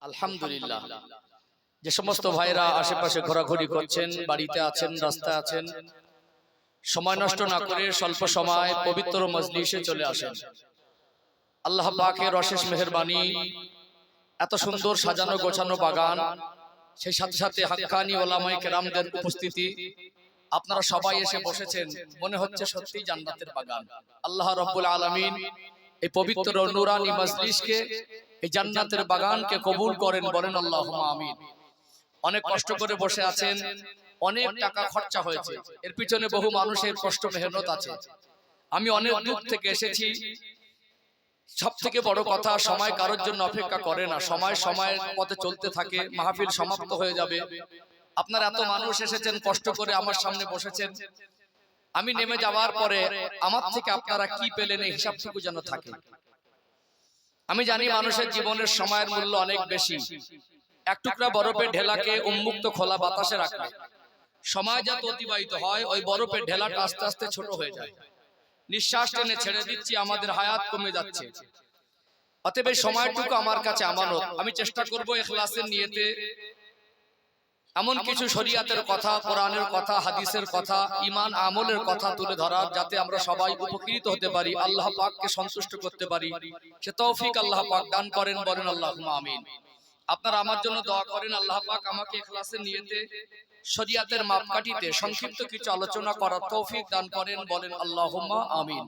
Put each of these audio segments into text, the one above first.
আলহামদুলিল্লাহ। যে সমস্ত ভাইরা আশেপাশে ঘোরাঘুরি করছেন, বাড়িতে আছেন, রাস্তায় আছেন, সময় নষ্ট না করে স্বল্প সময় পবিত্র মজলিসে চলে আসেন। আল্লাহ পাকের অশেষ মেহেরবানি, এত সুন্দর সাজানো গোছানো বাগান, সেই সাথে সাথে হাক্কানি ওলামায়ে কেরামদের উপস্থিতি, আপনারা সবাই এসে বসেছেন, মনে হচ্ছে সত্যি জান্নাতের বাগান। আল্লাহ রাব্বুল আলামিন এই পবিত্র নূরানী মজলিসকে, এই জান্নাতের বাগানকে কবুল করেন, বলেন আল্লাহুম্মা আমিন। অনেক কষ্ট করে বসে আছেন, অনেক টাকা খরচা হয়েছে, এর পিছনে বহু মানুষের কষ্ট মেহনত আছে। আমি অনেক দূর থেকে এসেছি। সব থেকে বড় কথা, সময় কারোর জন্য অপেক্ষা করে না, সময় সময়ের পথে চলতে থাকে। মাহফিল সমাপ্ত হয়ে যাবে। আপনারা এত মানুষ এসেছেন, কষ্ট করে আমার সামনে বসেছেন, আমি নেমে যাওয়ার পরে আমার থেকে আপনারা কি পেলেন এই হিসাবটুকু যেন থাকে। আমি জানি মানুষের জীবনের সময়ের মূল্য অনেক বেশি। এক টুকরা বরফের ঢেলাকে উন্মুক্ত খোলা বাতাসে রাখলে সময় যত অতিবাহিত হয়, ওই বরফের ঢেলাটা আস্তে আস্তে ছোট হয়ে যায়। নিঃশ্বাস টেনে ছেড়ে দিচ্ছি, আমাদের হায়াত কমে যাচ্ছে। অতএব এই সময়টুকু আমার কাছে আমানত। আমি চেষ্টা করব ইখলাসের নিয়তে এমন কিছু শরীয়তের কথা, কোরআনের কথা, হাদিসের কথা, ঈমান আমলের কথা তুলে ধরার, যাতে আমরা সবাই উপকৃত হতে পারি, আল্লাহ পাককে সন্তুষ্ট করতে পারি। সে তৌফিক আল্লাহ পাক দান করেন, বলেন আল্লাহুম্মা আমিন। আপনারা আমার জন্য দোয়া করেন, আল্লাহ পাক আমাকে ইখলাসের নিয়তে শরীয়তের মাপকাঠিতে সংক্ষিপ্ত কিছু আলোচনা করার তৌফিক দান করেন, বলেন আল্লাহুম্মা আমিন।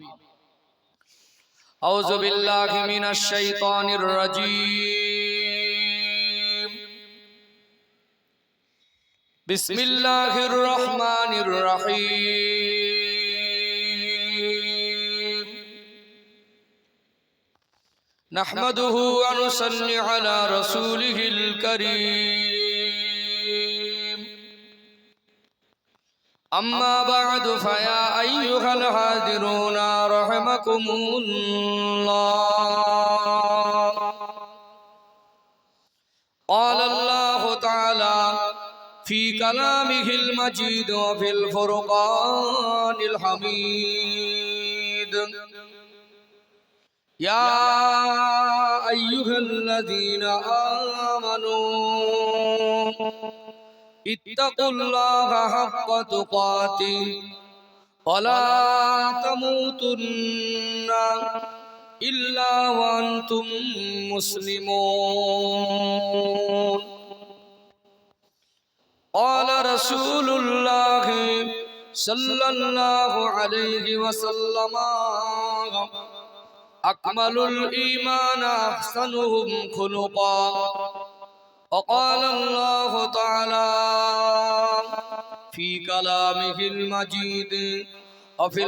আউযু বিল্লাহি মিনাশ শাইতানির রাজীম। বিসমিল্লাহির রহমানির রহিম। নাহমাদুহু ওয়া নুসাল্লি আলা রাসূলিহিল কারীম। আম্মা বা'দু ফায়া আইয়ুহাল হাদিরুনা রাহিমাকুমুল্লাহ। قال الله تعالى في كلامه المجيد وفي الفرقان الحميد: يا أيها الذين آمنوا اتقوا الله حق تقاته ولا تموتن إلا وأنتم مسلمون. قال رسول الله صلى الله عليه وسلم: أكمل الإيمان أحسنهم خلقا. وقال الله تعالى في كلامه المجيد وفي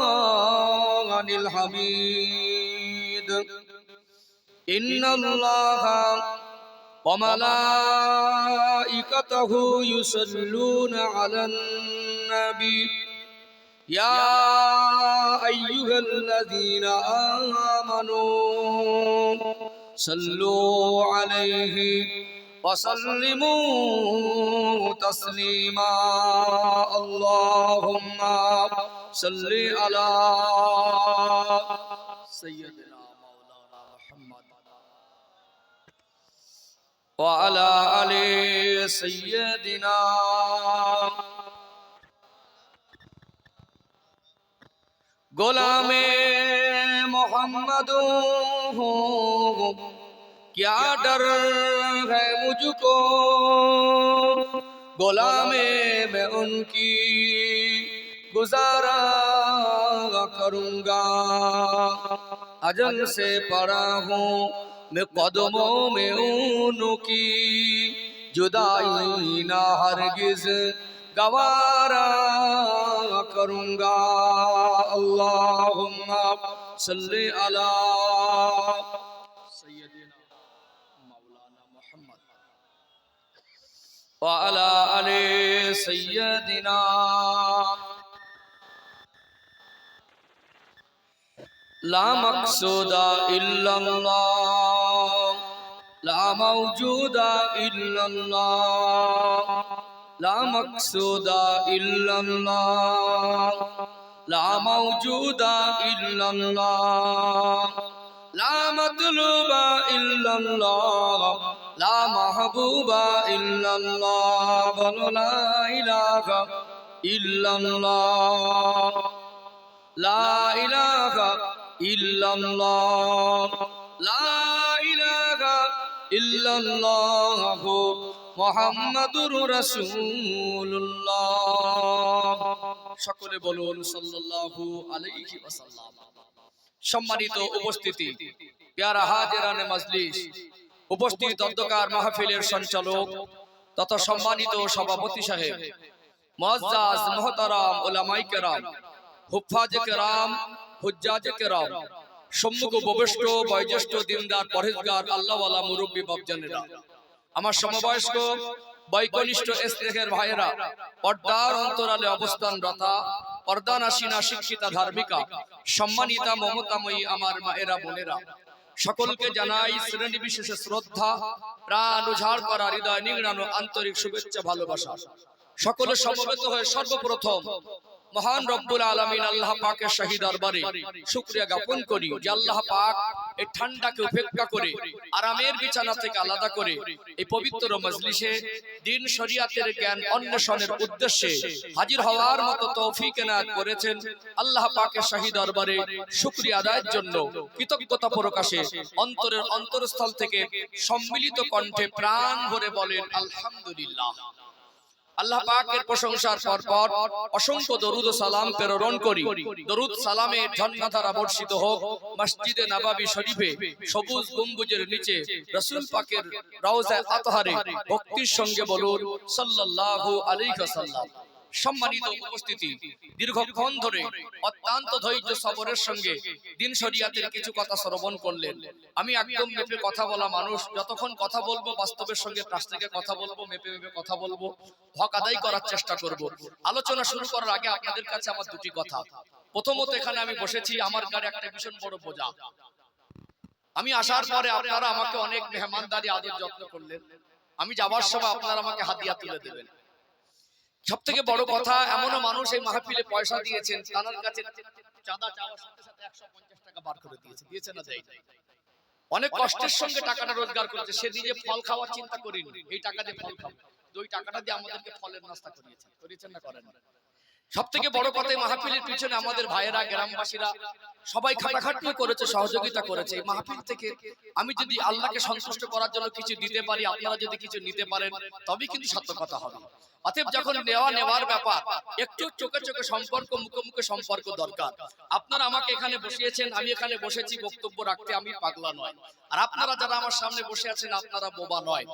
الفرقان الحميد: إن الله وملائكته يصلون على النبي يا أيها الذين آمنوا صلوا عليه وسلموا تسليما. اللهم صل على سيدنا مولانا محمد وعلى آل سيدنا गुलामे मोहम्मद हूँ, क्या डर है मुझको, गुलामे मैं उनकी गुजारा करूँगा। अजल से पड़ा हूँ मैं कदमों में उनकी, जुदाई ना हरगिज गवारा करूँगा। अल्लाहुम्मा सल्ली अला सय्यदिना मौलाना मुहम्मद व अला आले सय्यदिना। ला मक़सूदा इल्लल्लाह, ला मौजूदा इल्लल्लाह, ला मक़सूदा इल्लल्लाह, ला मौजूदा इल्लल्लाह, লা মাতলুবা ইল্লাল্লাহ, লা মাহবুবা ইল্লাল্লাহ, বলো লা ইলাহা ইল্লাল্লাহ, লা ইলাহা ইল্লাল্লাহ, লা ইলাহা ইল্লাল্লাহ, মুহাম্মাদুর রাসূলুল্লাহ। সকলে বলুন সাল্লাল্লাহু আলাইহি ওয়াসাল্লাম। সম্মানিত উপস্থিতি, প্যারা হাজিরানে মজলিস, উপস্থিত অধ্যকার মাহফিলের সঞ্চালক তথা সম্মানিত সভাপতি সাহেব, মুআজ্জাজ মুহতারাম উলামায়ে কেরাম, হুফাজে কেরাম, হুজ্জাজে কেরাম, সম্মুখ উপবিষ্ট বয়োজ্যেষ্ঠ দিনদার পরহেজগার আল্লাহওয়ালা মুরব্বী বাপজানেরা, আমার সমবয়স্ক বৈকনিষ্ঠ স্নেহের ভাইয়েরা, পর্দার অন্তরালে অবস্থানরতা, পর্দানাসীনা শিক্ষিতা ধার্মিকা, সম্মানিতা মমতাময়ী আমার মায়েরা বোনেরা, সকলকে জানাই শ্রেণী বিশেষে শ্রদ্ধা, প্রাণ উজাড় করা, হৃদয় নিংড়ানো আন্তরিক শুভেচ্ছা ভালোবাসা। সকলে সমবেত হয়ে সর্বপ্রথম মহান রব্বুল আলামিন আল্লাহ পাকের শাহী দরবারে শুকরিয়া জ্ঞাপন করি যে আল্লাহ পাক এই ঠান্ডাকে উপেক্ষা করে আরামের বিছানা থেকে আলাদা করে এই পবিত্র মজলিসে দ্বীন শরিয়াতের জ্ঞান অন্বেষণের উদ্দেশ্যে হাজির হওয়ার মতো তৌফিক এনায়েত করেছেন। আল্লাহ পাকের শাহী দরবারে শুকরিয়া আদায়ের জন্য কৃতজ্ঞতা প্রকাশে অন্তরের অন্তরস্থল থেকে সম্মিলিত কণ্ঠে প্রাণ ভরে বলেন আলহামদুলিল্লাহ। আল্লাহ পাকের প্রশংসার পর অসংখ্য দরুদ ও সালাম প্রেরণ করি। দরুদ সালামের ঝর্ণাধারা বর্ষিত হোক মসজিদে নববী শরীফে সবুজ গম্বুজের নিচে রাসূল পাকের রওজায়ে আতহারে ভক্তির সঙ্গে বলুন সাল্লাল্লাহু আলাইহি ওয়াসাল্লাম। সম্মানিত উপস্থিতি, দীর্ঘক্ষণ ধরে অত্যন্ত ধৈর্য সবরের সঙ্গে দ্বীন শরিয়াতের কিছু কথা শ্রবণ করলেন। আমি একদম মেপে কথা বলা মানুষ, যতক্ষণ কথা বলবো বাস্তবের সঙ্গে প্লাস্টিকে কথা বলবো, মেপে মেপে কথা বলবো, হক আদায় করার চেষ্টা করব। আলোচনা শুরু করার আগে আপনাদের কাছে আমার দুটি কথা। প্রথমত, এখানে আমি বসেছি, আমার গাড়ি একটা ভীষণ বড় বোঝা। আমি আসার পরে আপনারা আমাকে অনেক মেহমানদারি আদর যত্ন করলেন। আমি যাবার সময় আপনারা আমাকে হাদিয়া তুলে দেবেন। সব থেকে বড় কথা, এমনও মানুষ এই মাহফিলে পয়সা দিয়েছেন, তার কাছে চাঁদা চাওয়ার সাথে সাথে 150 টাকা বার করে দিয়েছে না দেয়? অনেক কষ্টের সঙ্গে টাকাটা রোজগার করেছে, সে নিজে ফল খাওয়ার চিন্তা করেনি, এই টাকা দিয়ে ফল খাবে, ওই টাকাটা দিয়ে আমাদেরকে ফলের নাস্তা করিয়েছেন না করেন? সব থেকে বড় কথা, এই মাহফিলের পিছনে আমাদের ভাইয়েরা, গ্রামবাসীরা সবাই খাটাখাটনি করেছে, সহযোগিতা করেছে। এই মাহফিল থেকে আমি যদি আল্লাহকে সন্তুষ্ট করার জন্য কিছু দিতে পারি, আপনারা যদি কিছু নিতে পারেন, তবেই কিন্তু সত্য কথা হবে। অতএব যখন নেওয়ার ব্যাপার, একটু চোখে চোখে সম্পর্ক, মুখে মুখে সম্পর্ক দরকার। আপনারা আমাকে এখানে বসিয়েছেন, আমি এখানে বসেছি বক্তব্য রাখতে, আমি পাগলা নয়। আর আপনারা যারা আমার সামনে বসে আছেন, আপনারা বোবা নয়।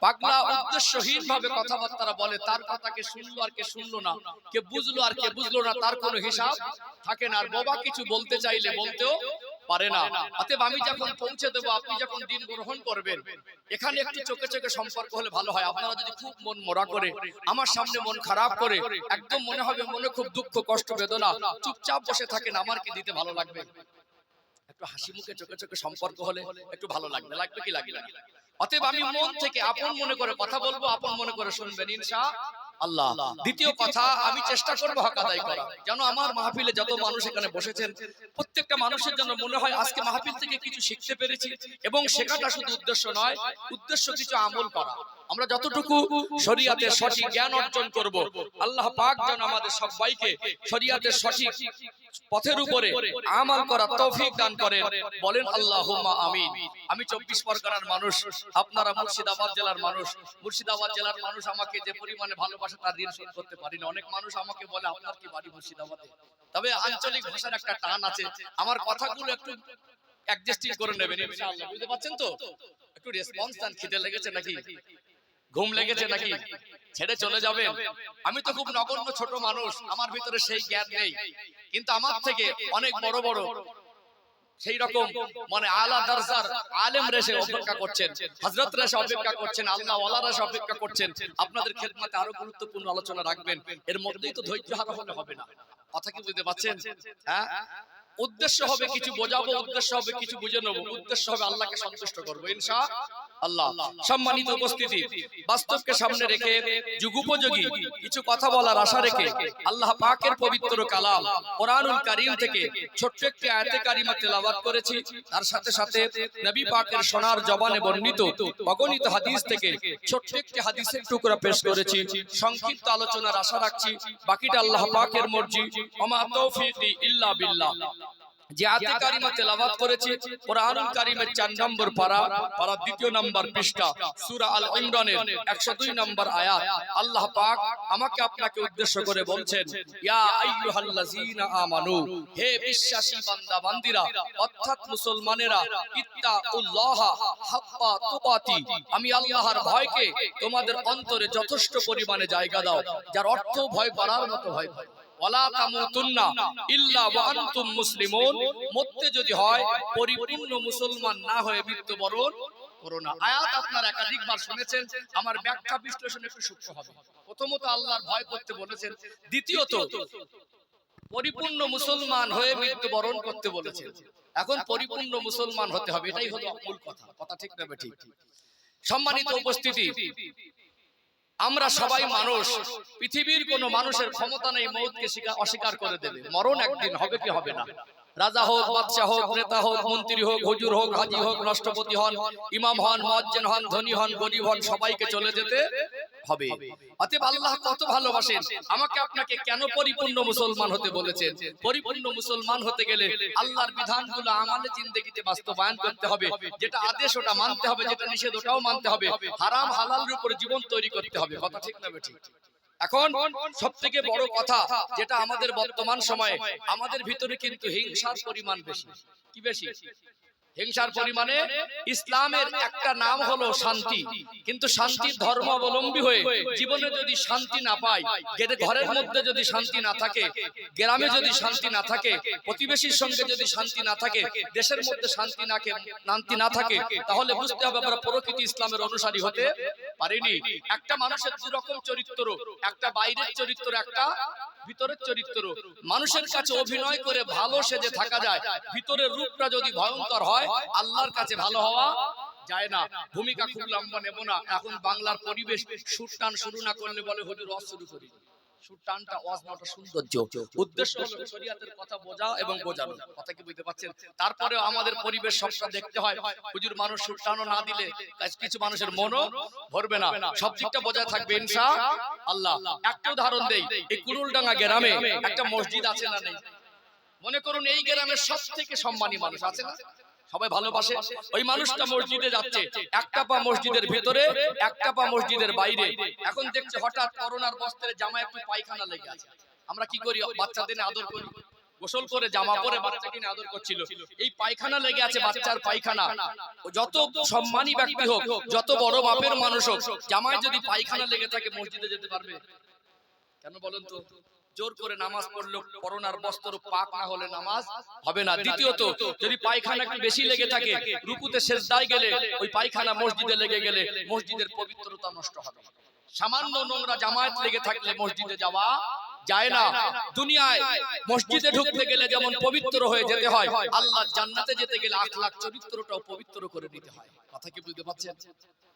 পাগলা উদ্দেশ্যহীন ভাবে কথাবার্তা বলে, তার কথা কে শুনলো আর কে শুনলো না, কে বুঝলো আর কে বুঝলো না, তার কোনো হিসাব থাকে না। আর বোবা কিছু বলতে চাইলে বলতেও পারে না। অতএব আমি যখন পৌঁছে দেবো, আপনি যখন দিন গ্রহণ করবেন, এখানে একটু চোখে চোখে সম্পর্ক হলে ভালো হয়। আপনারা যদি খুব মন মরা করে আমার সামনে মন খারাপ করে, একদম মনে হবে মনে খুব দুঃখ কষ্ট বেদনা, চুপচাপ বসে থাকেন, আমার কি দিতে ভালো লাগবে? একটু হাসি মুখে চোখে চোখে সম্পর্ক হলে একটু ভালো লাগবে, লাগবে কি লাগবে না? অতএব আমি মন থেকে আপন মনে করে কথা বলবো, আপন মনে করে শুনবেন ইনশাআল্লাহ। দ্বিতীয় কথা, আমি চেষ্টা করবো হক আদায় করা, যেন আমার মাহফিলে যত মানুষ এখানে বসেছেন প্রত্যেকটা মানুষের জন্য মনে হয় আজকে মাহফিল থেকে কিছু শিখতে পেরেছি। এবং শেখাটা শুধু উদ্দেশ্য নয়, উদ্দেশ্য কিছু আমল করা। আমরা যতটুকু শরিয়াতের সঠিক জ্ঞান অর্জন করব, আল্লাহ পাক যেন আমাদের সবাইকে শরিয়াতের সঠিক পথের উপরে আমল করার তৌফিক দান করেন, বলেন আল্লাহুম্মা আমিন। আমি 24 পরগনার মানুষ, আপনারা মুর্শিদাবাদ জেলার মানুষ। মুর্শিদাবাদ জেলার মানুষ আমাকে যে পরিমাণে ভালোবাসে তার ঋণ শোধ করতে পারি না। অনেক মানুষ আমাকে বলে আপনার কি বাড়ি মুর্শিদাবাদে? তবে আঞ্চলিক ভাষার একটা টান আছে, আমার কথাগুলো একটু অ্যাডজাস্টিং করে নেবেন ইনশাআল্লাহ। বুঝতে পারছেন তো? একটু রেসপন্স দেন। খিদে লেগেছে নাকি? ঘুম লেগেছে নাকি? ছেড়ে চলে যাবেন? আমি তো খুব নগণ্য ছোট মানুষ, আমার ভিতরে সেই জ্ঞান নেই, কিন্তু আমার থেকে অনেক বড় বড় সেই রকম মানে আলা দরজার আলেম রেসে অপেক্ষা করছেন, হযরত রেসে অপেক্ষা করছেন, আল্লাহ ওয়ালা রেসে অপেক্ষা করছেন। আপনাদের খেদমতে আরো গুরুত্বপূর্ণ আলোচনা রাখবেন, এর মধ্যেই তো ধৈর্য হারা হলে হবে না। কথা কি বুঝতে পারছেন? হ্যাঁ, উদ্দেশ্য হবে কিছু বোঝাবো, উদ্দেশ্য হবে কিছু বুঝে নেবো, উদ্দেশ্য হবে আল্লাহকে সন্তুষ্ট করবো ইনশাআল্লাহ। আল্লাহ। সম্মানিত উপস্থিতি, বাস্তবকে সামনে রেখে যুগোপযোগী কিছু কথা বলার আশা রেখে আল্লাহ পাকের পবিত্র কালাম কোরআনুল কারীম থেকে ছোট্ট একটি আয়াতে কারিমা তেলাওয়াত করেছি। তার সাথে সাথে নবী পাকের সোনার জবানে বর্ণিত অগণিত হাদিস থেকে ছোট্ট একটি হাদিসের টুকরা পেশ করেছি। সংক্ষিপ্ত আলোচনার আশা রাখছি, বাকিটা আল্লাহ পাকের মর্জি। ওমা তৌফিকি ইল্লা বিল্লাহ। যে আয়াতে কারিমা তেলাওয়াত করেছি কোরআনুল কারীমের 4 নম্বর পারা 2 নম্বর পৃষ্ঠা সূরা আল ইমরানের 102 নম্বর আয়াত। আল্লাহ পাক আমাকে আপনাকে উদ্দেশ্য করে বলছেন, ইয়া আইয়ুহাল্লাযীনা আমানু, হে বিশ্বাসী বান্দা বান্দিরা অর্থাৎ মুসলমানেরা, ইত্তাকুল্লাহ হাক্কা তুকাতি, আমি আল্লাহর ভয়কে তোমাদের অন্তরে যথেষ্ট পরিমাণে জায়গা দাও, যার অর্থ ভয় করার মতো ভয়। ওয়ালা তামুতুন্না ইল্লা ওয়া আনতুম মুসলিমুন, মরতে যদি হয় পরিপূর্ণ মুসলমান না হয়ে মৃত্যুবরণ করো না। আয়াত আপনারা একাধিকবার শুনেছেন, আমার ব্যাখ্যা বিশ্লেষণ একটু সূক্ষ্ম হবে। প্রথমত আল্লাহর ভয় করতে বলেছেন, দ্বিতীয়ত পরিপূর্ণ মুসলমান হয়ে মৃত্যুবরণ করতে বলেছেন। এখন পরিপূর্ণ মুসলমান হতে হবে, এটাই হলো মূল কথা। কথা ঠিক না ঠিক? সম্মানিত উপস্থিতি, আমরা সবাই মানুষ, পৃথিবীর কোন মানুষের ক্ষমতা নেই মৌতকে অস্বীকার করে দেবে। মরণ একদিন হবে কি হবে না। রাজা হোক, বাদশাহ হোক, নেতা হোক, মন্ত্রী হোক, হুজুর হোক, হাজী হোক, রাষ্ট্রপতি হন, ইমাম হন, মুয়াজ্জিন হন, ধনী হন, গরীব হন, সবাইকে চলে যেতে হবে। অতএব আল্লাহ কত ভালোবাসেন, আমাকে আপনাকে কেন পরিপূর্ণ মুসলমান হতে বলেছেন? পরিপূর্ণ মুসলমান হতে গেলে আল্লাহর বিধানগুলো আমাদের জিন্দেগিতে বাস্তবায়ন করতে হবে। যেটা আদেশ ওটা মানতে হবে, যেটা নিষেধ ওটাও মানতে হবে, হারাম হালালের উপর জীবন তৈরি করতে হবে। কথা ঠিক না ঠিক? এখন সবথেকে বড় কথা যেটা আমাদের বর্তমান সময়ে আমাদের ভিতরে কিন্তু হিংসার পরিমাণ বেশি। কি বেশি? হিংসার পরিমাণে। ইসলামের একটা নাম হলো শান্তি, কিন্তু শান্তির ধর্ম অবলম্বী হয়ে জীবনে যদি শান্তি না পাই, ঘরের মধ্যে যদি শান্তি না থাকে, গ্রামে যদি শান্তি না থাকে, প্রতিবেশীর সঙ্গে যদি শান্তি না থাকে, দেশের মধ্যে শান্তি না থাকে, তাহলে বুঝতে হবে আমরা প্রকৃত ইসলামের অনুসারী হতে পারিনি। একটা মানুষের দুরকম চরিত্র, একটা বাইরের চরিত্র, একটা ভিতরের চরিত্র। মানুষের কাছে অভিনয় করে ভালো সেজে থাকা যায়, ভিতরের রূপটা যদি ভয়ঙ্কর হয় আল্লাহর কাছে ভালো হওয়া যায় না। ভূমিকা খুব লম্বা নেব না। এখন বাংলার পরিবেশ সুর টান শুরু না করলে বলে হুজুর ওয়াজ শুরু করি। সুর টানটা ওয়াজ নটা সৌন্দর্য, উদ্দেশ্য হলো শরীয়তের কথা বোঝা এবং বোঝানো। কথা কি বুঝতে পারছেন? তারপরেও আমাদের পরিবেশ সবটা দেখতে হয়। হুজুর মানুষ সুর টানও না দিলে কিছু মানুষের মনও ভরবে না। সব দিকটা বজায় থাকবে ইনশাআল্লাহ। একটা উদাহরণ দেই, এই কুড়ুলডাঙ্গা গ্রামে একটা মসজিদ আছে না নেই? মনে করুন এই গ্রামের সবথেকে সম্মানী মানুষ আছে না, সবাই ভালোবাসে, ওই মানুষটা মসজিদে যাচ্ছে, একটা পা মসজিদের ভিতরে, একটা পা মসজিদের বাইরে। এখন দেখছে হঠাৎ করোনার বস্ত্রে জামা একটু পায়খানা লেগে আছে। আমরা কি করি? বাচ্চাদের আদর করি, গোসল করে জামা পরে বাচ্চাকে নিয়ে আদর করছিল, এই পায়খানা লেগে আছে, বাচ্চার পায়খানা। যত সম্মানী ব্যক্তি হোক, যত বড় মাপের মানুষ হোক, জামায় যদি পায়খানা লেগে থাকে মসজিদে যেতে পারবে? কেন বলেন তো? জোর করে নামাজ পড়লো, করোনার বস্ত্র পাক না হলে নামাজ হবে না। দ্বিতীয়ত যদি পায়খানা একটু বেশি লেগে থাকে, রুকুতে সেজদায় গেলে ওই পায়খানা মসজিদে লেগে গেলে মসজিদের পবিত্রতা নষ্ট হবে। সামান্য নোংরা জামায়াত লেগে থাকলে মসজিদে যাওয়া যায় না। দুনিয়ায় মসজিদে ঢুকতে গেলে যেমন পবিত্র হয়ে যেতে হয়, আল্লাহর জান্নাতে যেতে গেলে আখলাক চরিত্রটাও পবিত্র করে নিতে হয়। কথা কি বুঝতে পারছেন?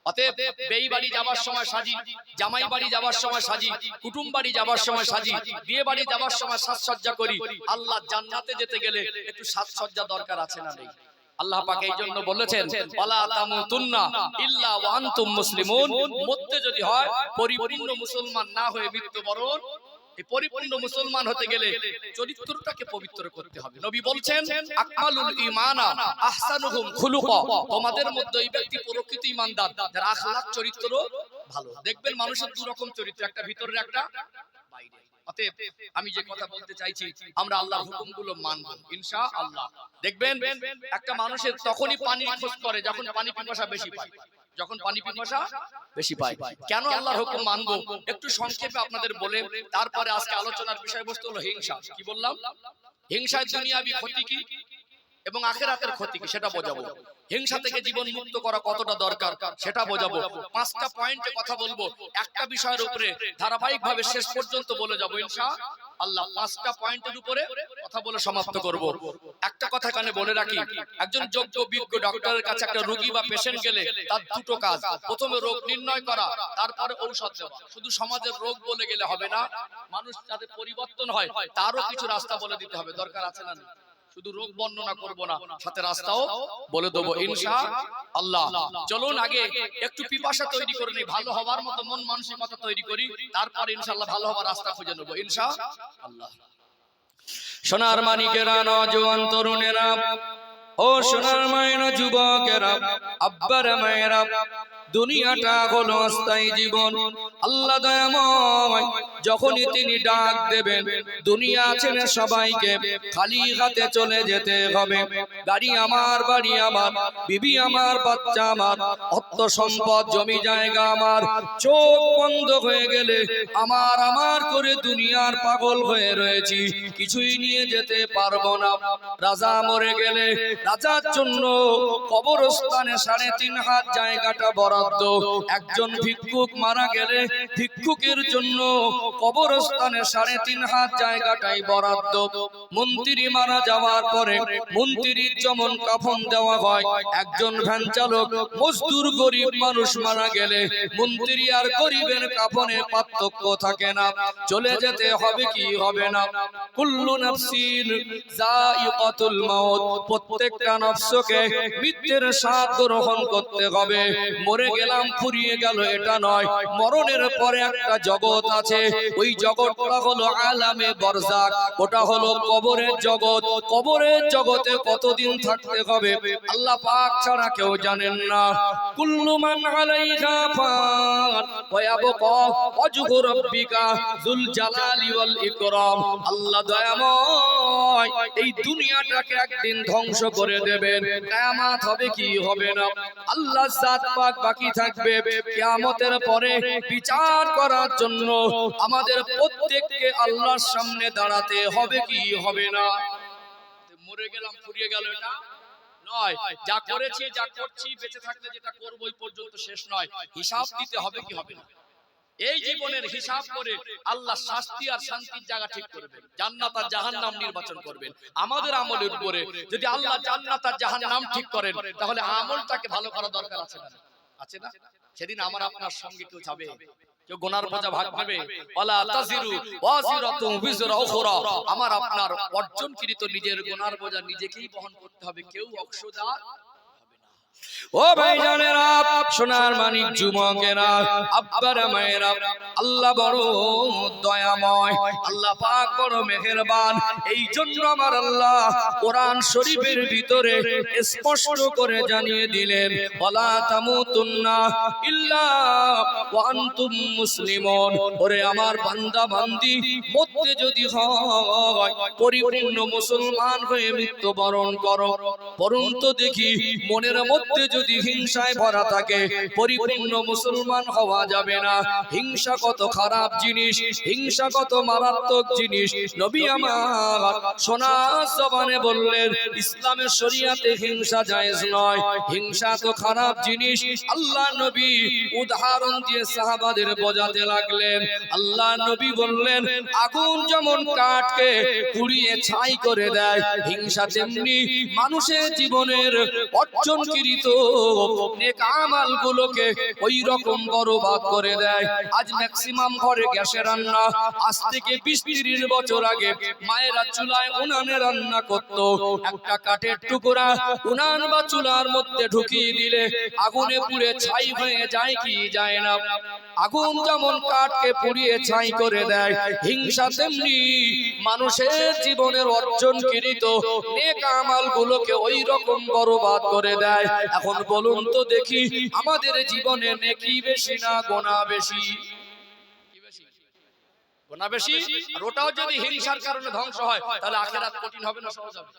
অতএব বেই বাড়ি যাবার সময় সাজি, জামাই বাড়ি যাবার সময় সাজি, কুটুম বাড়ি যাবার সময় সাজি, বিয়ে বাড়ি যাবার সময় সাজসজ্জা করি। আল্লাহ জান্নাতে যেতে গেলে একটু সাজসজ্জা দরকার আছে না নেই? আল্লাহ পাক এই জন্য বলেছেন, ওয়ালা তামুতুন্না ইল্লা ওয়া আনতুম মুসলিমুন, মরতে যদি হয় পরিপূর্ণ মুসলমান না হয়ে মৃত্যুবরণ। এই পরিপূর্ণ মুসলমান হতে গেলে চরিত্রটাকে পবিত্র করতে হবে। নবী বলছেন, আকমালুল ঈমানা আহসানুহুম খুলুকা, তোমাদের মধ্যে এই ব্যক্তি প্রকৃত ঈমানদার যার আখলাক চরিত্র ভালো। দেখবেন মানুষের দুই রকম চরিত্র, একটা ভিতরের, একটা বাইরে। অতএব আমি যে কথা বলতে চাইছি, আমরা আল্লাহর হুকুমগুলো মানব ইনশাআল্লাহ। দেখবেন একটা মানুষের তখনই পানির খোঁজ করে যখন পানি পিপাসা বেশি পায়, যখন পানি পিপাসা বেশি পায়। কেন আল্লাহর হুকুম মানবো একটু সংক্ষেপে আপনাদের বলে তারপরে আজকে আলোচনার বিষয়বস্তু হলো হিংসা। কি বললাম? হিংসায় দুনিয়াবি ক্ষতি কি এবং আখিরাতের ক্ষতি কি সেটা বোঝাবো। হিংসা থেকে জীবন মুক্ত করা কতটা দরকার সেটা বোঝাবো। 5টা পয়েন্টে কথা বলবো, একটা বিষয়ের উপরে ধারাবাহিকভাবে শেষ পর্যন্ত বলে যাবো ইনশাআল্লাহ। আল্লাহ 5টা পয়েন্টের উপরে কথা বলে সমাপ্ত করব। একটা কথা কানে বলে রাখি, একজন যোগ্য বিজ্ঞ ডক্টরের কাছে একটা রোগী বা পেশেন্ট গেলে তার দুটো কাজ, প্রথমে রোগ নির্ণয় করা, তারপরে ঔষধ দেওয়া। শুধু সমাজের রোগ বলে গেলে হবে না, মানুষ যাতে পরিবর্তন হয় তারও কিছু রাস্তা বলে দিতে হবে। দরকার আছে না? শুধু রোগ বর্ণনা করব না, সাথে রাস্তাও বলে দেবো ইনশাআল্লাহ। চলুন আগে একটু পিপাসা তৈরি করে নেই, ভালো হওয়ার মতো মন মানসিকতা তৈরি করি, তারপর ইনশাআল্লাহ ভালো হওয়ার রাস্তা খুঁজে নেব ইনশাআল্লাহ। সোনার মানিকেরা, নওজোয়ান তরুণেরা, ও সোনার মায়েরা, যুবকেরা, আব্বার মায়েরা, দুনিয়াটা হলো অস্থায়ী জীবন। আল্লাহ দয়াময় যখনই তিনি ডাক দেবেন, দুনিয়া ছেড়ে সবাইকে খালি হাতে চলে যেতে হবে। গাড়ি আমার, বাড়ি আমার, বিবি আমার, বাচ্চা আমার, অর্থ সম্পদ, জমি জায়গা আমার, চোখ বন্ধ হয়ে গেলে আমার আমার করে দুনিয়ার পাগল হয়ে রয়েছি, কিছুই নিয়ে যেতে পারবো না। রাজা মরে গেলে রাজার জন্য কবরস্থানে 3.5 হাত জায়গাটা বরাদ্দ। একজন ভিক্ষুক মারা গেলে ভিক্ষুকের জন্য কবরস্থানে 3.5 হাত জায়গাটাই বরাদ্দ। মন্ত্রী মারা যাওয়ার পরে মন্ত্রীর যেমন কাফন দেওয়া হয়, একজন ভ্যান চালক, মজদুর, গরিব মানুষ মারা গেলে মন্ত্রী আর গরিবের কাফনে পার্থক্য থাকে না, চলে যেতে হবে কি হবে না? কুল্লু নাফসিন যায়িকাতুল মাউত, প্রত্যেকটা নফসকে মৃত্যুর স্বাদ গ্রহণ করতে হবে। মরে গেলাম, ফুরিয়ে গেল এটা নয়, মরণের পরে একটা জগৎ আছে, ওই জগৎটা হলো আলামে বরজাক, ওটা হলো কবরের জগৎ। কবরের জগতে কতদিন থাকতে হবে আল্লাহ পাক ছাড়া কেউ জানেন না। কুল্লু মান আলাইহা ফান ওয়া ইয়াবকা ওয়াজহু রাব্বিকা যুল জালালি ওয়াল ইকরাম। আল্লাহ দয়াময় এই দুনিয়াটাকে একদিন ধ্বংস করে দেবেন, কিয়ামত হবে কি হবে না? আল্লাহ জাত পাক বাকি থাকবে, কিয়ামতের পরে বিচার করার জন্য আমাদের প্রত্যেককে আল্লাহর সামনে দাঁড়াতে হবে কি হবে না? মরে গেলাম, ফুরিয়ে গেল এটা নয়, যা করেছি, যা করছি, বেঁচে থাকতে যেটা করব ওই পর্যন্ত শেষ নয়, হিসাব দিতে হবে কি হবে না? এই জীবনের হিসাব করে আল্লাহ শাস্তি আর শান্তির জায়গা ঠিক করবেন, জান্নাত আর জাহান্নাম নির্বাচন করবেন আমাদের আমলের উপরে। যদি আল্লাহ জান্নাত আর জাহান্নাম ঠিক করেন, তাহলে আমলটাকে ভালো করা দরকার আছে না? আছে না? সেদিন আমার আপনার সঙ্গে কেউ যাবে, কেউ গুনার বোঝা ভাগ নেবে। ওয়ালা তাজিরু ওয়াজিরাতুন বিজরা উখরা, আমার আপনার অর্জনকৃত নিজের গুনার বোঝা নিজেকেই বহন করতে হবে, কেউ অংশদার হবে না। ও ভাইজানেরা, সোনার মানিক যুবকেরা, আব্বারা মায়েরা, আল্লাহ বড় দয়াময়, আল্লাহ পাক বড় মেহেরবান। এই জন্য আমার আল্লাহ কোরআন শরীফের ভিতরে স্পষ্ট করে জানিয়ে দিলেন, ওয়ালা তামুতুন্না ইল্লা ওয়া আনতুম মুসলিমুন। ওরে আমার বান্দা বান্দি, মধ্যে যদি হয় পরিপূর্ণ মুসলমান হয়ে মৃত্যুবরণ করো। পরন্তু দেখি মনের মধ্যে যদি হিংসায় ভরা থাকে, পরিপূর্ণ মুসলমান হওয়া যাবে না। হিংসা কত খারাপ জিনিস, হিংসা কত মারাত্মক জিনিস। নবী আমার সোনা জবানে বললেন, ইসলামের শরিয়াতে হিংসা জায়েজ নয়, হিংসা তো খারাপ জিনিস। আল্লাহ নবী উদাহরণ দিয়ে সাহাবাদের বোঝাতে লাগলেন। আল্লাহ নবী বললেন, আগুন যেমন কাঠকে পুড়িয়ে ছাই করে দেয়, হিংসা তেমনি মানুষের জীবনের অর্জনকৃত নেক আমলগুলোকে ওই রকম বরবাদ করে দেয়। আজ ম্যাক্সিমাম ঘরে গ্যাসে রান্না, আজ থেকে 20-30 বছর আগে মায়েরা চুলায় উনানে রান্না করত। একটা কাঠের টুকরা উনান বা চুলার মধ্যে ঢুকিয়ে দিলে আগুনে পুড়ে ছাই হয়ে যায় কি যায় না? আগুন যেমন কাঠকে পুড়িয়ে ছাই করে দেয়, হিংসা তেমনি মানুষের জীবনের অর্জনকৃত নেক আমলগুলোকে ওই রকম বরবাদ করে দেয়। এখন বলুন তো দেখি, আমাদের জীবনে নেকি বেশি না গুনাহ বেশি? গুনাহ বেশি। আর ওটাও যদি হিংসার কারণে ধ্বংস হয়, তাহলে আখিরাত কঠিন হবে না সহজ হবে?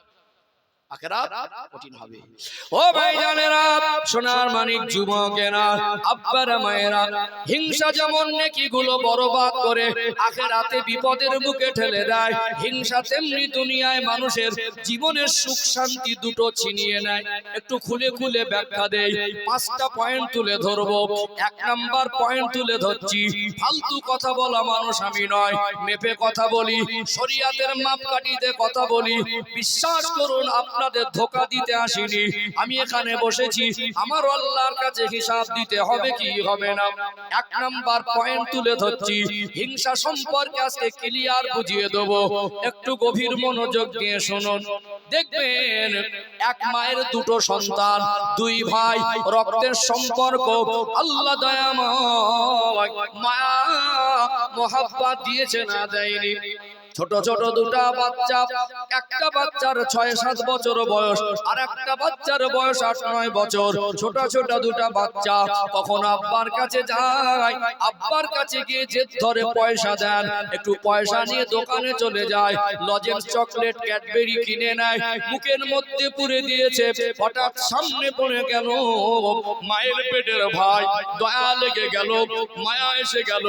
আখিরাত কঠিন হবে। ও ভাইজানেরা, সোনার মানিক যুবকেরা, আব্বারা মায়েরা, হিংসা যেমন নেকিগুলো বরবাদ করে আখিরাতে বিপদের মুখে ঠেলে দেয়, হিংসা তেমনি দুনিয়ায় মানুষের জীবনের সুখ শান্তি দুটো ছিনিয়ে নেয়। একটু খুলে খুলে ব্যাখ্যা দেই, 5টা পয়েন্ট তুলে ধরবো। 1 নাম্বার পয়েন্ট তুলে ধরছি, ফালতু কথা বলা মানুষ আমি নয়, মেপে কথা বলি, শরীয়তের মাপকাঠিতে কথা বলি। বিশ্বাস করুন, আপনাদের ধোঁকা দিতে আসিনি। আমি এখানে বসেছি আমার আল্লাহর কাছে হিসাব দিতে হবে কি হবে না। 1 নাম্বার পয়েন্ট তুলে ধরছি, হিংসা সম্পর্কে আজকে ক্লিয়ার বুঝিয়ে দেব। একটু গভীর মনোযোগ দিয়ে শুনুন। দেখবেন, এক মায়ের দুটো সন্তান, 2 ভাই, রক্তের সম্পর্ক। আল্লাহ দয়াময় মায়া মোহাব্বত দিয়েছে না দেয়নি। ছোট ছোট দুটা বাচ্চা, একটা বাচ্চার 6-7 বছর বয়স, আর একটা বাচ্চার বয়স 8-9 বছর। ছোট ছোট দুটা বাচ্চা কখন আব্বার কাছে যায়, আব্বার কাছে গিয়ে জেদ ধরে পয়সা দেন, একটু পয়সা নিয়ে দোকানে চলে যায়, লজেন্স, চকলেট, ক্যাডবেরি কিনে নেয়, মুখের মধ্যে পুরে দিয়েছে। হঠাৎ সামনে পড়ে গেল মায়ের পেটের ভাই, দয়া লেগে গেল, মায়া এসে গেল,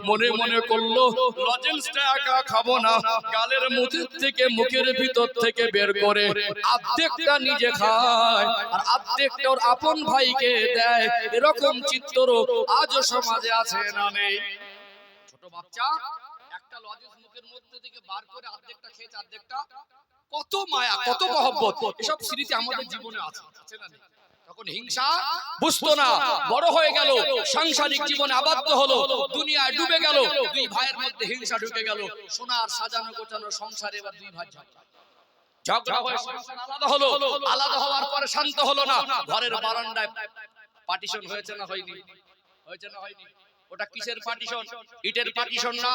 মনে মনে করলো লজেন্সটা একা খাবো না, গালের মধ্যে থেকে, মুখের ভিতর থেকে বের করে অর্ধেকটা নিজে খায় আর অর্ধেকটা ওর আপন ভাইকে দেয়। এরকম চিত্র আজও সমাজে আছে না নেই? ছোট বাচ্চা একটা লজেন্স মুখের মধ্যে থেকে বার করে অর্ধেকটা খেয়েছে, অর্ধেকটা। কত মায়া, কত মহব্বত, এসব স্মৃতি আমাদের জীবনে আছে, আছে না নেই? তখন হিংসা বুঝতো না, বড় হয়ে গেল, সাংসারিক জীবনে আবদ্ধ হলো, দুনিয়ায় ডুবে গেল, 2 ভাইয়ের মধ্যে হিংসা ঢুকে গেল। সোনার সাজানো গোছানো সংসারে এবার 2 ভাই ঝগড়া হয়ে সংসার আলাদা হলো। আলাদা হওয়ার পরে শান্ত হলো না, ঘরের বারান্দায় পার্টিশন হয়েছে না হয়নি? হয়েছে না হয়নি? ওটা কিসের পার্টিশন? ইটের পার্টিশন না,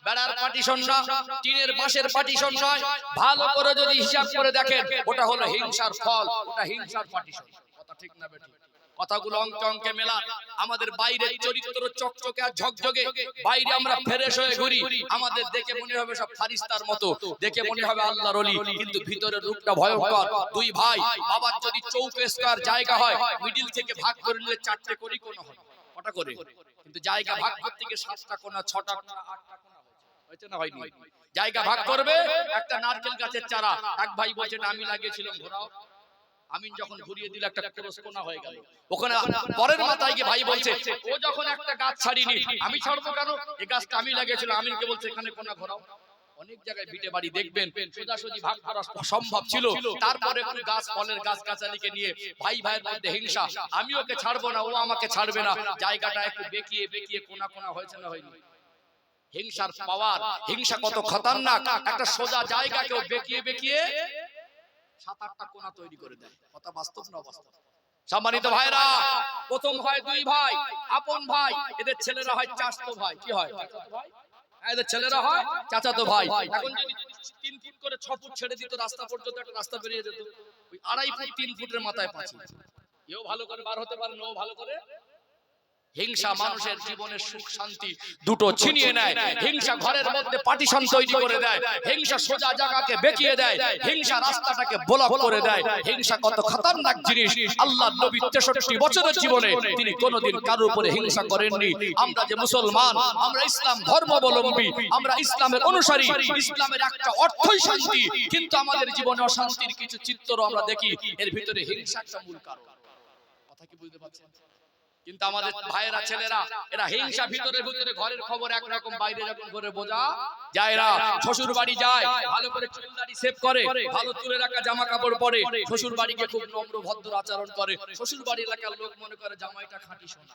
বেড়ার পার্টিশন না, টিনের বাঁশের পার্টিশন নয়। ভালো করে যদি হিসাব করে দেখেন, ওটা হলো হিংসার ফল, ওটা হিংসার পার্টিশন। কথা ঠিক না বেঠিক? কথাগুলো অঙ্কে অঙ্কে মেলা। আমাদের বাইরের চরিত্র চকচকে আর ঝকঝকে, বাইরে আমরা ফ্রেশ হয়ে ঘুরি, আমাদের দেখে মনে হবে সব ফারিস্তার মতো, দেখে মনে হবে আল্লাহর ওলি, কিন্তু ভিতরের রূপটা ভয়ঙ্কর। 2 ভাই, বাবার যদি 4 স্কয়ার জায়গা হয়, মিডিল থেকে ভাগ করে নিলে 4টে করি কোণ হয়, কটা করে? কিন্তু জায়গা ভাগ করতে গিয়ে 7টা কোণ, 6টা কোণ, 8টা কোণ হয়েছে না হয়নি? জায়গা ভাগ করবে, একটা নারকেল গাছের চারা, এক ভাই বলছে আমি লাগিয়েছিলাম, ঘোরাও। আমিন যখন ঘুরিয়ে দিল, একটা ক্রস কোণা হয়ে গেল। ওখানে পরের মাথায় গিয়ে ভাই বলছে, ও যখন একটা গাছ ছাড়িনি, আমি ছাড়বো কেন? এই গাছটা আমি লাগিয়েছিলাম। আমিনকে বলছে এখানে কোণা ঘোরাও। অনেক জায়গায় ভিটে বাড়ি দেখবেন সোজাসুজি ভাগ করা সম্ভব ছিল, তারপরে গাছ, ফলের গাছ গাছালিকে নিয়ে ভাই ভাইয়ের মধ্যে হিংসা, আমি ওকে ছাড়বো না, ও আমাকে ছাড়বে না, জায়গাটা একটু বেঁকিয়ে বেঁকিয়ে কোণা কোণা হয়েছে না হয়নি? হিংসার পাওয়ার, হিংসা কত খতরনাক! একটা সোজা জায়গাকেও বেঁকিয়ে বেঁকিয়ে 7-8টা কোণা তৈরি করে দেয়। কথা বাস্তব না অবাস্তব? সম্মানিত ভাইরা, প্রথম হয় 2 ভাই, আপন ভাই, এদের ছেলেরা হয় চাচাতো ভাই। কি হয়? এদের ছেলেরা হয় চাচাতো ভাই। এখন যদি 3 ফুট করে 6 ফুট ছেড়ে দিত রাস্তা পর্যন্ত, একটা রাস্তা বেরিয়ে যেত। ওই 2.5 ফুট 3 ফুটের মাথায় পাঁচিল। এও ভালো করে বার হতে পারে না, ও ভালো করে। হিংসা মানুষের জীবনের সুখ শান্তি দুটো ছিনিয়ে নেয়। হিংসা ঘরের মধ্যে পার্টিশন তৈরি করে দেয়। হিংসা সোজা জায়গাকে বেঁকিয়ে দেয়। হিংসা রাস্তাটাকে ব্লক করে দেয়। হিংসা কত খতরনাক জিনিস! আল্লাহর নবী 63 বছরের জীবনে তিনি কোনোদিন কারোর উপরে হিংসা করেননি। আমরা যে মুসলমান, আমরা ইসলাম ধর্মাবলম্বী, আমরা ইসলামের অনুসারী, ইসলামের একটা অর্থই শান্তি, কিন্তু আমাদের জীবনে অশান্তির কিছু চিত্র আমরা দেখি, এর ভিতরে হিংসা একটা মূল কারণ। কথা কি বুঝতে পারছেন? কিন্তু আমাদের ভাইয়েরা, ছেলেরা, এরা হিংসা ভিতরে ভিতরে, ঘরের খবর একরকম, বাইরে যখন করে বোঝা যায় না। শ্বশুর বাড়ি যায়, ভালো করে চুলদাড়ি সেভ করে, ভালো তুলে রাখা জামা কাপড় পরে, শ্বশুর বাড়িকে খুব নম্র ভদ্র আচরণ করে। শ্বশুর বাড়ি এলাকার লোক মনে করে জামাইটা খাঁটি সোনা।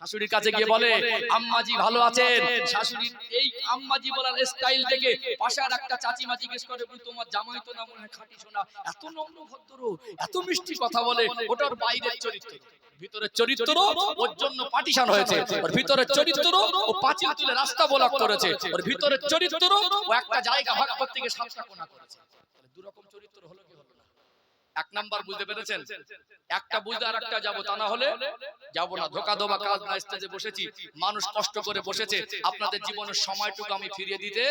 শাশুড়ির কাছে গিয়ে বলে আম্মাজি ভালো আছেন। শাশুড়ির এই আম্মাজি বলার স্টাইল দেখে পাশে আর একটা চাচিমা জিজ্ঞেস করে, তোমার জামাই তো না মনে হয় খাঁটি সোনা, এত নম্র ভদ্র, এত মিষ্টি কথা বলে। ওটার বাইরের চরিত্র, ভিতরের চরিত্র ওর জন্য পার্টিশন হয়েছে। ওর ভিতরের চরিত্র ও পাঁচিল তুলে রাস্তা ব্লক করেছে। ওর ভিতরের চরিত্র ও একটা জায়গা ভাগ করতে গিয়ে 7টা কোণা করেছে। তাহলে 2 রকম চরিত্র হলো কি হলো না? এক নাম্বার বুঝতে পেরেছেন? একটা বুঝতে আর একটা যাবো, তা না হলে যাবো না। ধোকা দেওয়া কাজ না। স্টেজে বসেছি, মানুষ কষ্ট করে বসেছে, আপনাদের জীবনের সময়টুকু আমি ফিরিয়ে দিতে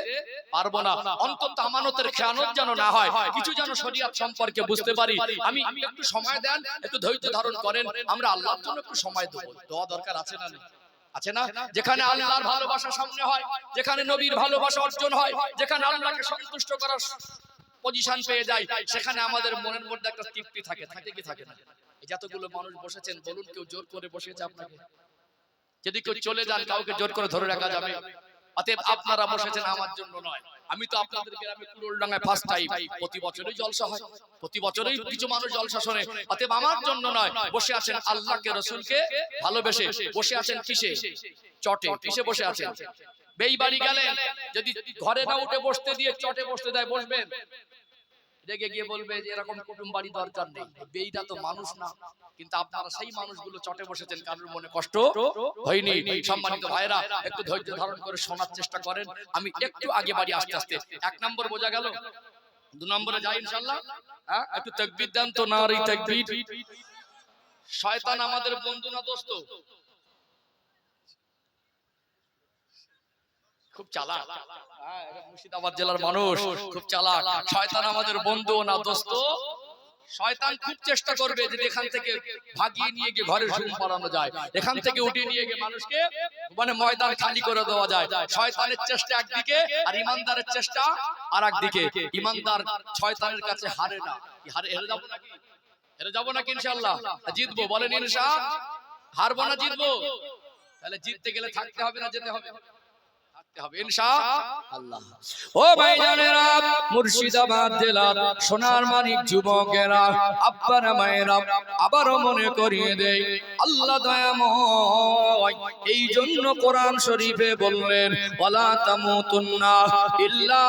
পারবো না। অন্তত আমানতের খেয়ানত যেন না হয়, কিছু যেন শরীয়ত সম্পর্কে বুঝতে পারি। আমি একটু সময় দেন, একটু ধৈর্য ধারণ করেন, আমরা আল্লাহর জন্য একটু সময় দেবো। দোয়া দরকার আছে না? আছে না? যেখানে আল্লাহর ভালোবাসা সামনে হয়, যেখানে নবীর ভালোবাসা অর্জন হয়, যেখানে আল্লাহকে সন্তুষ্ট করার পজিশন পেয়ে যায়, সেখানে আমাদের মনের মধ্যে একটা তৃপ্তি থাকে। থাকে কি থাকে না? এই যতগুলো মানুষ বসেছেন, বলুন কেউ জোর করে বসেছে আপনাকে? যদি কেউ চলে যান, কাউকে জোর করে ধরে রাখা যাবে? অতএব আপনারা বসেছেন আমার জন্য নয়। আমি তো আপনাদের গ্রামে কুড়োলডাঙ্গায় ফার্স্ট টাইম, প্রতি বছরই জলসা হয়, প্রতি বছরই কিছু মানুষ জলসা শোনে। অতএব আমার জন্য নয়, বসে আছেন আল্লাহকে রসুলকে ভালোবেসে। বসে আছেন কিসে? চটে। কিসে বসে আছেন? বেই বাড়ি গেলেন, যদি ঘরে না উঠে বসতে দিয়ে চটে বসতে দেয়, বসবেন? রেগে গিয়ে বলবে যে এরকম কুটুম বাড়ি দরকার নেই। বেইটা তো মানুষ না, কিন্তু আপনারা সেই মানুষগুলো চটে বসেছেন, কারোর মনে কষ্ট হয়নি। সম্মানিত ভাইরা, একটু ধৈর্য ধারণ করে শোনার চেষ্টা করেন। আমি একটু আগে বাড়ি আস্তে আস্তে। এক নম্বর বোঝা গেল, দু নম্বরে যাই ইনশাআল্লাহ। একটু তাকবীর দেন তো, নারী তাকবীর। শয়তান আমাদের বন্ধু না দোস্ত? খুব চালাক। মুর্শিদাবাদ জেলার মানুষ খুব চালাক। শয়তান আমাদের বন্ধু না দোস্ত? শয়তান খুব চেষ্টা করবে যে এখান থেকে ভাগিয়ে নিয়ে গিয়ে ঘরে ঘুম পাড়ানো যায়, এখান থেকে উঠিয়ে নিয়ে গিয়ে মানুষকে মানে ময়দান খালি করে দেওয়া যায়। শয়তানের চেষ্টা একদিকে, আর ইমানদারের চেষ্টা আর একদিকে। ইমানদার শয়তানের কাছে হারে না। হেরে যাবো নাকি? হেরে যাবো নাকি? ইনশাআল্লাহ জিতবো। বলেন ইনশাআল্লাহ। হারবো না জিতবো? তাহলে জিততে গেলে থাকতে হবে না যেতে হবে? ইনশাআল্লাহ। ও ভাইজানেরা, মুর্শিদাবাদ জেলার সোনার মানিক যুবকেরা, আব্বারা মায়েরা, আবারও মনে করিয়ে দেই, আল্লাহ দয়াময় এই জন্য কোরআন শরীফে বললেন, ওয়ালা তামুতুন্না ইল্লা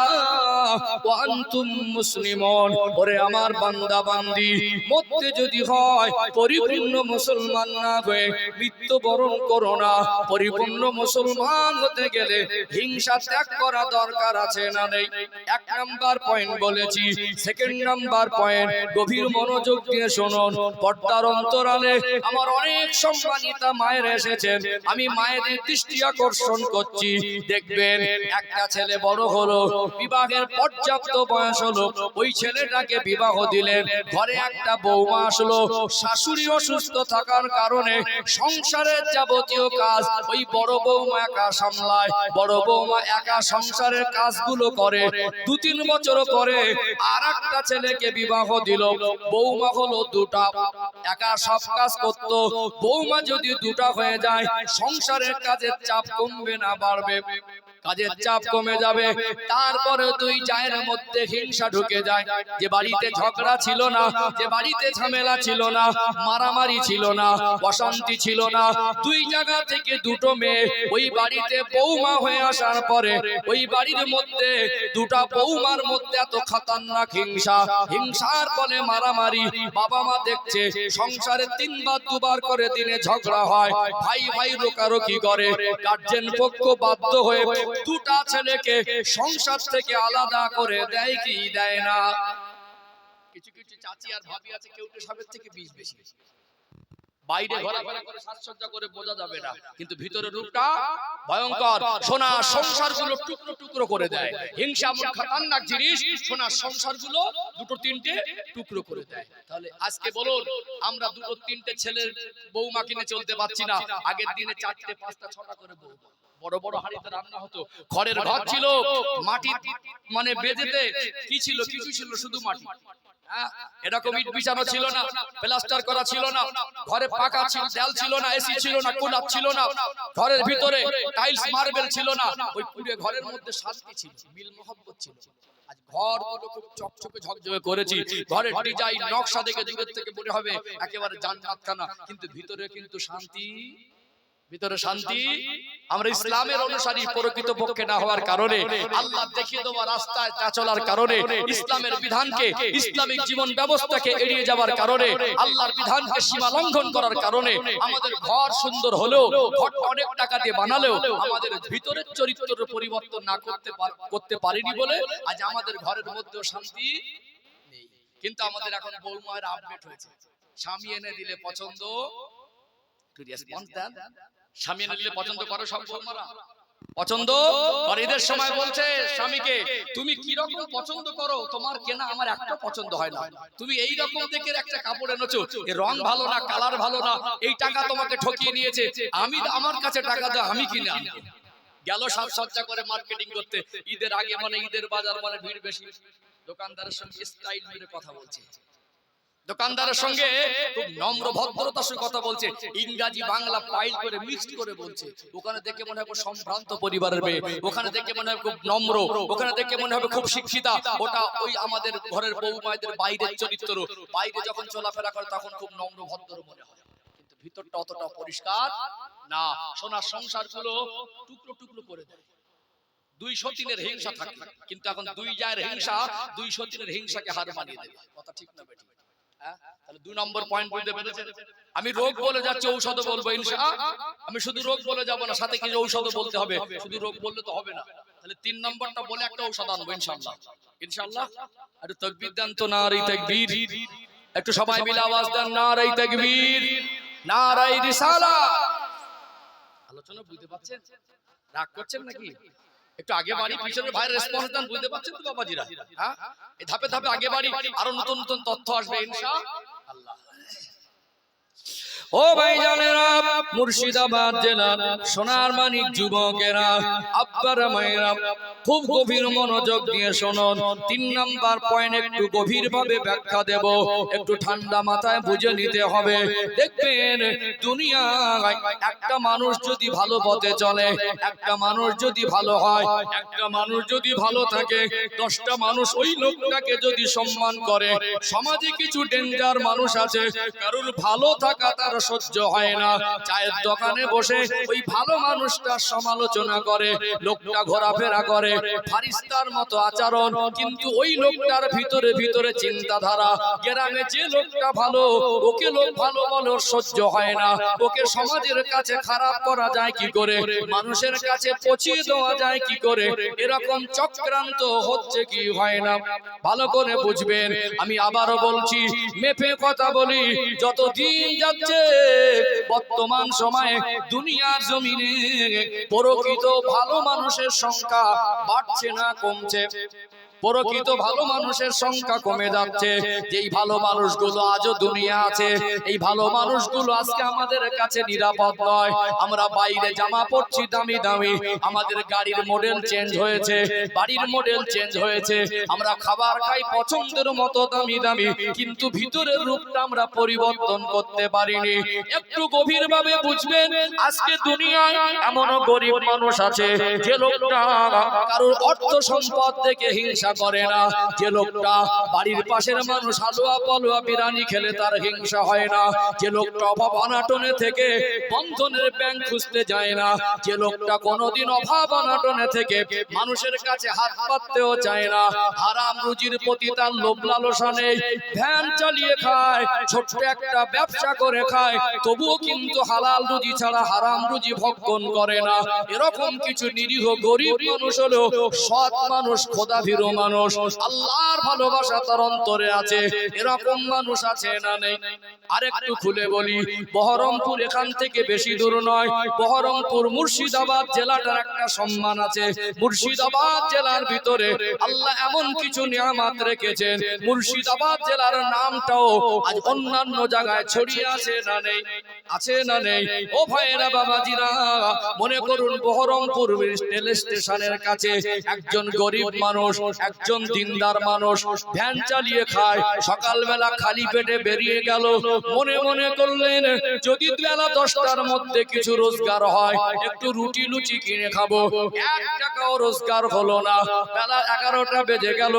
ওয়া আনতুম মুসলিমুন। ওরে আমার বান্দা বান্দি, মরতে যদি হয় পরিপূর্ণ মুসলমান না হয়ে মৃত্যুবরণ করো না। পরিপূর্ণ মুসলমান হতে গেলে হিংসা ত্যাগ করা দরকার আছে না নেই? এক নাম্বার পয়েন্ট বলেছি। সেকেন্ড নাম্বার পয়েন্ট, গভীর মনোযোগ দিয়ে শুনুন। পর্দার অন্তরালে আমার অনেক সম্মানিতা মায়ের এসেছেন, আমি মায়েদের দৃষ্টি আকর্ষণ করছি। দেখবেন একটা ছেলে বড় হলো, বিবাহের পর্যাপ্ত বয়স হলো, ওই ছেলেটাকে বিবাহ দিলেন, ঘরে একটা বৌমা আসলো। শাশুড়ি অসুস্থ থাকার কারণে সংসারের যাবতীয় কাজ ওই বড় বৌমা একা সামলায়। বড় বৌমা একা সংসারের কাজগুলো করে। 2-3 বছর পরে আর একটা ছেলেকে বিবাহ দিল। বৌমা হলো দুটা, একা সব কাজ করত। বৌমা যদি দুটা হয়ে যায়, সংসারের কাজের চাপ কমবে না বাড়বে? কাজের চাপ কমে যাবে। তারপরে দুই জায়ের মধ্যে হিংসা ঢুকে যায়। যে বাড়িতে ঝগড়া ছিল না, যে বাড়িতে ঝামেলা ছিল না, মারামারি ছিল না, অশান্তি ছিল না, দুই জায়গা থেকে দুটো মেয়ে ওই বাড়িতে বৌমা হয়ে আসার পরে ওই বাড়ির মধ্যে দুটা বৌমার মধ্যে এত খতরনাক হিংসা, হিংসার ফলে মারামারি। বাবা মা দেখছে সংসারে 3বার 2বার করে দিনে ঝগড়া হয়, ভাই ভাই রোকারোকি করে। গার্জেন পক্ষ বাধ্য হয়ে দুটা ছেলেকে সংসার থেকে আলাদা করে দেয় কি দেয় না? কিছু কিছু চাচি আর ভাবি আছে, কেউটে সাবের থেকে 20 বেশি। বাইরে ঘোরাফেরা করে সাজসজ্জা করে বোঝা যাবে না, কিন্তু ভিতরের রূপটা ভয়ঙ্কর। সোনা সংসারগুলো টুকরো টুকরো করে দেয়। হিংসা এমন খতরনাক জিনিস, সোনা সংসারগুলো দুটো তিনটে টুকরো করে দেয়। তাহলে আজকে বলুন, আমরা দুটো তিনটে ছেলের বৌমা কিনে চলতে পারছি না। আগের দিনে 4টে 5টা 6টা করে বৌমা, বড় বড় হাড়িতে রান্না হতো। খড়ের ঘর ছিল, মাটি মানে বেজেতে কি ছিল? কিছু ছিল, শুধু মাটি। এরকম ইট বিছানো ছিল না, প্লাস্টার করা ছিল না, ঘরে পাকা ছিল, দেয়াল ছিল না, এসি ছিল না, কুলার ছিল না, ঘরের ভিতরে টাইলস মার্বেল ছিল না। ওই পুরো ঘরের মধ্যে শান্তি ছিল, মিল মোহব্বত ছিল। আজ ঘরগুলো খুব চকচকে ঝকঝকে করেছি, ঘরের ডিজাইন নকশা দেখে দূরের থেকে মনে হবে একেবারে জান্নাতখানা, কিন্তু ভিতরে কিন্তু শান্তি। ভিতরে শান্তি। আমরা ইসলামের অনুসারী প্রকৃত পক্ষে না হওয়ার কারণে, আল্লাহ দেখিয়ে দেওয়া রাস্তায় না চলার কারণে, ইসলামের বিধানকে, ইসলামিক জীবন ব্যবস্থাকে এড়িয়ে যাওয়ার কারণে, আল্লাহর বিধানকে সীমা লঙ্ঘন করার কারণে আমাদের ঘর সুন্দর হলেও, ঘর অনেক টাকা দিয়ে বানালেও আমাদের ভিতরের চরিত্রের পরিবর্তন না করতে পারিনি বলে আজ আমাদের ঘরের মধ্যেও শান্তি নেই। কিন্তু আমাদের এখন বৌমায়ের আপডেট হয়েছে, স্বামী এনে দিলে পছন্দ, স্বামী এনে দিলে পছন্দ করো সব বৌমারা? পছন্দ করে। ঈদের সময় বলছে স্বামীকে, তুমি কি রকম পছন্দ করো, তোমার কেনা আমার একটা পছন্দ হয় না, তুমি এই রকম দেখে একটা কাপড় এনেছো, এর রং ভালো না, কালার ভালো না, এই টাকা তোমাকে ঠকিয়ে নিয়েছে, আমি আমার কাছে টাকা দাও, আমি কিনে আনবো। গেল সাজসজ্জা করে মার্কেটিং করতে, ঈদের আগে মানে ঈদের বাজার মানে ভিড় বেশি, দোকানদারের সঙ্গে স্টাইল মেরে কথা বলছে, দোকানদারের সঙ্গে খুব নম্র ভদ্রতার সঙ্গে কথা বলছে, ইংরেজি বাংলা পাইল করে মিক্সড করে বলছে। ওখানে দেখে মনে হয় সম্ভ্রান্ত পরিবারের মেয়ে, ওখানে দেখে মনে হয় খুব নম্র, ওখানে দেখে মনে হবে খুব শিক্ষিতা, ওটা ওই আমাদের ঘরের বউ মায়েদের বাইরের চরিত্র, বাইরে যখন চলাফেরা করে তখন খুব নম্র ভদ্র মনে হয়, কিন্তু ভিতরটা অতটা পরিষ্কার না। সোনার সংসারগুলো টুকরো টুকরো করে দেয়, 203-এর হিংসা থাকে, কিন্তু এখন 2 জায়ের হিংসা 203-এর হিংসাকে হার মানিয়ে দেবে। কথা ঠিক না বেঠিক? তাহলে 2 নম্বর পয়েন্ট বুঝতে পেরেছেন। আমি রোগ বলে যাচ্ছি, ঔষধ বলবো ইনশাআল্লাহ। আমি শুধু রোগ বলে যাব না, সাথে কিছু ঔষধ বলতে হবে, শুধু রোগ বললে তো হবে না। তাহলে 3 নম্বরটা বলে একটা ঔষধ আনবো ইনশাআল্লাহ। ইনশাআল্লাহ একটু তাকবীর দেন তো, নারে তাকবীর। একটু সবাই মিলে আওয়াজ দেন, নারে তাকবীর, নারে রিসালাত। আলোচনা বুঝতে পাচ্ছেন? রাগ করছেন নাকি? একটু আগে বাড়ি, পিছনের ভাইয়ের রেসপন্স দেন, বুঝতে পাচ্ছেন তো বাবাজিরা? হ্যাঁ, এই ধাপে ধাপে আগে বাড়ি, আরো নতুন নতুন তথ্য আসবে ইনশাআল্লাহ। ও ভাইজানেরা, মুর্শিদাবাদ জেলার সোনার মানিক যুবকেরা, আব্বারা মায়েরা, খুব গভীর মনোযোগ দিয়ে শুনুন। 3 নাম্বার পয়েন্ট একটু গভীর ভাবে ব্যাখ্যা দেব, একটু ঠান্ডা মাথায় বুঝে নিতে হবে। দেখবেন দুনিয়ায় একটা মানুষ যদি ভালো পথে চলে, একটা মানুষ যদি ভালো হয়, একটা মানুষ যদি ভালো থাকে, 10টা মানুষ ওই লোকটাকে যদি সম্মান করে, সমাজে কিছু ডেঞ্জার মানুষ আছে, কারোর ভালো থাকা তার সহ্য হয় না, চায়ের দোকানে বসে ওই ভালো মানুষটার সমালোচনা করে, লোকটা ঘোরাফেরা করে, ফারিস্তার মতো আচরণ, কিন্তু ওই লোকটার ভিতরে ভিতরে চিন্তাধারা, গ্রামে যে লোকটা ভালো, ওকে লোক ভালো বলে সহ্য হয় না, ওকে সমাজের কাছে খারাপ করা যায় কি করে, মানুষের কাছে পচিয়ে দেওয়া যায় কি করে, এরকম চক্রান্ত হচ্ছে কি হয় না, ভালো করে বুঝবেন। আমি আবারও বলছি, মেপে কথা বলি, যত দিন যাচ্ছে বর্তমান সময়ে দুনিয়ার জমিনে প্রকৃত ভালো মানুষের সংখ্যা বাড়ছে না কমছে? প্রকৃত ভালো মানুষের সংখ্যা কমে যাচ্ছে। যেই ভালো মানুষগুলো আজও দুনিয়া আছে, এই ভালো মানুষগুলো আজকে আমাদের কাছে নিরাপদ নয়। আমরা বাইরে জামা পরছি দামি দামি, আমাদের গাড়ির মডেল চেঞ্জ হয়েছে, বাড়ির মডেল চেঞ্জ হয়েছে, আমরা খাবার খাই পছন্দের মতো দামি দামি, কিন্তু ভিতরের রূপটা আমরা পরিবর্তন করতে পারিনি। একটু গভীরভাবে বুঝবেন, আজকে দুনিয়ায় এমনও গরিব মানুষ আছে যে লোকটা কারোর অর্থ সম্পদ থেকে হিংসা করে না, যে লোকটা বাড়ির পাশের মানুষ হালুয়া পালুয়া বিরিয়ানি খেলে তার হিংসা হয় না, যে লোকটা অভাব অনাটনে থেকে বন্ধনের ব্যাংক খুঁজতে যায় না, যে লোকটা কোনোদিন অভাব অনাটনে থেকে মানুষের কাছে হাত পাততেও চায় না, হারাম রুজির প্রতি তার লোভ লালসা নেই, ভ্যান চালিয়ে খায়, ছোট্ট একটা ব্যবসা করে খায়, তবুও কিন্তু হালাল রুজি ছাড়া হারাম রুজি ভক্ষণ করে না, এরকম কিছু নিরীহ গরিব মানুষ হলো সৎ মানুষ, খোদাভীরু মানুষ, আল্লাহর ভালোবাসা তার অন্তরে আছে, এরকম মানুষ আছে না নেই? আরেকটু খুলে বলি, বহরমপুর এখান থেকে বেশি দূর নয়, বহরমপুর মুর্শিদাবাদ জেলাটার একটা সম্মান আছে। মুর্শিদাবাদ জেলার ভিতরে আল্লাহ এমন কিছু নিয়ামত রেখেছেন, মুর্শিদাবাদ জেলার নামটাও আজ অন্যান্য জায়গায় ছড়িয়ে আছে না নেই? আছে না নেই? ও ভাইরা বাবাজিরা, মনে করুন বহরমপুর রেল স্টেশনের কাছে একজন গরিব মানুষ, একজন দিনদার মানুষ ভ্যান চালিয়ে খায়, সকালবেলা খালি পেটে বেরিয়ে গেল, মনে মনে করলেন যদি বেলা 10টার মধ্যে কিছু রোজগার হয়, একটু রুটি লুচি কিনে খাবো, 1 টাকাও রোজগার হলো না, বেলা 11টা বেজে গেল,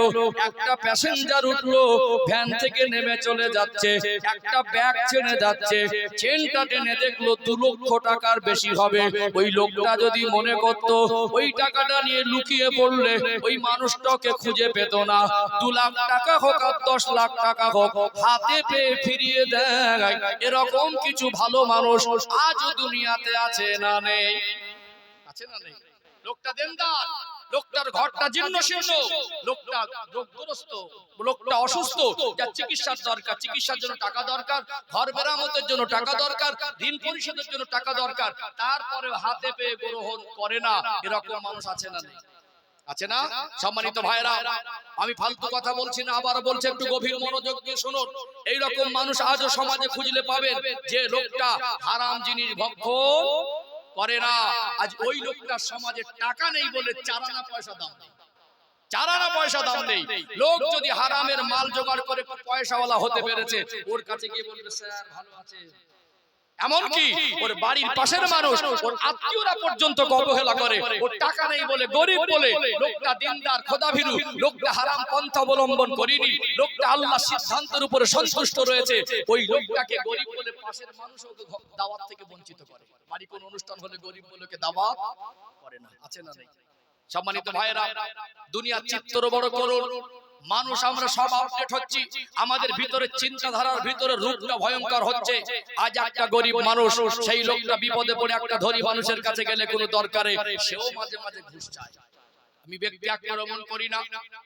একটা প্যাসেঞ্জার উঠলো, ভ্যান থেকে নেমে চলে যাচ্ছে, একটা ব্যাগ ছেড়ে যাচ্ছে, চেনটা টেনে দেখলো 2 লক্ষ টাকার বেশি হবে। ওই লোকটা যদি মনে করতো ওই টাকাটা নিয়ে লুকিয়ে পড়লে ওই মানুষটাকে খুঁজে পেত না, 2 লাখ টাকা হোক আর 10 লাখ টাকা হোক, হাতে পেয়ে ফিরিয়ে দেয়, এরকম কিছু ভালো মানুষ আজও দুনিয়াতে আছে না নেই? আছে না নেই? লোকটা দেনদার, লোকটার ঘরটা জীর্ণ শীর্ণ, লোকটা রোগগ্রস্ত, লোকটা অসুস্থ, যার চিকিৎসার দরকার, চিকিৎসার জন্য টাকা দরকার, ঘর মেরামতের জন্য টাকা দরকার, ঋণ পরিশোধের জন্য টাকা দরকার, তারপরে হাতে পেয়ে গ্রহণ করে না, এরকম মানুষ আছে না? আছে না? সম্মানিত ভাইরা, আমি ফালতু কথা বলছি না, আবার বলছি, একটু গভীর মনোযোগ দিয়ে শুনুন। এইরকম মানুষ আজও সমাজে খুঁজলে পাবেন, যে লোকটা হারাম জিনিস ভক্ষণ করে না। আজ ওই লোকটার সমাজে টাকা নেই বলে চারানা পয়সা দাম নেই, চারানা পয়সা দাম নেই। লোক যদি হারামের মাল জোগাড় করে পয়সাওয়ালা হতে পেরেছে, ওর কাছে গিয়ে বলবে স্যার ভালো আছে। এমনকি ওর বাড়ির পাশের মানুষ, ওর আত্মীয়রা পর্যন্ত অবহেলা করে, ওর টাকা নেই বলে, গরিব বলে। লোকটা দিনদার, খোদাভীরু, লোকটা হারাম পন্থা অবলম্বন করেনি, লোকটা আল্লাহর সিদ্ধান্তের উপরে সন্তুষ্ট রয়েছে। ওই লোকটাকে গরিব বলে পাশের মানুষ ওকে দাওয়াত থেকে বঞ্চিত করে। বাড়ি কোন অনুষ্ঠান হলে গরিব বলেকে দাওয়াত করে না। আছে না? নেই? সম্মানিত ভাইরা, দুনিয়ার চিত্র বড় করুন, মানুষ আমরা সব আপডেট হচ্ছি, আমাদের ভিতরে চিন্তাধারার ভিতরে রূপটা ভয়ঙ্কর হচ্ছে। আজ একটা গরিব মানুষ, সেই লোকটা বিপদে পড়ে একটা ধনী মানুষের কাছে গেলে কোনো দরকারে সেও মাঝে মাঝে ঘুষ চায়। আমি ব্যক্তি আক্রমণ করি না,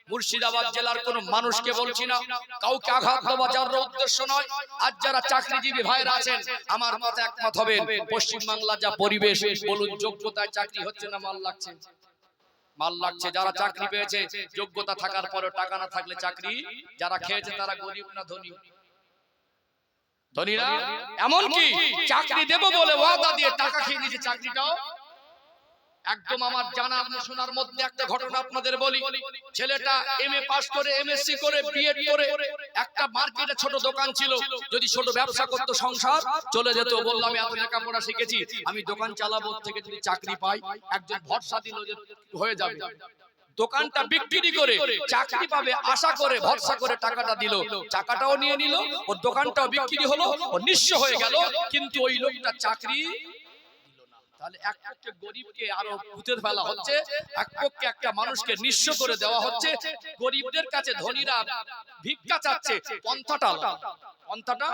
মুর্শিদাবাদ জেলার কোন মানুষকে বলছি না, কাউকে আঘাত দেওয়া যার উদ্দেশ্য নয়। আজ যারা চাকরিজীবী ভাইরা আছেন, আমার কথা একমত হবেন, পশ্চিম বাংলা যা পরিবেশ, বলুন যোগ্যতায় চাকরি হচ্ছে না মাল লাগছে? মাল লাগছে। যারা চাকরি পেয়েছে, যোগ্যতা থাকার পরে টাকা না থাকলে চাকরি যারা খেয়েছে তারা গরিব না ধনী? ধনী না? এমনকি চাকরি দেব বলে ওয়াদা দিয়ে টাকা খেয়ে নিয়েছে চাকরিটাও। একদম আমার জানা শোনার মধ্যে একটা ঘটনা আপনাদের বলি। ছেলেটা এমএ পাস করে, এমএসসি করে, বিএড করে, একটা মার্কেটে ছোট দোকান ছিল, যদি ছোট ব্যবসা করতো সংসার চলে যেত। বললাম এত লেখাপড়া শিখেছি, আমি দোকান চালাবো, থেকে যদি চাকরি পাই, একজন ভরসা দিল যে হয়ে যাবে। দোকানটা বিক্রি করে চাকরি পাবে আশা করে, ভরসা করে টাকাটা দিল, টাকাটাও নিয়ে নিল, ওর দোকানটাও বিক্রি হলো, ও নিঃস্ব হয়ে গেল। কিন্তু ওই লোকটা চাকরি দিল না। তাহলে এক পক্ষে গরিবকে আরো ভূতের ফেলা হচ্ছে, এক পক্ষে একটা মানুষকে নিঃস্ব করে দেওয়া হচ্ছে। গরিবদের কাছে ধনীরা ভিক্ষা চাচ্ছে, পন্থাটা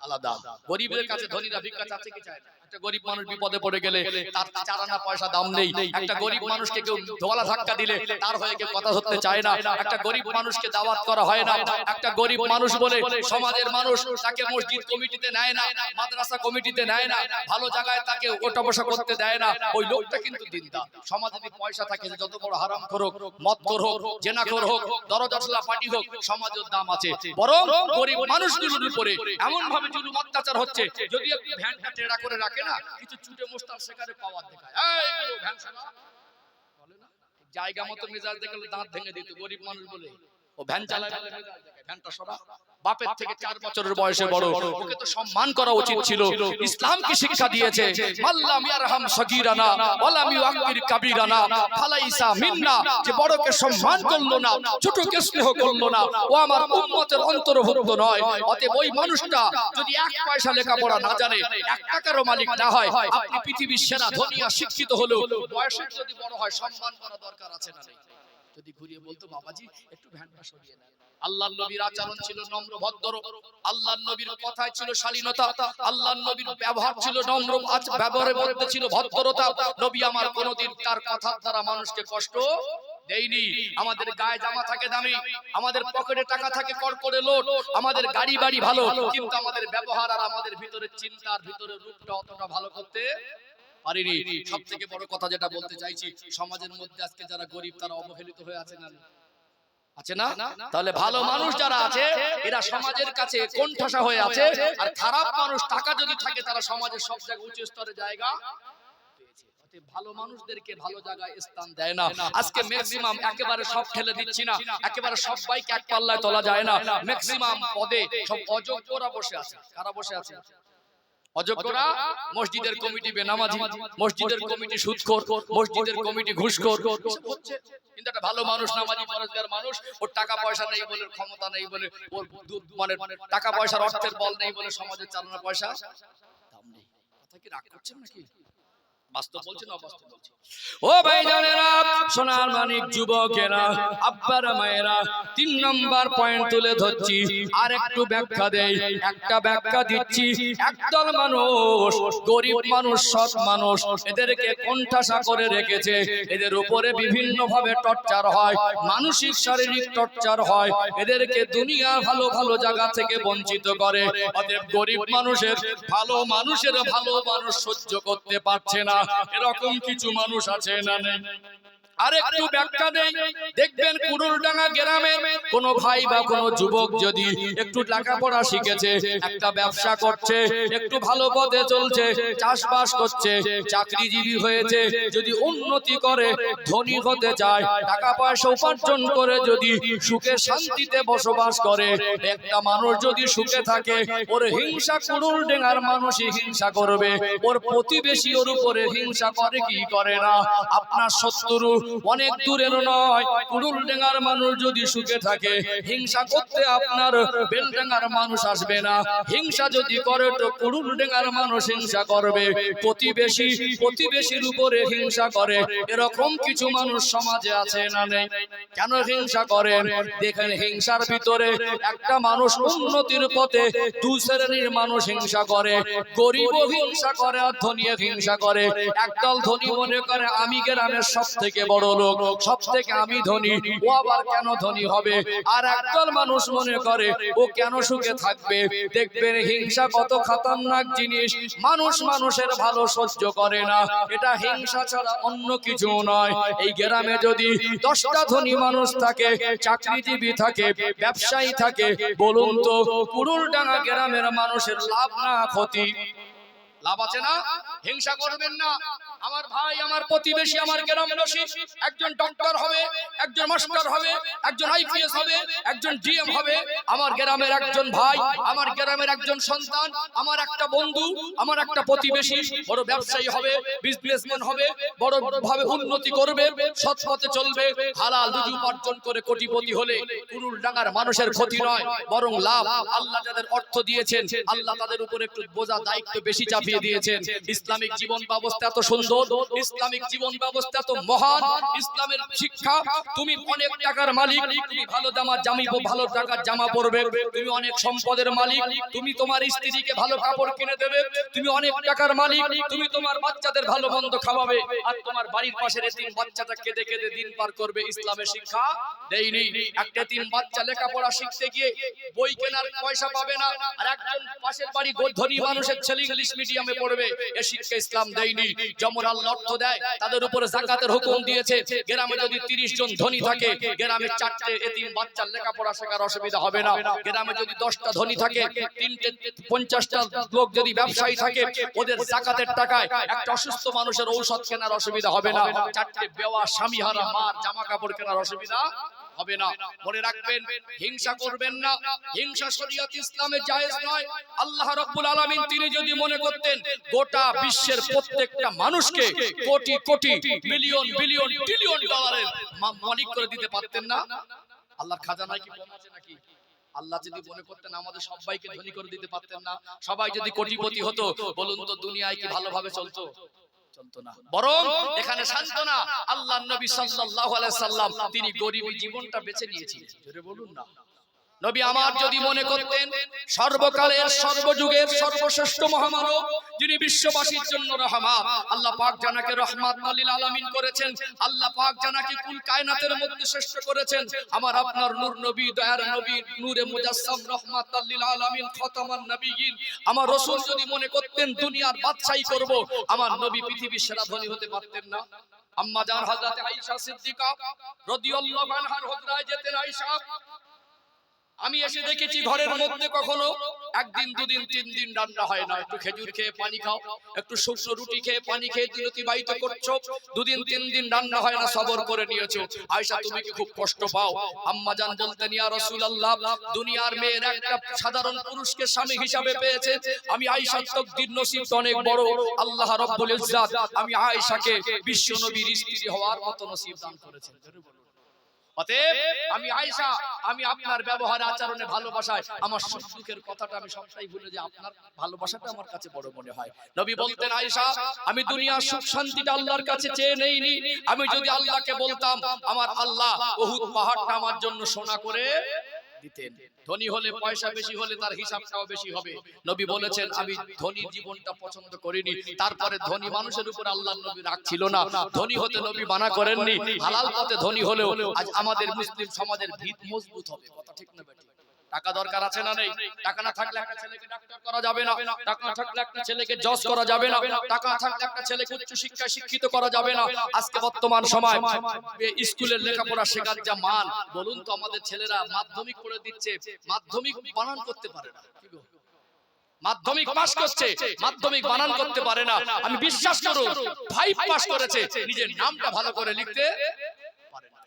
আলাদা। গরিবের কাছে ধনীরা ভিক্ষা চাচ্ছে কি চায় না? একটা গরিব মানুষ বিপদে পড়ে গেলে তার চারানা পয়সা দাম নেই। একটা গরিব মানুষকে কেউ ধোলা ধাক্কা দিলে তার হয়ে কেউ কথা ধরতে চায় না। একটা গরিব মানুষকে দাওয়াত করা হয় না। একটা গরিব মানুষ বলে সমাজের মানুষ তাকে মসজিদ কমিটিতে নেয় না, মাদ্রাসা কমিটিতে নেয় না, ভালো জায়গায় তাকে ওঠা বসা করতে দেয় না। ওই লোকটা কিন্তু দিনদার। সমাজে যদি পয়সা থাকে, যত বড় হারাম করুক, মদখোর হোক, জেনাখোর হোক, দরজাছলা পার্টি হোক, সমাজের দাম আছে। বরং গরিব মানুষগুলোর উপরে এমন ভাবে জুলুম অত্যাচার হচ্ছে, যদি একটু ভ্যানটা টেড়া করে রাখে না, কিছু চুটে মোস্তান সেখানে পাওয়ার দেখায়, এই ভ্যান সারা বলে না, জায়গা মতো মেজাজ দেখলে দাঁত ভেঙে দিত। গরিব মানুষ বলে ও ভ্যান চালায়, ভ্যানটা সরা। বাপের থেকে 4 বছরের বয়সে বড়, ওকে তো সম্মান করা উচিত ছিল। ইসলাম কি শিক্ষা দিয়েছে? আল্লাহ ইয়ারহাম সগীরানা ওয়ালাম ইউআক্কির কাবীরানা ফালাইসা মিন্না। যে বড়কে সম্মান করলো না, ছোটকে স্নেহ করলো না, ও আমার উম্মতের অন্তর্ভুক্ত নয়। অতএব ওই মানুষটা যদি 1 পয়সা লেখাপড়া না জানে, 1 টাকারও মালিক না হয়, আপনি পৃথিবীর সেরা ধনী আর শিক্ষিত হলেও বয়সে যদি বড় হয়, সম্মান করা দরকার আছে না নেই? যদি ঘুরিয়ে বলতো বাবাজি একটু ভ্যানটা সরিয়ে নেন। আল্লাহর নবীর আচরণ ছিল নম্র ভদ্র, আল্লাহর নবীর কথায় ছিল শালীনতা, আল্লাহর নবীর ব্যবহার ছিল নম্র, ব্যবহারের মধ্যে ছিল ভদ্রতা। নবী আমার কোনদিন তার কথার দ্বারা মানুষকে কষ্ট দেয়নি। আমাদের গায়ে জামা থাকে দামি, আমাদের পকেটে টাকা থাকে কড়কড়ে লোড, আমাদের গাড়ি বাড়ি ভালো, কিন্তু আমাদের ব্যবহার আর আমাদের ভিতরে চিন্তার ভিতরে রূপটা অতটা ভালো করতে পারিনি। সব থেকে বড় কথা যেটা বলতে চাইছি, সমাজের মধ্যে আজকে যারা গরিব তারা অবহেলিত হয়ে আছে না? আছে না? তাহলে ভালো মানুষ যারা আছে এরা সমাজের কাছে কোণঠাসা হয়ে আছে, আর খারাপ মানুষ টাকা যদি থাকে তারা সমাজের সব জায়গায় উচ্চ স্তরে জায়গা পেয়েছে। ভালো মানুষদেরকে ভালো জায়গায় স্থান দেয় না। আজকে ম্যাক্সিমাম, একেবারে সব ঠেলে দিচ্ছি না, একেবারে সবাইকে এক পাল্লায় তোলা যায় না, ম্যাক্সিমাম পদে সব অযোগ্যরা বসে আছে। কারা বসে আছে? অযোগ্যরা। মসজিদের কমিটি বেনামাজি, মসজিদের কমিটি সুদখোর, মসজিদের কমিটি ঘুষখোর হচ্ছে। কিন্তু একটা ভালো মানুষ, নামাজি পরেজগার মানুষ, ওর টাকা পয়সা নেই বলে, ক্ষমতা নেই বলে, ওর মানে টাকা পয়সার অর্থের বল নেই বলে সমাজের চালানোর পয়সা দাম নেই। কথা কি রাগ করছেন নাকি? বাস্তব বলছি না অবাস্তব বলছি? ও ভাইজানেরা, সোনার মানিক যুবকেরা, আব্বারা মায়েরা, 3 নম্বর পয়েন্ট তুলে ধরছি, আর একটু ব্যাখ্যা দেই। একটা ব্যাখ্যা দিচ্ছি। একদল মানুষ, গরিব মানুষ, সৎ মানুষ, এদেরকে কোণঠাসা করে রেখেছে। এদের উপরে বিভিন্ন ভাবে টর্চার হয়, মানসিক শারীরিক টর্চার হয়। এদেরকে দুনিয়া ভালো ভালো জায়গা থেকে বঞ্চিত করে। অতএব গরিব মানুষের ভালো মানুষ সহ্য করতে পারছে না। এরকম কিছু মানুষ আছে না নেই? আরেকটু ব্যাখ্যা দেই। দেখবেন কুড়ুলডাঙ্গা গ্রামের কোন ভাই বা কোন যুবক যদি একটু লেখাপড়া শিখেছে, একটা ব্যবসা করছে, একটু ভালো পথে চলছে, চাষবাস করছে, চাকরিজীবী হয়েছে, যদি উন্নতি করে, ধনী হতে চায়, টাকা পয়সা উপার্জন করে যদি সুখে শান্তিতে বসবাস করে, একটা মানুষ যদি সুখে থাকে, ওর হিংসা কুড়ুলডাঙ্গার মানুষই হিংসা করবে। ওর প্রতিবেশী ওর উপরে হিংসা করে কি করে না? আপনার শত্রু অনেক দূরের নয়, কুড়ুলডাঙ্গার মানুষ যদি সুখে থাকে, হিংসা করতে আপনার বেলডাঙ্গার মানুষ আসবে না। হিংসা যদি করে তো কুড়ুলডাঙ্গার মানুষ হিংসা করবে। প্রতিবেশীর উপরে হিংসা করে। এরকম কিছু মানুষ সমাজে আছে না নেই? কেন হিংসা করেন? দেখেন, হিংসার ভিতরে একটা মানুষ উন্নতির পথে দু শ্রেণীর মানুষ হিংসা করে। গরিব হিংসা করে আর ধনী হিংসা করে। একদল ধনী মনে করে আমি গ্রামের সব থেকে বড় লোক, সব থেকে আমি ধনী, ও আবার কেন ধনী হবে? আর একদল মানুষ মনে করে ও কেন সুখে থাকবে। দেখবেন হিংসা কত খতরনাক জিনিস। মানুষের ভালো সহ্য করে না। এটা হিংসা ছাড়া অন্য কিছু নয়। এই গ্রামে যদি 10টা ধনী মানুষ থাকে, চাকরিজীবী থাকে, ব্যবসায়ী থাকে, বলুন তো কুড়ুলডাঙ্গা গ্রামের মানুষের লাভ না ক্ষতি? লাভ আছে না? হিংসা করবেন না। আমার ভাই, আমার প্রতিবেশী, আমার গ্রামবাসী একজন ডক্টর হবে, একজন মাস্টার হবে, একজন আইপিএস হবে, একজন ডিএম হবে। আমার গ্রামের একজন ভাই, আমার গ্রামের একজন সন্তান, আমার একটা বন্ধু, আমার একটা প্রতিবেশী বড় ব্যবসায়ী হবে, বিজনেসম্যান হবে, বড় ভাবে উন্নতি করবে, সৎ পথে চলবে, হালাল রুজি উপার্জন করে কোটিপতি হলে কুড়ুলডাঙ্গার মানুষের ক্ষতি নয়, বরং লাভ। আল্লাহ যাদের অর্থ দিয়েছেন, আল্লাহ তাদের উপর একটু বোঝা দায়িত্ব বেশি চাপিয়ে দিয়েছেন। ইসলামিক জীবন ব্যবস্থা এত সুন্দর, ইসলামিক জীবন ব্যবস্থা তো মহান। ইসলামের শিক্ষা, তুমি অনেক টাকার মালিক, তুমি ভালো ভালো টাকার জামা পরবে, তুমি অনেক সম্পদের মালিক, তুমি তোমার স্ত্রীকে ভালো কাপড় কিনে দেবে, তুমি অনেক টাকার মালিক, তুমি তোমার বাচ্চাদের ভালো মন্দ খাওয়াবে, আর তোমার বাড়ির পাশের এতিম বাচ্চাটা কেঁদে কেঁদে দিন পার করবে। ইসলামের শিক্ষা দেয়নি। একটা এতিম বাচ্চা লেখাপড়া শিখতে গিয়ে বই কেনার পয়সা পাবে না, আর একজন পাশের বাড়ি ধনী মানুষের ছেলে ইংলিশ মিডিয়ামে পড়বে, এ শিক্ষা ইসলাম দেয়নি। যেমন আল্লাহ অর্থ দেয়, তাদের উপরে যাকাতের হুকুম দিয়েছে। গ্রামে যদি 30 জন ধনী থাকে, গ্রামে 4টে এতিম বাচ্চার লেখাপড়া শেখার অসুবিধা হবে না। গ্রামে যদি 10টা ধনী থাকে, 50টা লোক যদি ব্যবসায়ী থাকে, ওদের যাকাতের টাকায় একটা অসুস্থ মানুষের ঔষধ কেনার অসুবিধা হবে না। 4টে বেওয়া স্বামীহারা মার জামা কাপড় কেনার অসুবিধা হবে না। মনে রাখবেন, হিংসা করবেন না। হিংসা শরীয়ত ইসলামে জায়েজ নয়। আল্লাহ রাব্বুল আলামিন তিনি যদি মনে করতেন গোটা বিশ্বের প্রত্যেকটা মানুষকে crore crore million billion trillion ডলারের মালিক করে দিতে পারতেন না? আল্লাহর খাজানায় কি কম আছে নাকি? আল্লাহ যদি মনে করতেন আমাদের সবাইকে ধনী করে দিতে পারতেন না? সবাই যদি কোটিপতি হতো, বলুন তো দুনিয়ায় কি ভালোভাবে চলতো? চলতো না। বরং এখানে সান্ত্বনা, আল্লাহর নবী সাল্লাল্লাহু আলাইহি সাল্লাম তিনি গরিবী জীবনটা বেছে নিয়েছিলেন। জোরে বলুন না। নবী আমার যদি মনে করতেন সর্বকালের সর্বযুগের সর্বশ্রেষ্ঠ মহামানব, যিনি বিশ্ববাসীর জন্য রহমত, আল্লাহ পাক জানাকে রহমাতুল লিল আলামিন করেছেন, আল্লাহ পাক জানাকে কুল কায়নাতের মধ্যে শ্রেষ্ঠ করেছেন। আমার আপনার নূর নবী, দয়ার নবী, নূরে মুজাসসাম, রহমাতুল লিল আলামিন, খাতামান নবিয়্যিন, আমার রাসূল যদি মনে করতেন দুনিয়ার বাদশাহী করব, আমার নবী পৃথিবীর সেরা ধনী হতে পারতেন না? আম্মা জান হযরত আয়েশা সিদ্দিকা রাদিয়াল্লাহু আনহার হুজরায় যেতেন আয়েশা। আমি এসে দেখেছি ঘরের মধ্যে কখনো একদিন, দুদিন, 3 দিন রান্না হয় না। একটু খেজুর খেয়ে পানি খাও, একটু শুকনো রুটি খেয়ে পানি খেয়ে দিন অতিবাহিত করছো। 2 দিন 3 দিন রান্না হয় না, সবর করে নিয়েছো। আয়েশা তুমি কি খুব কষ্ট পাও? আম্মা জান বলতেন, ইয়া রাসূলুল্লাহ, দুনিয়ার মেয়ের একটা সাধারণ পুরুষকে স্বামী হিসাবে পেয়েছে। আমি আয়েশার তাকদীর নসিব অনেক বড়। আল্লাহ রাব্বুল ইজ্জাত আমি আয়েশাকে বিশ্ব নবীর স্ত্রী হওয়ার মত নসিব দান করেছেন। অতএব আমি আয়েশা, আমি আপনার ব্যবহার আচরণে ভালোবাসায় আমার সুখ দুঃখের কথাটা আমি সবটাই ভুলে যে আপনার ভালোবাসাটা আমার কাছে বড় মনে হয়। নবী বলতেন, আয়েশা আমি দুনিয়ার সুখ শান্তিটা আল্লাহর কাছে চেয়ে নেইনি, আমি যদি আল্লাহকে বলতাম আমার আল্লাহ উহুদ পাহাড়টা আমার জন্য সোনা করে দিতেন। ধনী হলে পয়সা বেশি হলে তার হিসাবটাও বেশি হবে। নবী বলেছেন আমি ধনীর জীবনটা পছন্দ করিনি। তারপরে ধনী মানুষের উপর আল্লাহর নবী রাগ ছিল না, ধনী হতে নবী মানা করেননি। হালাল পথে ধনী হলেও আজ আমাদের মুসলিম সমাজের ভিত মজবুত হবে। কথা ঠিক না বেঠিক? টাকা দরকার আছে না নেই? টাকা না থাকলে একটা ছেলেকে ডাক্তার করা যাবে না, টাকা না থাকলে একটা ছেলেকে জজ করা যাবে না, টাকা না থাকলে একটা ছেলেকে উচ্চ শিক্ষায় শিক্ষিত করা যাবে না। আজকে বর্তমান সময় স্কুলের লেখাপড়া শেখার যা মান, বলুন তো আমাদের ছেলেরা মাধ্যমিক পড়ে দিচ্ছে, মাধ্যমিক বানান করতে পারে না। কি গো, মাধ্যমিক পাস করছে, মাধ্যমিক বানান করতে পারে না। আমি বিশ্বাস করুন 5 পাস করেছে, নিজের নামটা ভালো করে লিখতে পারে না।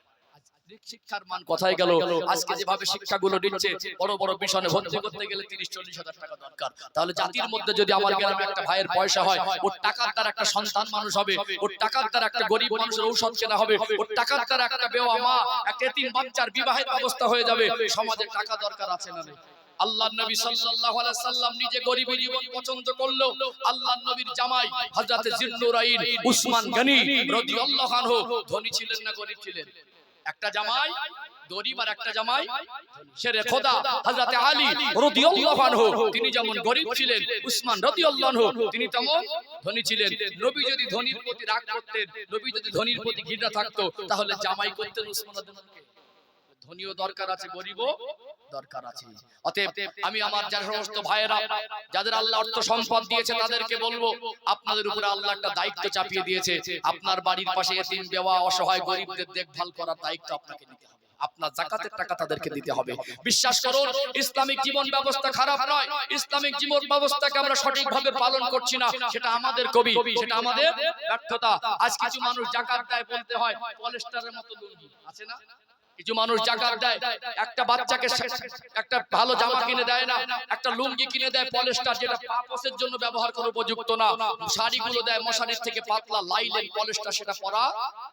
শিক্ষার মান কোথায় গেল? আজকে যেভাবে শিক্ষাগুলো দিচ্ছে, বড় বড় মিশনে ভর্তি করতে গেলে 30-40 হাজার টাকা দরকার। তাহলে জাতির মধ্যে যদি আমার গ্রামে একটা ভাইয়ের পয়সা হয়, ওর টাকার দ্বারা একটা সন্তান মানুষ হবে, ওর টাকার দ্বারা একটা গরিব মানুষের ঔষধ কেনা হবে, ওর টাকার দ্বারা একটা বেওয়া মা, একটা এতিম বাচ্চার বিবাহের ব্যবস্থা হয়ে যাবে। সমাজে টাকা দরকার আছে না নেই? আল্লাহর নবী সাল্লাল্লাহু আলাইহি সাল্লাম নিজে গরিবী জীবন পছন্দ করলেও আল্লাহর নবীর জামাই হযরত জিন্নুরাইন উসমান গনি রাদিয়াল্লাহু আনহু ধনী ছিলেন না গরিব ছিলেন? একটা জামাই গরিব আর একটা জামাই শেরে খোদা হযরত আলী রাদিয়াল্লাহু আনহু তিনি যেমন গরিব ছিলেন, উসমান রাদিয়াল্লাহু আনহু তিনি তেমন ধনী ছিলেন। নবী যদি ধনীর প্রতি রাগ করতেন, নবী যদি ধনীর প্রতি ঘৃণা থাকতো, তাহলে জামাই করতেন উসমান রাদিয়াল্লাহু আনহু। ধনীও দরকার আছে, গরিবও দরকার আছে। অতএব আমি আমার যারা সমস্ত ভাইয়েরা যাদের আল্লাহ অর্থ সম্পদ দিয়েছে তাদেরকে বলবো, আপনাদের উপরে আল্লাহ একটা দায়িত্ব চাপিয়ে দিয়েছে। আপনার বাড়ির পাশে এতিম বেওয়া অসহায় গরিবদের দেখভাল করার দায়িত্ব আপনাকে নিতে হবে। আপনার যাকাতের টাকা তাদেরকে দিতে হবে। বিশ্বাস করুন ইসলামিক জীবন ব্যবস্থা খারাপ নয়, ইসলামিক জীবন ব্যবস্থাকে আমরা সঠিকভাবে পালন করছি না, সেটা আমাদের কবি, সেটা আমাদের ব্যর্থতা। আজ কিছু মানুষ যাকাত দেয় বলতে হয় পলিস্টারের মতো লুঙ্গি আছে না, কিছু মানুষ যাকাত দেয় একটা বাচ্চাকে একটা ভালো জামা কিনে দেয় না, একটা লুঙ্গি কিনে দেয় পলিস্টার যেটা পাপোসের জন্য ব্যবহার করার উপযুক্ত না, শাড়িগুলো দেয় মশারির থেকে পাতলা লাইলেন পলিস্টার, সেটা পরা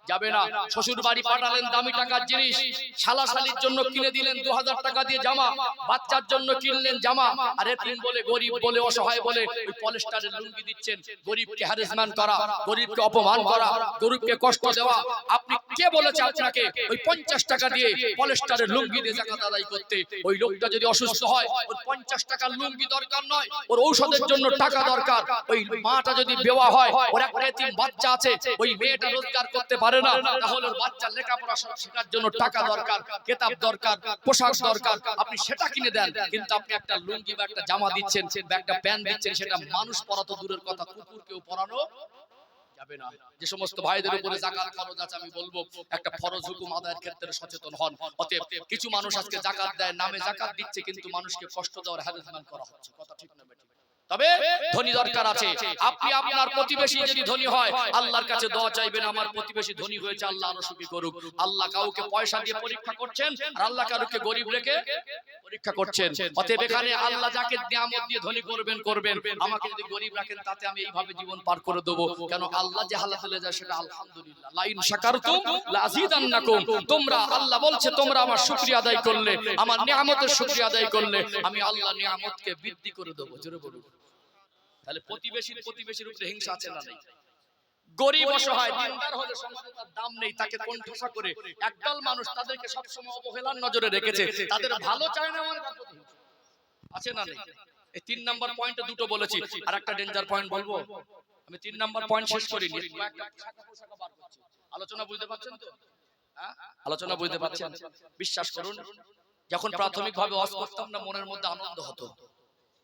যাবে না। শ্বশুর বাড়ি পাঠালেন দামি টাকার জিনিস, শালাশালির জন্য কিনে দিলেন 2000 টাকা দিয়ে জামা, বাচ্চার জন্য কিনলেন জামা, আর এতিম বলে গরিব বলে অসহায় বলে ওই পলিস্টারের লুঙ্গি দিচ্ছেন। গরিবকে হ্যারাসমেন্ট করা, গরিবকে অপমান করা, গরিবকে কষ্ট দেওয়া। আপনি কে বলেছে আপনাকে ওই 50 টাকা দিয়ে পলিস্টারের লুঙ্গি দিয়ে যাকাত আদায় করতে? ওই লোকটা যদি অসুস্থ হয়, ওর 50 টাকার লুঙ্গি দরকার নয়, ওর ঔষধের জন্য টাকা দরকার। ওই মাটা যদি বেওয়া হয়, ওর একটা এতিম বাচ্চা আছে, ওই মেয়েটা রোজগার করতে পারে না, তাহলে ওর বাচ্চার লেখাপড়া শেখার জন্য টাকা দরকার, কিতাব দরকার, পোশাক দরকার। আপনি সেটা কিনে দেন, কিন্তু আপনি একটা লুঙ্গি বা একটা জামা দিচ্ছেন বা একটা প্যান্ট দিচ্ছেন, সেটা মানুষ পরাতো দূরের কথা, কুকুরকেও পরানো যাবে না। যে সমস্ত ভাইদের উপরে যাকাত ফরজ আছে, আমি বলবো একটা ফরজ হুকুম আদায়ের ক্ষেত্রে সচেতন হন। অতএব কিছু মানুষ আজকে যাকাত দেয়, নামে যাকাত দিচ্ছে, কিন্তু মানুষকে কষ্ট দেওয়ার হ্যারাসমেন্ট করা হচ্ছে। কথা ঠিক না বেঠিক? তবে ধনী দরকার আছে। আপনি আপনার প্রতিবেশী যদি ধনী হয়, আল্লাহর কাছে দোয়া চাইবেন আমার প্রতিবেশী ধনী হয়েছে, আল্লাহ আরো সুখী করুক। আল্লাহ কাউকে পয়সা দিয়ে পরীক্ষা করছেন, আর আল্লাহ কাউকে গরিব রেখে পরীক্ষা করছেন। অতএব এখানে আল্লাহ যাকে নিয়ামত দিয়ে ধনী করবেন করবেন, আমাকে যদি গরিব রাখেন তাতে আমি এইভাবে জীবন পার করে দেব। কেন আল্লাহ যে হালাতে লে যায় সেটা আলহামদুলিল্লাহ। লা ইন শাকারতুম লাযিদান্নাকুম। তোমরা আল্লাহ বলছে তোমরা আমার শুকরিয়া আদায় করলে, আমার নিয়ামতের শুকরিয়া আদায় করলে, আমি আল্লাহ নিয়ামতকে বৃদ্ধি করে দেব। জোরে বলুন। তাহলে প্রতিবেশীর উপরে হিংসা আছে না নেই? গরিব অসহায় দিনদার হলে সমাজে তার দাম নেই, তাকে কোণঠাসা করে একদল মানুষ তাদেরকে সবসময় অবহেলার নজরে রেখেছে, তাদের ভালো চায় না, আমার তার প্রতি হিংসা আছে না নেই? এই 3 নাম্বার পয়েন্টে দুটো বলেছি, আর একটা ডেঞ্জার পয়েন্ট বলবো। আমি 3 নাম্বার পয়েন্ট শেষ করিনি, আলোচনা বুঝতে পারছেন তো? আলোচনা বুঝতে পারছেন? বিশ্বাস করুন যখন প্রাথমিকভাবে ওয়াজ করতাম না, মনের মধ্যে আনন্দ হতো,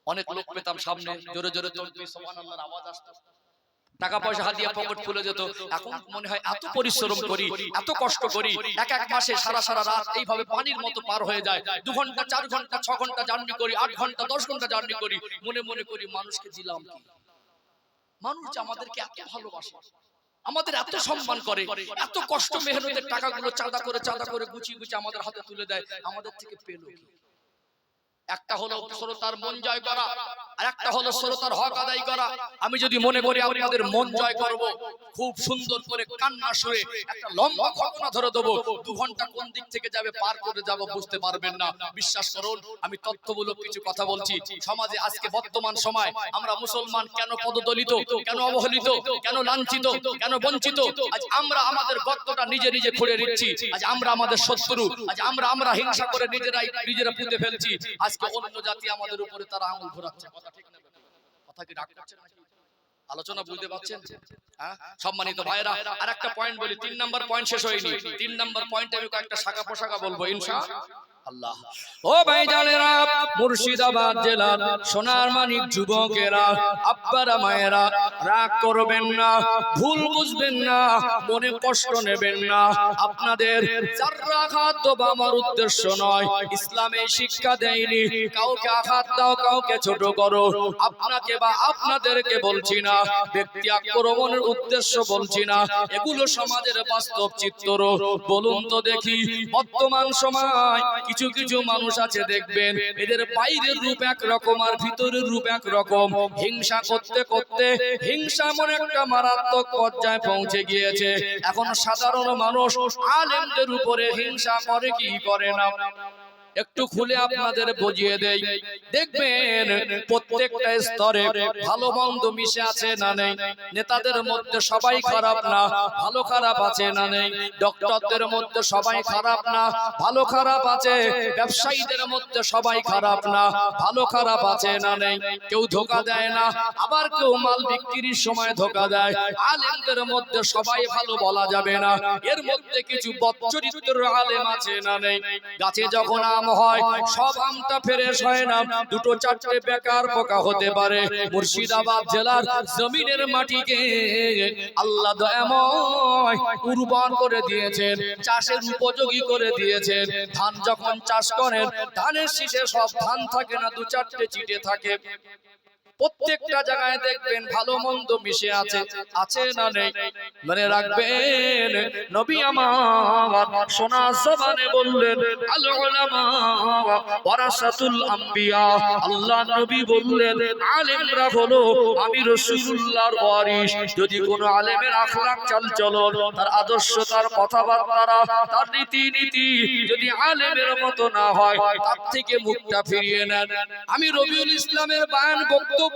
অনেক লোক পেতাম সামনে, জোরে জোরে তাকবীর সুবহানাল্লাহর আওয়াজ আসতো, টাকা পয়সা হাত দিয়ে পকেট ফুলে যেত। এখন মনে হয় এত পরিশ্রম করি, এত কষ্ট করি, এক মাসে সারা সারা রাত এইভাবে পানির মতো পার হয়ে যায়। 2 ঘন্টা 4 ঘন্টা 6 ঘন্টা জার্নি করি, 8 ঘন্টা 10 ঘন্টা জার্নি করি, মনে মনে করি মানুষকে দিলাম কি? মানুষ যে আমাদেরকে এত ভালোবাসে, আমাদের এত সম্মান করে, এত কষ্ট মেহনতের টাকাগুলো চাঁদা করে গুছিয়ে আমাদের হাতে তুলে দেয়, আমাদের থেকে পেল কি? একটা হলো শ্রোতার মন জয় করা, আর একটা হলো শ্রোতার হক আদায় করা। আমি যদি মনে করি আপনাদের মন জয় করব, খুব সুন্দর করে কান্না সুরে একটা লম্বা ঘটনা ধরে দেবো, 2 ঘন্টা কোন দিক থেকে যাবে পার করে যাব বুঝতে পারবেন না। বিশ্বাস করুন, আমি তথ্যমূলক কিছু কথা বলছি। সমাজে আজকে বর্তমান সময় আমরা মুসলমান কেন পদদলিত, কেন অবহেলিত, কেন লাঞ্ছিত, কেন বঞ্চিত, আজ আমরা আমাদের গর্তটা নিজে নিজে খুঁড়ে নিচ্ছি। আজ আমরা আমাদের শত্রু, আজ আমরা হিংসা করে নিজেরা পুঁতে ফেলছি। আজকে অন্য জাতি আমাদের উপরে তারা আঙুল ঘোরাচ্ছে। কথা ঠিক না? কথা কি রাগ করছেন নাকি? আলোচনা বুঝতে পারছেন? হ্যাঁ, সম্মানিত ভাইরা, আর একটা পয়েন্ট বলি, 3 নাম্বার পয়েন্ট শেষ হয়নি। 3 নাম্বার পয়েন্টে আমি কয়েকটা শাখা পোশাকা বলবো ইনশাআল্লাহ। ও ভাইজানেরা, মুর্শিদাবাদ জেলার সোনার মানিক যুবকেরা, আব্বারা মায়েরা, রাগ করবেন না, ভুল বুঝবেন না, মনে কষ্ট নেবেন না। আপনাদের যারা আঘাত দেব আমার উদ্দেশ্য নয়। ইসলামে শিক্ষা দেয়নি কাউকে আঘাত দাও, কাউকে ছোট করো। আপনাকে বা আপনাদেরকে বলছি না, ব্যক্তি আক্রমণের উদ্দেশ্য বলছি না। এগুলো সমাজের বাস্তব চিত্র। বলুন তো দেখি, বর্তমান সময় কিছু কিছু মানুষ আছে দেখবেন, এদের বাইরের রূপ একরকম আর ভিতরের রূপ একরকম। হিংসা করতে করতে হিংসা এমন একটা মারাত্মক পর্যায়ে পৌঁছে গিয়েছে, এখন সাধারণ মানুষ আলেমদের উপরে হিংসা করে কি করে না। একটু খুলে আপনাদের বুঝিয়ে দেই, দেখবেন প্রত্যেকটা স্তরে ভালো মন্দ মিশে আছে না নেই। নেতাদের মধ্যে সবাই খারাপ না, ভালো খারাপ আছে না নেই। ডক্টরদের মধ্যে সবাই খারাপ না, ভালো খারাপ আছে। ব্যবসায়ীদের মধ্যে সবাই খারাপ না, ভালো খারাপ আছে না নেই। কেউ ধোঁকা দেয় না, আবার কেউ মাল বিক্রির সময় ধোঁকা দেয়। আলেমদের মধ্যে সবাই ভালো বলা যাবে না, এর মধ্যে কিছু বদচরিত্রের আলেম আছে না নেই। গাছে যখন হয় সব আমটা ফ্রেশ হয় না, 2-4টে বেকার পোকা হতে পারে। মুর্শিদাবাদ জেলার জমিনের মাটিকে আল্লাহ দয়াময় উর্বর করে দিয়েছেন, চাষের উপযোগী করে দিয়েছেন। ধান যখন চাষ করেন, ধানের শীষে সব ধান থাকে না, 2-4টে চিটে থাকে। প্রত্যেকটা জায়গায় দেখবেন ভালো মন্দ মিশে আছে, আছে না নেই? মনে রাখবেন, নবী আমার সোনা জবানে বললেন, আল উলামা ওয়ারাসাতুল আম্বিয়া। আল্লাহ নবী বললেন, আলেমরা হলো আমি রাসূলুল্লাহর ওয়ারিস। যদি কোনো আলেমের আখলাক চালচলন, তার আদর্শ, তার কথাবার্তা, তার রীতিনীতি যদি আলেমের মতো না হয়, তার থেকে মুখটা ফিরিয়ে নেন। আমি রবিউল ইসলামের বয়ান, বক্তব্য,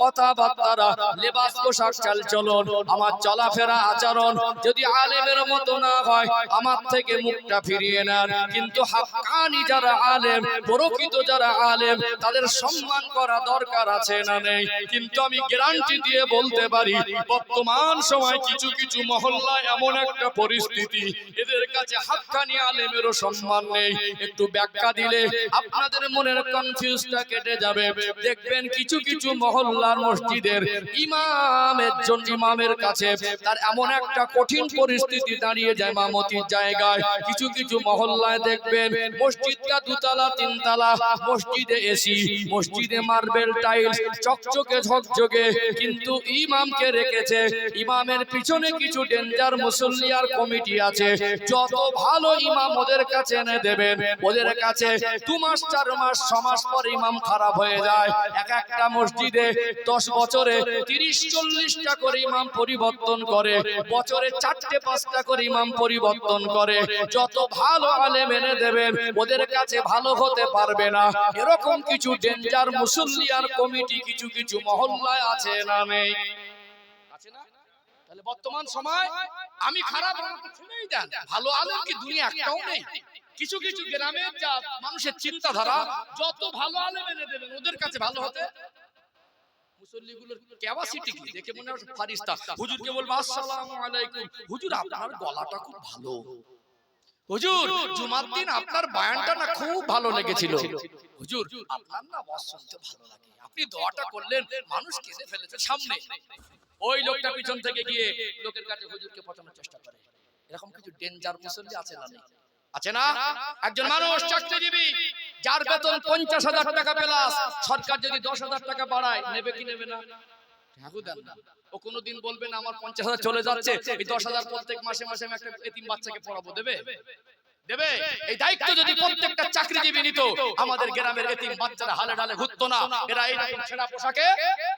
কথাবার্তা, লেবাস, পোশাক, চালচলন, আমার চলাফেরা, আচরণ যদি আলেমের মতো না হয়, আমার থেকে মুখটা ফিরিয়ে নেন। কিন্তু হাক্কানি যারা আলেম, প্রকৃত যারা আলেম, তাদের সম্মান করা দরকার আছে না নেই? কিন্তু আমি গ্যারান্টি দিয়ে বলতে পারি, বর্তমান সময় কিছু কিছু মহল্লায় এমন একটা পরিস্থিতি, এদের কাছে হাক্কানি আলেমেরও সম্মান নেই। একটু ব্যাখ্যা দিলে আপনাদের মনের কনফিউজটা কেটে যাবে। দেখবেন কিছু কিছু মহল্লার মসজিদের ইমামের কাছে তার এমন একটা কঠিন পরিস্থিতি দাঁড়িয়ে যায় ইমামতির জায়গায়। কিছু কিছু মহল্লায় দেখবেন মসজিদটা 2 তলা 3 তলা, মসজিদে এসি, মসজিদে মার্বেল টাইলস, চকচকে ঝকঝকে, কিন্তু ইমামকে রেখেছে। ইমামের পিছনে কিছু ডেঞ্জার মুসল্লিয়ার কমিটি আছে। যত ভালো ইমাম ওদের কাছে এনে দেবেন, ওদের কাছে 2 মাস 4 মাস 6 মাস পর ইমাম খারাপ হয়ে যায়। একটা মসজিদে 10 বছরে 30-40টা করে ইমাম পরিবর্তন করে, বছরে 4টে-5টা করে ইমাম পরিবর্তন করে। যত ভালো আলেম এনে দেবেন, ওদের কাছে ভালো হতে পারবে না। এরকম কিছু ডেঞ্জার মুসল্লিয়ার কমিটি কিছু কিছু মহল্লায় আছে না নেই? আছে না? তাহলে বর্তমান সময় আমি খারাপ, আমাকে ছেড়েই দেন, ভালো আলেম কি দুনিয়া একটাও নেই? কিছু কিছু গ্রামের যা মানুষের চিন্তাধারা, যত ভালো আলেম এনে দেবেন, ওদের কাছে ভালো হতে। মুসল্লিগুলোর ক্যাপাসিটি কি দেখে মনে হয় ফারিস্তা। হুজুরকে বলবো, আসসালামু আলাইকুম হুজুর, আপনার গলাটা খুব ভালো। হুজুর, জুমার দিন আপনার বয়ানটা না খুব ভালো লেগেছিল। হুজুর, আপনার না ওয়াজ শুনতে ভালো লাগে, আপনি দোয়াটা করলেন, মানুষ কেঁদে ফেলেছে সামনে। ওই লোকটা পিছন থেকে গিয়ে লোকের কাছে হুজুরকে পচানোর চেষ্টা করে। এরকম কিছু ডেঞ্জার মুসল্লি আছে না নেই? আছে না? একজন মানুষ চাকরিজীবী, যার বেতন 50,000 টাকা প্লাস, সরকার যদি 10,000 টাকা বাড়ায়, নেবে কি নেবে না? ঠাকুর দেন না। ও কোনোদিন বলবে না আমার 50,000 চলে যাচ্ছে, এই 10,000 প্রত্যেক মাসে মাসে আমি একটা এতিম বাচ্চাকে পড়াবো, দেবে? দেবে? এই দায়িত্ব যদি প্রত্যেকটা চাকরিজীবী নিত, আমাদের গ্রামের এতিম বাচ্চারা হালে ডালে ঘুরতো না, এরা এইরকম ছেঁড়া পোশাকে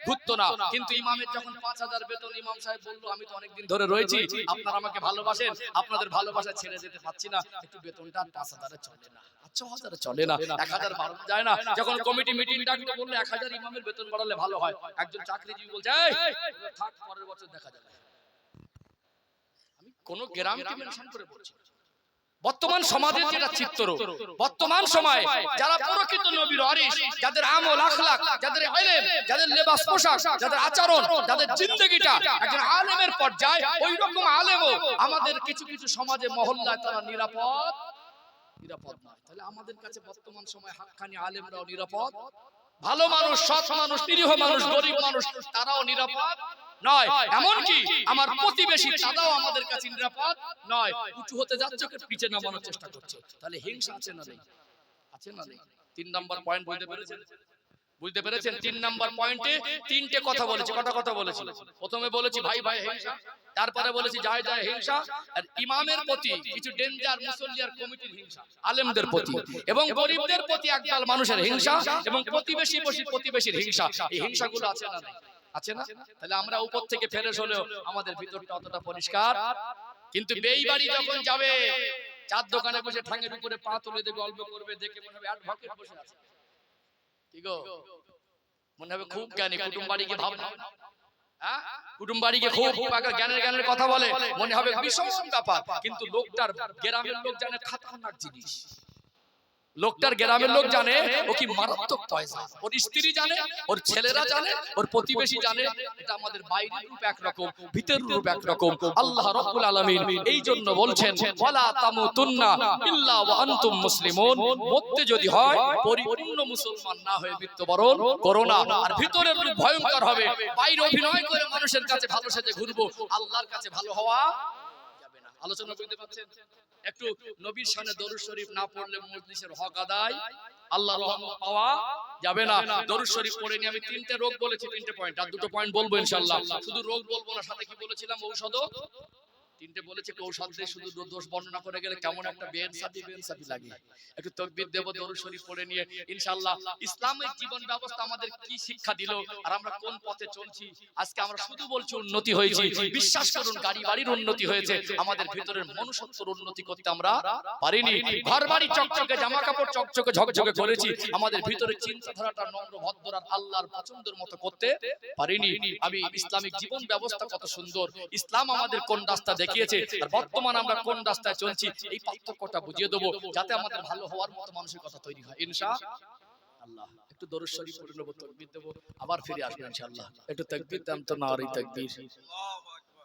ঘুরতো না। কিন্তু ইমামের যখন ৫,০০০ বেতন, ইমাম সাহেব বললো আমি তো অনেকদিন ধরে রয়েছি, আপনারা আমাকে ভালোবাসেন, আপনাদের ভালোবাসা ছেড়ে যেতে পারছি না, একটু বেতনটা ৫,০০০ চলে না, ৬,০০০ চলে না, ১,০০০ বাড়ানো যায় না? যখন কমিটি মিটিং ডাকলো বললো ১,০০০ ইমামের বেতন বাড়ালে ভালো হয়। একজন চাকরিজীবী বলছে এই থাক, পরের বছর দেখা যাবে। আমি কোন গ্রামকে মেনশন করে বলছি। বর্তমান সমাজের যেটা চিত্র, বর্তমান সময়ে যারা প্রকৃত নবীর ওয়ারিস, যাদের আমল আখলাক, যাদের ইলম, যাদের লেবাস পোশাক, যাদের আচরণ, যাদের জিন্দেগিটা একজন আলেমের পর্যায়ে, ওই রকম আলেমও আমাদের কিছু কিছু সমাজে মহল্লায় তারা নিরাপদ নয়। তাহলে আমাদের কাছে বর্তমান সময়ে হাক্কানি আলেমরাও নিরাপদ? ভালো মানুষ, সৎ মানুষ, নিরীহ মানুষ, গরিব মানুষ তারাও নিরাপদ নয়। এমনকি আমার প্রতিবেশী তারাও আমাদের কাছে নিরাপদ নয়। উঁচু হতে যাচ্ছে, পিছে নামানোর চেষ্টা করছে। তাহলে হিংসা আছে না নেই? আছে না নেই? ৩ নাম্বার পয়েন্ট বুঝতে পেরেছেন? বুঝতে পেরেছেন? ৩ নাম্বার পয়েন্টে ৩টে কথা বলেছি। কটা কথা বলেছি? প্রথমে বলেছি ভাই ভাই হিংসা, তারপরে বলেছি যায় যায় হিংসা, আর ইমামের প্রতি কিছু ডেঞ্জার মুসল্লি আর কমিটির হিংসা, আলেমদের প্রতি এবং গরিবদের প্রতি একদল মানুষের হিংসা, এবং প্রতিবেশীর হিংসা। এই হিংসাগুলো আছে না নেই? আছে না? তাহলে আমরা উপর থেকে ফ্রেশ হলেও আমাদের ভিতরটা অতটা পরিষ্কার। কিন্তু বেইবাড়ি যখন যাবে, চার দোকানে বসে ঠাঙের উপরে পা তুলে দেবে, গল্প করবে, দেখে মনে হবে অ্যাডভোকেট বসে আছে। কি গো, মনে হবে খুব জ্ঞানী, কুটুম বাড়ি গিয়ে ভাবনা, কুটুম বাড়ি গিয়ে খুব জ্ঞানের কথা বলে, মনে হবে ভীষণ ব্যাপার। কিন্তু লোকটার গ্রামের লোক জানে খাতারনাক জিনিস। লোকটার গ্রামের লোক জানে ও কি মারাত্মক পয়সা, ওর স্ত্রী জানে, ওর ছেলেরা জানে, ওর প্রতিবেশী জানে। এটা আমাদের বাইরের রূপ একরকম, ভিতরের রূপ একরকম। আল্লাহ রাব্বুল আলামিন এই জন্য বলছেন ওয়ালা তামুতুন্না ইল্লা ওয়া আনতুম মুসলিমুন, মরতে যদি হয় পরিপূর্ণ মুসলমান না হয়ে মৃত্যুবরণ করো না। আর ভিতরের রূপ ভয়ঙ্কর হবে। বাইরে অভিনয় করে মানুষের কাছে ভালো সেজে ঘুরবো, আল্লাহর কাছে ভালো হওয়া যাবে না। আলোচনা করতে পারছেন? একটু নবীর শানে দরুদ শরীফ না পড়লে মজলিসের হক আদায়, আল্লাহর রহমত পাওয়া যাবে না। দরুদ শরীফ পড়ে নিয়ে আমি 3টে রোগ বলেছি, 3টে পয়েন্ট, আর 2টো পয়েন্ট বলবো ইনশাআল্লাহ। শুধু রোগ বলবো না, সাথে কি বলেছিলাম? ঔষধও 3টে বলেছি। ঔষধ দিয়ে শুধু দোষ বর্ণনা করে গেলে কেমন একটা বেনসাফি লাগে। একটু তাকবীর দেব, দরুদ শরীফ পড়ে নিয়ে ইনশাআল্লাহ ইসলামিক জীবন ব্যবস্থা আমাদের কি শিক্ষা দিল আর আমরা কোন পথে চলছি। আজকে আমরা শুধু বলছি উন্নতি হয়েছে, বিশ্বাস করুন গাড়ি বাড়ির উন্নতি হয়েছে, আমাদের ভিতরের মনুষ্যত্বের উন্নতি করতে আমরা পারিনি। ঘর বাড়ি চকচকে, জামা কাপড় চকচকে ঝকঝকে করেছি, আমাদের ভিতরে চিন্তাধারাটা নম্র ভদ্র আর আল্লাহর পছন্দের মতো করতে পারিনি। আমি ইসলামিক জীবন ব্যবস্থা কত সুন্দর, ইসলাম আমাদের কোন রাস্তা দেখিয়েছে আর বর্তমান আমরা কোন রাস্তায় চলছি, এই পার্থক্যটা বুঝিয়ে দেবো যাতে আমাদের ভালো হওয়ার মতো মানসিকতা তৈরি হয় ইনশাআল্লাহ। একটু দরুদ শরীফ পড়ে নেব, তাকবীর দেব, আবার ফিরে আসবো ইনশাআল্লাহ। একটু তাকবীর দাম তো, নারী তাকবীর।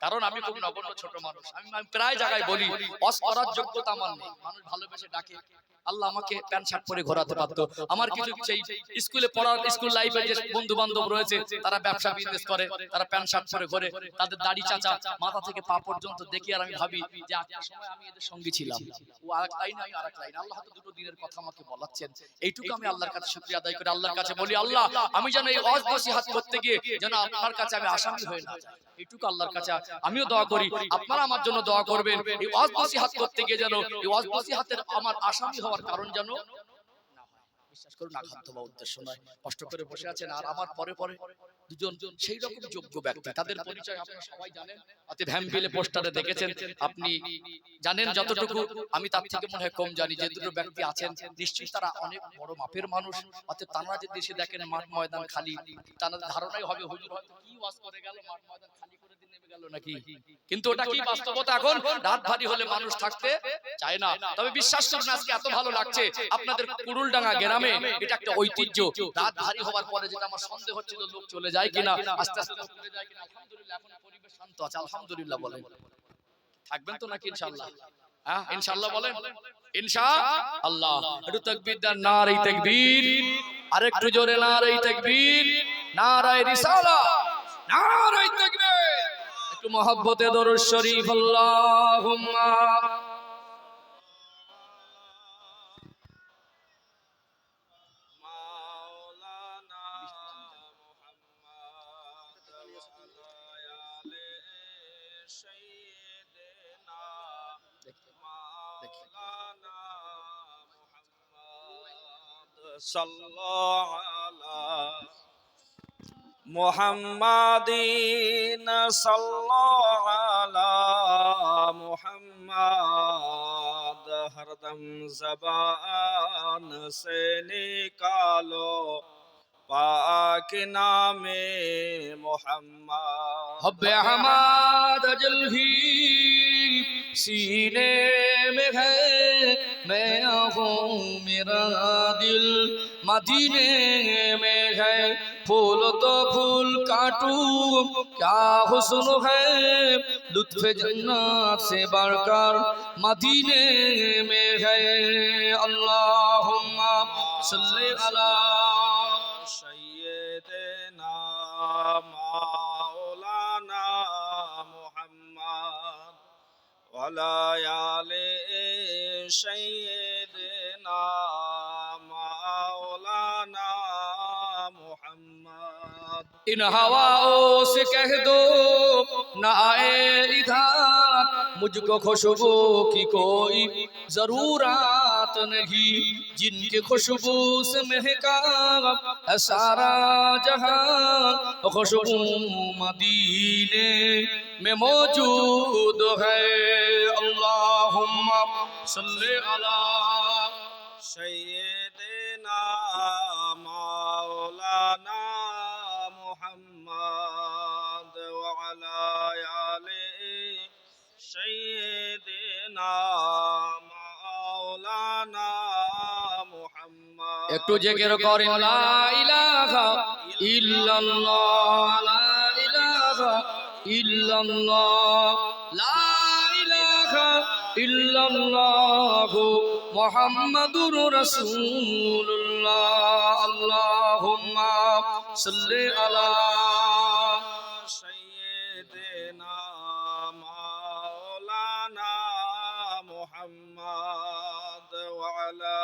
কারণ আমি খুব নগণ্য ছোট মানুষ, আমি প্রায় জায়গায় বলি ওয়াজ করার যোগ্যতা আমার নেই। মানুষ ভালোবেসে ডাকে, আল্লাহ আমাকে প্যান্ট শার্ট পরে ঘোরাতে পারতো। আমার কিছু সেই স্কুলে পড়ার, স্কুল লাইফে যে বন্ধু বান্ধব রয়েছে তারা ব্যবসা বিজনেস করে, তারা প্যান্ট শার্ট পরে ঘোরে, তাদের দাড়ি চাচা মাথা থেকে পা পর্যন্ত দেখি, আর আমি ভাবি যে একটা সময় আমি এদের সঙ্গী ছিলাম। ও আরেক লাইন, আমি আরেক লাইন। আল্লাহ হয়তো দুটো দিনের কথা আমাকে বলাচ্ছেন, এইটুকু আমি আল্লাহর কাছে শুকরিয়া আদায় করে আল্লাহর কাছে বলি, আল্লাহ আমি যেন এই ওয়াজ নসিহত করতে গিয়ে যেন আপনার কাছে আমি আসামি হয়ে না যাই, এইটুকু আল্লাহর কাছে আমিও দোয়া করি। আপনারা আমার জন্য দোয়া করবেন, এই ওয়াজ নসিহত করতে গিয়ে যেন এই ওয়াজ নসিহতের আমার আসামি হওয়ার কারণ যেন না হয়। বিশ্বাস করুন আঘাত দেওয়া উদ্দেশ্য নয়। কষ্ট করে বসে আছেন, আর আমার পরে পরে দুজন সেই রকম যোগ্য ব্যক্তি, তাদের পরিচয় আপনারা সবাই জানেন, অতএব হ্যাম্পিলে পোস্টারে দেখেছেন, আপনি জানেন যতটুকু, আমি তার থেকে মনে হয় কম জানি। যে দুটো ব্যক্তি আছেন নিশ্চয়ই তারা অনেক বড় মাপের মানুষ, অতএব তারা যদি এসে দেখেন মাঠ ময়দান খালি, তাদের ধারণাই হবে হুজুর হয়তো কি ওয়াজ করে গেল, মাঠ ময়দান খালি করে দিয়ে নেমে গেল নাকি। কিন্তু ওটা কি বাস্তবতা? এখন রাত ভারী হলে মানুষ থাকতে চায় না। তবে বিশ্বাস করুন আজকে এত ভালো লাগছে আপনাদের কুড়ুলডাঙ্গা গ্রামে, এটা একটা ঐতিহ্য। রাত ভারী হওয়ার পরে যেটা আমার সন্দেহ হচ্ছিল লোক চলে যায় কিনা, আস্তে আস্তে লোক চলে যায় কিনা, আলহামদুলিল্লাহ এখন পরিবেশ শান্ত আছে, আলহামদুলিল্লাহ বলেন। থাকবেন তো নাকি ইনশাআল্লাহ? হ্যাঁ ইনশাআল্লাহ বলেন, ইনশাআল্লাহ। একটু তাকবীর দেন, নারে তাকবীর, আরেকটু জোরে নারে তাকবীর, নারে রিসালাত, নারে তাকবীর। একটু মহব্বতে দরুদ শরীফ, আল্লাহুম্মা সাল্লাল্লাহু আলা মুহাম্মাদিন সাল্লাল্লাহু আলা মুহাম্মাদ হরদম জবান সে নিকালো पाक नामे मोहम्मद हब्बे हमाद अजल ही सीने में है मैं हूँ मेरा दिल मदीने में है फूल तो फूल काटूं क्या हुस्न है लुत्फ जन्नत से बढ़कर मदीने में है अल्लाहुम्मा सल्ली अला सय्यदना मौलाना मुहम्मद वाला आले सय्यदना मौलाना मुहम्मद इन हवाओं से कह दो न आए इधर मुझको खुशबू की कोई जरूरत नहीं जिनकी खुशबू से महका सारा जहां खुशबू मदीने में मौजूद है अल्लाहुम्मा सल्ली अला सय्यदना मौलाना मुहम्मद वाला आले सय्यदना मौलाना मुहम्मद একটু জিকির করেন লা ইলাহা ইল্লাল্লাহ লা ইলাহা ইল্লাল্লাহ লা ইলাহা ইল্লাল্লাহ মুহাম্মাদুর রাসূলুল্লাহ আল্লাহুম্মা সাল্লি আলা सय्यदना मौलाना मुहम्मद वाला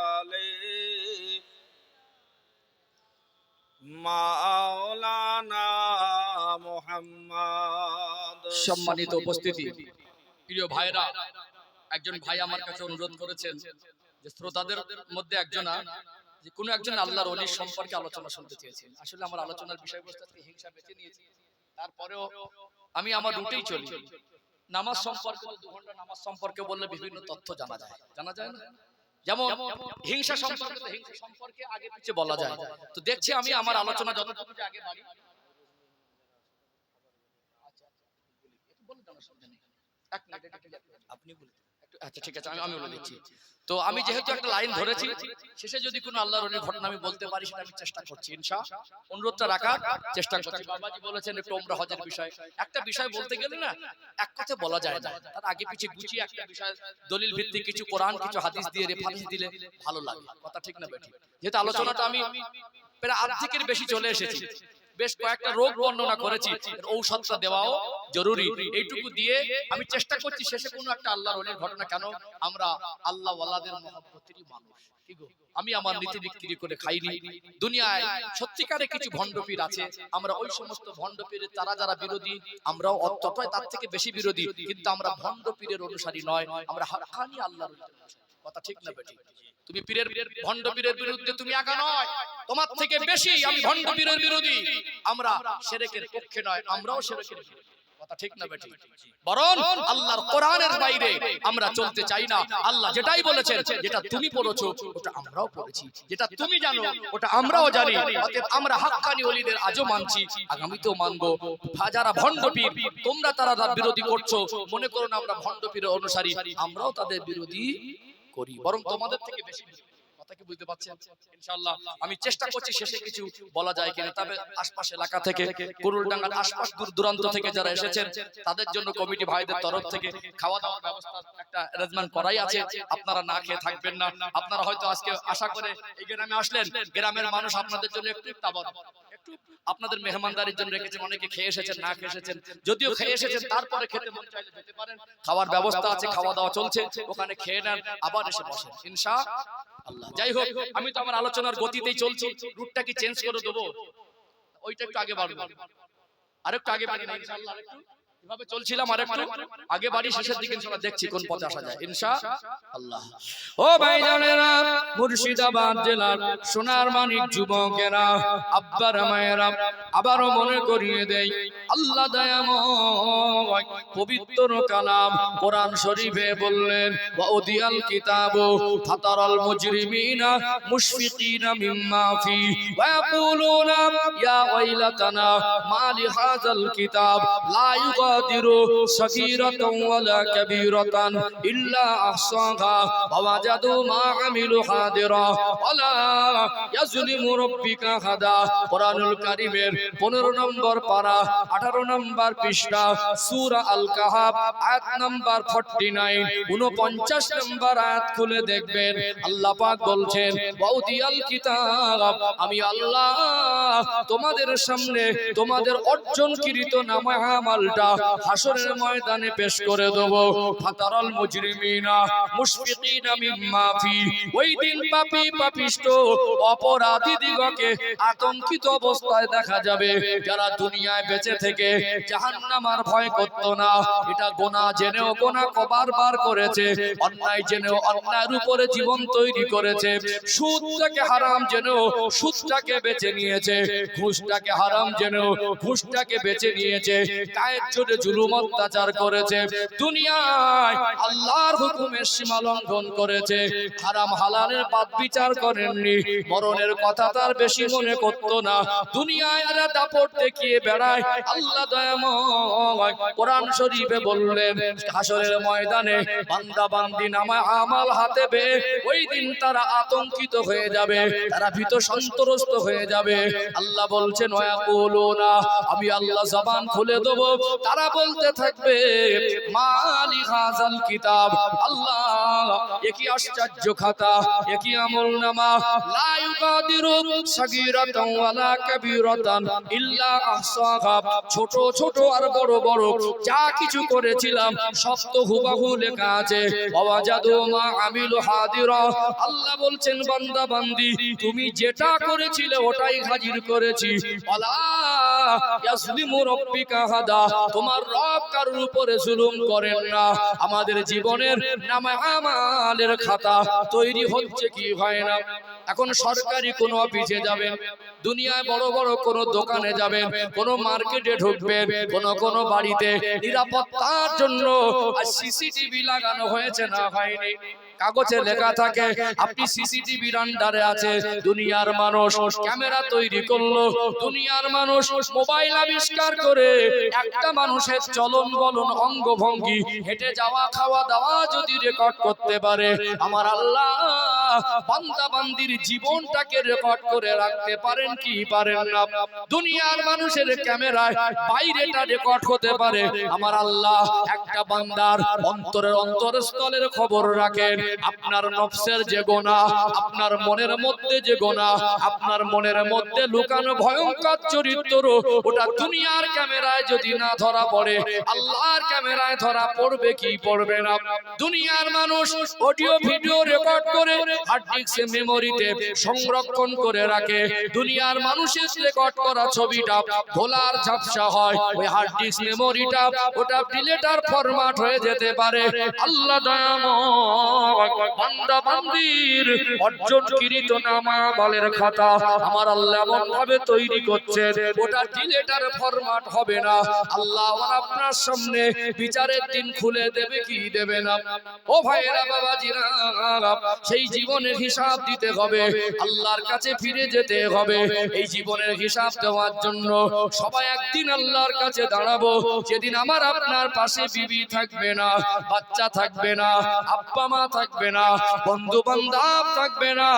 आले मौलाना मुहम्मद সম্মানিত উপস্থিতি প্রিয় ভাইরা একজন ভাই আমার কাছে অনুরোধ করেছেন যে শ্রোতাদের মধ্যে একজনা যে কোনো একজন আল্লাহর ওলি সম্পর্কে আলোচনা শুনতে চেয়েছেন আসলে আমার আলোচনার বিষয়বস্তু থেকে হিংসা বেঁচে নিয়েছি তারপরেও আমি আমার রুটেই চলি নামাজ সম্পর্কে 2 ঘন্টা নামাজ সম্পর্কে বললে বিভিন্ন তথ্য জানা যায় না যেমন হিংসা সম্পর্কে আগে পিছে বলা যায় তো দেখছি আমি আমার আলোচনা যতটুকু আগে বাড়ি আপনি বলুন আচ্ছা ঠিক আছে আমি বলে দিচ্ছি তো আমি যেহেতু একটা লাইন ধরেছি শেষে যদি কোনো আল্লাহর ওলির ঘটনা আমি বলতে পারি সেটা আমি চেষ্টা করছি ইনশাআল্লাহ অনুরোধটা রাখার চেষ্টা করছি বাবাজি বলেছেন একটু ওমরা হজের বিষয় একটা বিষয় বলতে গেলে না এক কথা বলা যায় না তার আগে পিছে গুছিয়ে একটা বিষয় দলিল ভিত্তিক কিছু কোরআন কিছু হাদিস দিয়ে রেফারেন্স দিলে ভালো লাগে কথা ঠিক না বেঠিক যেহেতু আলোচনাটা আমি প্রায় অর্ধেকের বেশি চলে এসেছি বেশ কয়েকটা রোগ বর্ণনা করেছি ঔষধটা দেওয়াও জরুরি এইটুকু দিয়ে আমি চেষ্টা করছি শেষে কোনো একটা আল্লাহর ওলির ঘটনা কেন আমরা আল্লাহ ওয়ালাদের মহব্বতেরই মানুষ কি গো আমি আমার নীতি বিক্রি করে খাইনি দুনিয়ায় সত্যিকারে কিছু ভণ্ডপীর আছে আমরা ওই সমস্ত ভণ্ডপীরের তারা যারা বিরোধী আমরাও অত্যতই তার থেকে বেশি বিরোধী কিন্তু আমরা ভণ্ডপীরের অনুসারী নয় আমরা হাক্কানি আল্লাহর কথা ঠিক না বেঠিক তুমি পীরের ভণ্ড পীরের বিরুদ্ধে তুমি একা নয় তোমার থেকে বেশি আমি ভণ্ড পীরের বিরোধী আমরা শিরকের পক্ষে নয় আমরাও শিরকের কথা ঠিক না বেঠিক বরং আল্লাহর কোরআনের বাইরে আমরা চলতে চাই না আল্লাহ যেটাই বলেছেন যেটা তুমি পড়েছো ওটা আমরাও পড়েছি যেটা তুমি জানো ওটা আমরাও জানি অতএব আমরা হাক্কানি ওলিদের আজও মানছি আগামীতেও মানবো যারা ভণ্ড পীর তোমরা তারা বিরোধী করছো মনে করো না আমরা ভণ্ড পীরের অনুসারী আমরাও তাদের বিরোধী করি বরং তোমাদের থেকে বেশি কথা কি বুঝতে পারছেন ইনশাআল্লাহ আমি চেষ্টা করছি শেষে কিছু বলা যায় কিনা তবে আশপাশ এলাকা থেকে কুরুলডাঙ্গার আশপাশ দূর দূরান্ত থেকে যারা এসেছেন তাদের জন্য কমিটি ভাইদের তরফ থেকে খাওয়া দাওয়ার ব্যবস্থা একটা অ্যারেঞ্জমেন্ট করাই আছে আপনারা না খেয়ে থাকবেন না আপনারা হয়তো আজকে আশা করে এই গ্রামে আসলেন গ্রামের মানুষ আপনাদের জন্য একটু তাবর একটু আপনাদের মেহমানদারির জন্য রেখেছেন অনেকে খেয়ে এসেছেন না খেয়ে এসেছেন যদিও খেয়ে এসেছেন তারপরে খেতে মন চাইলে যেতে পারেন খাওয়ার ব্যবস্থা আছে খাওয়া দাওয়া চলছে ওখানে খেয়ে নেন আবার এসে বসেন ইনশাআল্লাহ যাই হোক আমি তো আমার আলোচনার গতিতেই চলছি রুটটা কি চেঞ্জ করে দেবো ওইটা একটু আগে বাড়বো আরেকটু আগে বাড়ি না ইনশাআল্লাহ আরেকটু এভাবে চলছিলাম আর একটু আগে বাড়ি শেষের দিকে ইনশাআল্লাহ দেখছি কোন পথে আসা যায় ইনশাআল্লাহ। ও ভাইজানেরা, মুর্শিদাবাদ জেলার সোনার মানিক যুবকেরা, আব্বারা মায়েরা, আবারও মনে করিয়ে দেই আল্লাহ দয়াময় পবিত্র কালাম কোরআন শরীফে বললেন ওয়া উদিয়াল কিতাবু ফাতারাল মুজরিমিনা মুশফিকিনা মিম্মা ফি ওয়া ইয়াকুলুনা ইয়া ওয়াইলাতানা মা লিহাযাল কিতাব লা ইউগাদিরু সাগীরাতান ওয়ালা কাবীরাতান ইল্লা আহসাহা ওয়া ওয়াজাদু মা আমিলু হাদিরা ওয়ালা ইয়াজলিমু রাব্বিকা হাদা। কোরআনুল কারীমের 15 নম্বর পারা 18 নম্বর পৃষ্ঠা সূরা আল কাহাফ আয়াত নাম্বার 49 49 নম্বর আয়াত খুলে দেখবেন আল্লাহ পাক বলছেন ওয়াউদিয়াল কিতাব, আমি আল্লাহ তোমাদের সামনে তোমাদের অর্জনকৃত নামায়ামালটা হাসরের ময়দানে পেশ করে দেব। ফাতারাল মুজরিমিনা মুশফিকিনা মিম্মা ফি, ওই দিন পাপী পাপিষ্ট অপরাধী দিগকে আতঙ্কিত অবস্থায় দেখা যাবে যারা দুনিয়ায় বেঁচে থেকে জাহান্নামের ভয় করত না। এটা গোনাহ জেনেও গোনাহ বারবার করেছে, অন্যায় জেনেও অন্যায়ের উপরে জীবন তৈরি করেছে, সুদটাকে হারাম জেনেও সুদটাকে বেছে নিয়েছে, ঘুষটাকে হারাম জেনেও ঘুষটাকে বেছে নিয়েছে, গায়ের জোরে জুলুম অত্যাচার করেছে, দুনিয়ায় আল্লাহর হুকুমের সীমা লঙ্ঘন করেছে, হারাম হালালের বাদ বিচার করেননি, মরণের কথা তার বেশি মনে করত না, দুনিয়ায় এরা দাপট দেখিয়ে বেড়ায়। আল্লাহ দয়াময় কোরআন শরীফে বললেন হাসরের ময়দানে বান্দা বান্দি নামায় আমাল হাতে পেয়ে ওই দিন তারা আতঙ্কিত হয়ে যাবে, তারা ভীত সন্ত্রস্ত হয়ে যাবে। আল্লাহ বলছেন ওয়াকুলুনা, আমি আল্লাহ জবান খুলে দেব, তারা বলতে থাকবে মালি হাযাল কিতাব, আল্লাহ একই আশ্চর্য খাতা, একই আমলনামা, লা ইউগাদিরু সাগীরাতান ওয়ালা কাবীরাতান ইল্লা আহসাহা, ছোট ছোট আর বড় বড় যা কিছু করেছিলাম সব তো হুবহু লেখা আছে। ওয়াজাদু মা আমিলু হাদিরা, আল্লাহ বলছেন বান্দা বান্দি তুমি যেটা করেছিলে ওটাই হাজির করেছি। ওয়ালা ইয়াজলিমু রাব্বিকা হাদা, তোমার রব কারোর উপরে জুলুম করেন না। আমাদের জীবনের নামায়ামালের খাতা তৈরি হচ্ছে কি হয় না। এখন সরকারি কোন অফিসে যাবেন, দুনিয়ায় বড় বড় কোন দোকানে যাবেন, কোন মার্কেটে ঢুকবেন, কোন বাড়িতে নিরাপত্তার জন্য আর সিসিটিভি লাগানো হয়েছে না হয়নি, কাগজে লেখা থাকে আপনি সিসিটিভির আন্ডারে আছে। দুনিয়ার মানুষ ক্যামেরা তৈরি করলো, দুনিয়ার মানুষ মোবাইল আবিষ্কার করে একটা মানুষের চলন বলন অঙ্গভঙ্গি হেঁটে যাওয়া খাওয়া দাওয়া যদি রেকর্ড করতে পারে, আমার আল্লাহ বান্দা বান্দির জীবনটাকে রেকর্ড করে রাখতে পারেন কি পারেন না? দুনিয়ার মানুষের ক্যামেরায় বাইরেটা রেকর্ড হতে পারে, আমার আল্লাহ একটা বান্দার অন্তরের অন্তরস্থলের খবর রাখেন। আপনার নফসের যে গোনাহ, আপনার মনের মধ্যে যে গোনাহ, আপনার মনের মধ্যে লুকানো ভয়ঙ্কর চরিত্র, ওটা দুনিয়ার ক্যামেরায় যদি না ধরা পড়ে আল্লাহর ক্যামেরায় ধরা পড়বে কি পড়বে না? দুনিয়ার মানুষ অডিও ভিডিও রেকর্ড করে হার্ড ডিস্কে মেমোরিতে সংরক্ষণ করে রাখে, দুনিয়ার মানুষের রেকর্ড করা ছবিটা ভোলার ঝাপসা হয়, ওই হার্ড ডিস্ক মেমোরিটা ওটা ডিলেটার ফরম্যাট হয়ে যেতে পারে। আল্লাহ দয়াময় বান্দা বান্দির অর্জনকৃত নামায়ামালের খাতা আমার আল্লাহ এমন ভাবে তৈরি করছেন ওটা ডিলেটার ফরম্যাট হবে না। আল্লাহ আপনার সামনে বিচারের দিন খুলে দেবে কি দেবে না? ও ভাইরা বাবাজিরা, সেই জীবনের হিসাব দিতে হবে, আল্লাহর কাছে ফিরে যেতে হবে। এই জীবনের হিসাব দেওয়ার জন্য সবাই একদিন আল্লাহর কাছে দাঁড়াবো, যেদিন আমার আপনার পাশে বিবি থাকবে না, বাচ্চা থাকবে না, আব্বা মা থাকবে না, বন্ধু বান্ধব থাকবে না।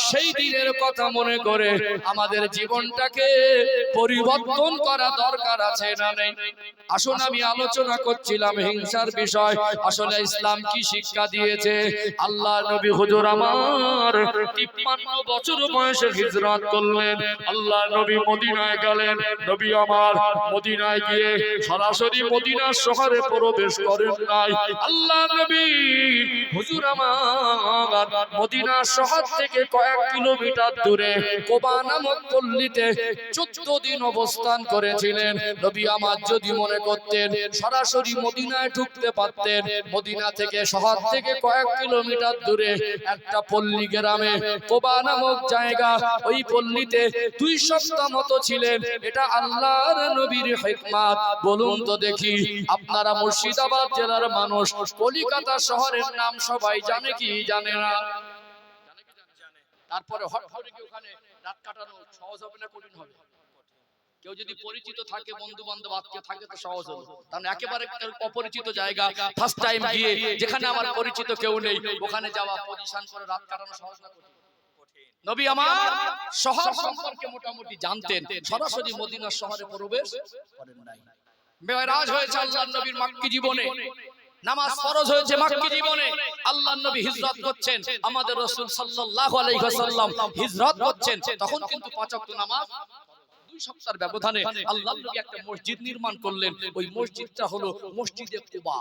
সেই দিনের কথা মনে করে আমাদের জীবনটাকে পরিবর্তন করা দরকার আছে না নেই? আসুন, আমি আলোচনা করছিলাম হিংসার বিষয়। আসলে ইসলাম কি শিক্ষা দিয়েছে? আল্লাহ নবী হুজুর আমার 53 বছর বয়সে হিজরত করলেন, আল্লাহ নবী মদিনায় গেলেন। নবী আমার মদিনায় গিয়ে সরাসরি মদিনা শহরে প্রবেশ করেন নাই, আল্লাহ নবী হুজুর আমার আমার মদিনা শহর থেকে কয়েক কিলোমিটার দূরে কোবা নামক পল্লীতে 14 দিন অবস্থান করেছিলেন। নবী আমার যদি মনে করতেন সরাসরি মদিনায় ঢুকতে পারতেন, মদিনা থেকে শহর থেকে কয়েক কিলোমিটার দূরে একটা পল্লী গ্রামে কোবা নামক জায়গা, ওই পল্লীতে 2 সপ্তাহ মতো ছিলেন। এটা আল্লাহর নবীর হিকমত। বলুন তো দেখি, আপনারা মুর্শিদাবাদ জেলার মানুষ, কলিকাতা শহরের নাম সবাই জানে কি জানে না? তারপরে হট করে কি ওখানে রাত কাটানো সহজ হবে না কঠিন হবে? কেউ যদি পরিচিত থাকে, বন্ধু বান্ধব আত্মীয় থাকে তো সহজ হবে। কারণ একেবারে অপরিচিত জায়গা, ফার্স্ট টাইম গিয়ে যেখানে আমার পরিচিত কেউ নেই, ওখানে যাওয়া পজিশন করে রাত কাটানো সহজ না কঠিন? নবী আমার শহর সম্পর্কে মোটামুটি জানতেন, সরাসরি মদিনা শহরে প্রবেশ করেন নাই। মেরাজ হয়েছে আল্লাহর নবীর মক্কি জীবনে, নামাজ ফরজ হয়েছে মক্কি জীবনে। আল্লাহর নবী হিজরত করছেন, আমাদের রাসূল সাল্লাল্লাহু আলাইহি ওয়াসাল্লাম হিজরত করছেন, তখন কিন্তু 5 ওয়াক্ত নামাজ 2 সপ্তাহের ব্যবধানে আল্লাহর নবী একটা মসজিদ নির্মাণ করলেন। ওই মসজিদটা হলো মসজিদে কুবা।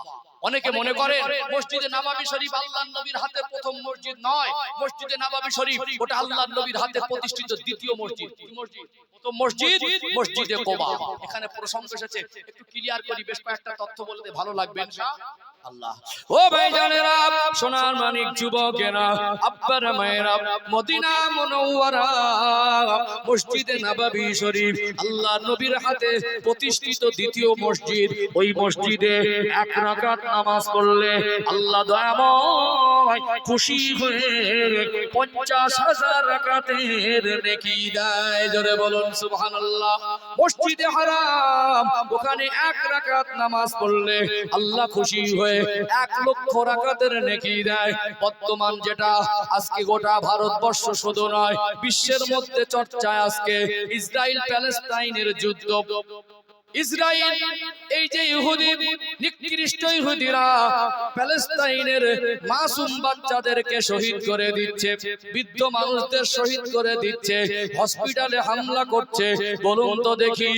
অনেকে মনে করে মসজিদে নববী শরীফ আল্লাহর নবীর হাতে প্রথম মসজিদ নয়, মসজিদে নববী শরীফ ওটা আল্লাহর নবীর হাতে প্রতিষ্ঠিত দ্বিতীয় মসজিদ। কি মসজিদ? প্রথম মসজিদ মসজিদে কুবা। এখানে প্রসঙ্গ এসেছে, একটু ক্লিয়ার করি, বেশ কয়েকটা তথ্য বলতে ভালো লাগবে ইনশাআল্লাহ। ও ভাইজানেরা, সোনার মানিক যুবকেরা, আব্বারা মায়েরা, মদিনা মুনাওয়ারা মসজিদে নববী শরীফ আল্লাহর নবীর হাতে প্রতিষ্ঠিত দ্বিতীয় মসজিদ। ওই মসজিদে 1 রাকাত নামাজ পড়লে আল্লাহ দয়াময় খুশি হয়ে 50,000 রাকাতের নেকি দেয়। জোরে বলুন সুবহানাল্লাহ। মসজিদে হারাম, ওখানে 1 রাকাত নামাজ পড়লে আল্লাহ খুশি হয়ে 1 লক্ষ রাকাতের নেকি দেয়। বর্তমান যেটা আজকে গোটা ভারতবর্ষ শুধু নয়, বিশ্বের মধ্যে চর্চায় আজকে ইসরায়েল প্যালেস্টাইনের যুদ্ধ। ইসরায়েল এই যে ইহুদি, নিকৃষ্ট ইহুদিরা প্যালেস্টাইনের মাসুম বাচ্চাদেরকে শহীদ করে দিচ্ছে, বৃদ্ধ মানুষদের শহীদ করে দিচ্ছে, হসপিটালে হামলা করছে। বলুন তো দেখি,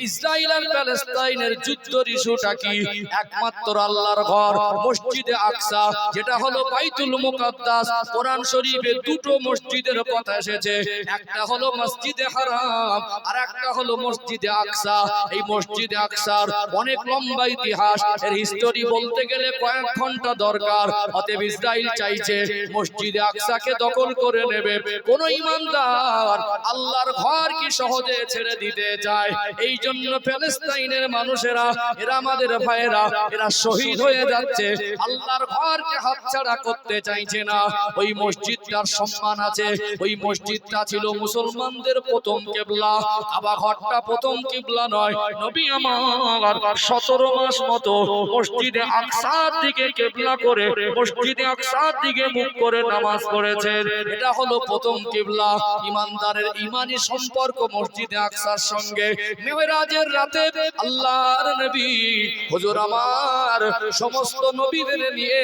ইসরায়েল আর প্যালেস্টাইনের যুদ্ধের ইস্যুটা কি? একমাত্র আল্লাহর ঘর মসজিদে আকসা, যেটা হলো বাইতুল মুকাদ্দাস। কোরআন শরীফে 2টো মসজিদের কথা এসেছে, একটা হলো মসজিদে হারাম আর একটা হলো মসজিদে আকসা। এই মসজিদে আকসার অনেক লম্বা ইতিহাস, এর হিস্টোরি বলতে গেলে কয়েক ঘন্টা দরকার। অতএব ইসরায়েল চাইছে মসজিদে আকসাকে দখল করে নেবে। কোন ইমানদার আল্লাহর ঘর কি সহজে ছেড়ে দিতে চায়? এই জন্য প্যালেস্টাইনের মানুষেরা, এরা আমাদের ভাইয়েরা, এরা শহীদ হয়ে যাচ্ছে, আল্লাহর ঘরকে হাতছাড়া করতে চাইছে না। ওই মসজিদটার সম্মান আছে। ওই মসজিদটা ছিল মুসলমানদের প্রথম কিবলা। কাবা ঘরটা প্রথম কিবলা নয়। নবী আমার 17 মাস মতো মসজিদে আকসার দিকে কিবলা করে, মসজিদে আকসার দিকে মুখ করে নামাজ পড়েছেন। এটা হলো প্রথম কিবলা। ইমানদারের ঈমানি সম্পর্ক মসজিদে আকসার সঙ্গে। মেরাজের রাতে আল্লাহর নবী হুজুর আমার সমস্ত নবীদের নিয়ে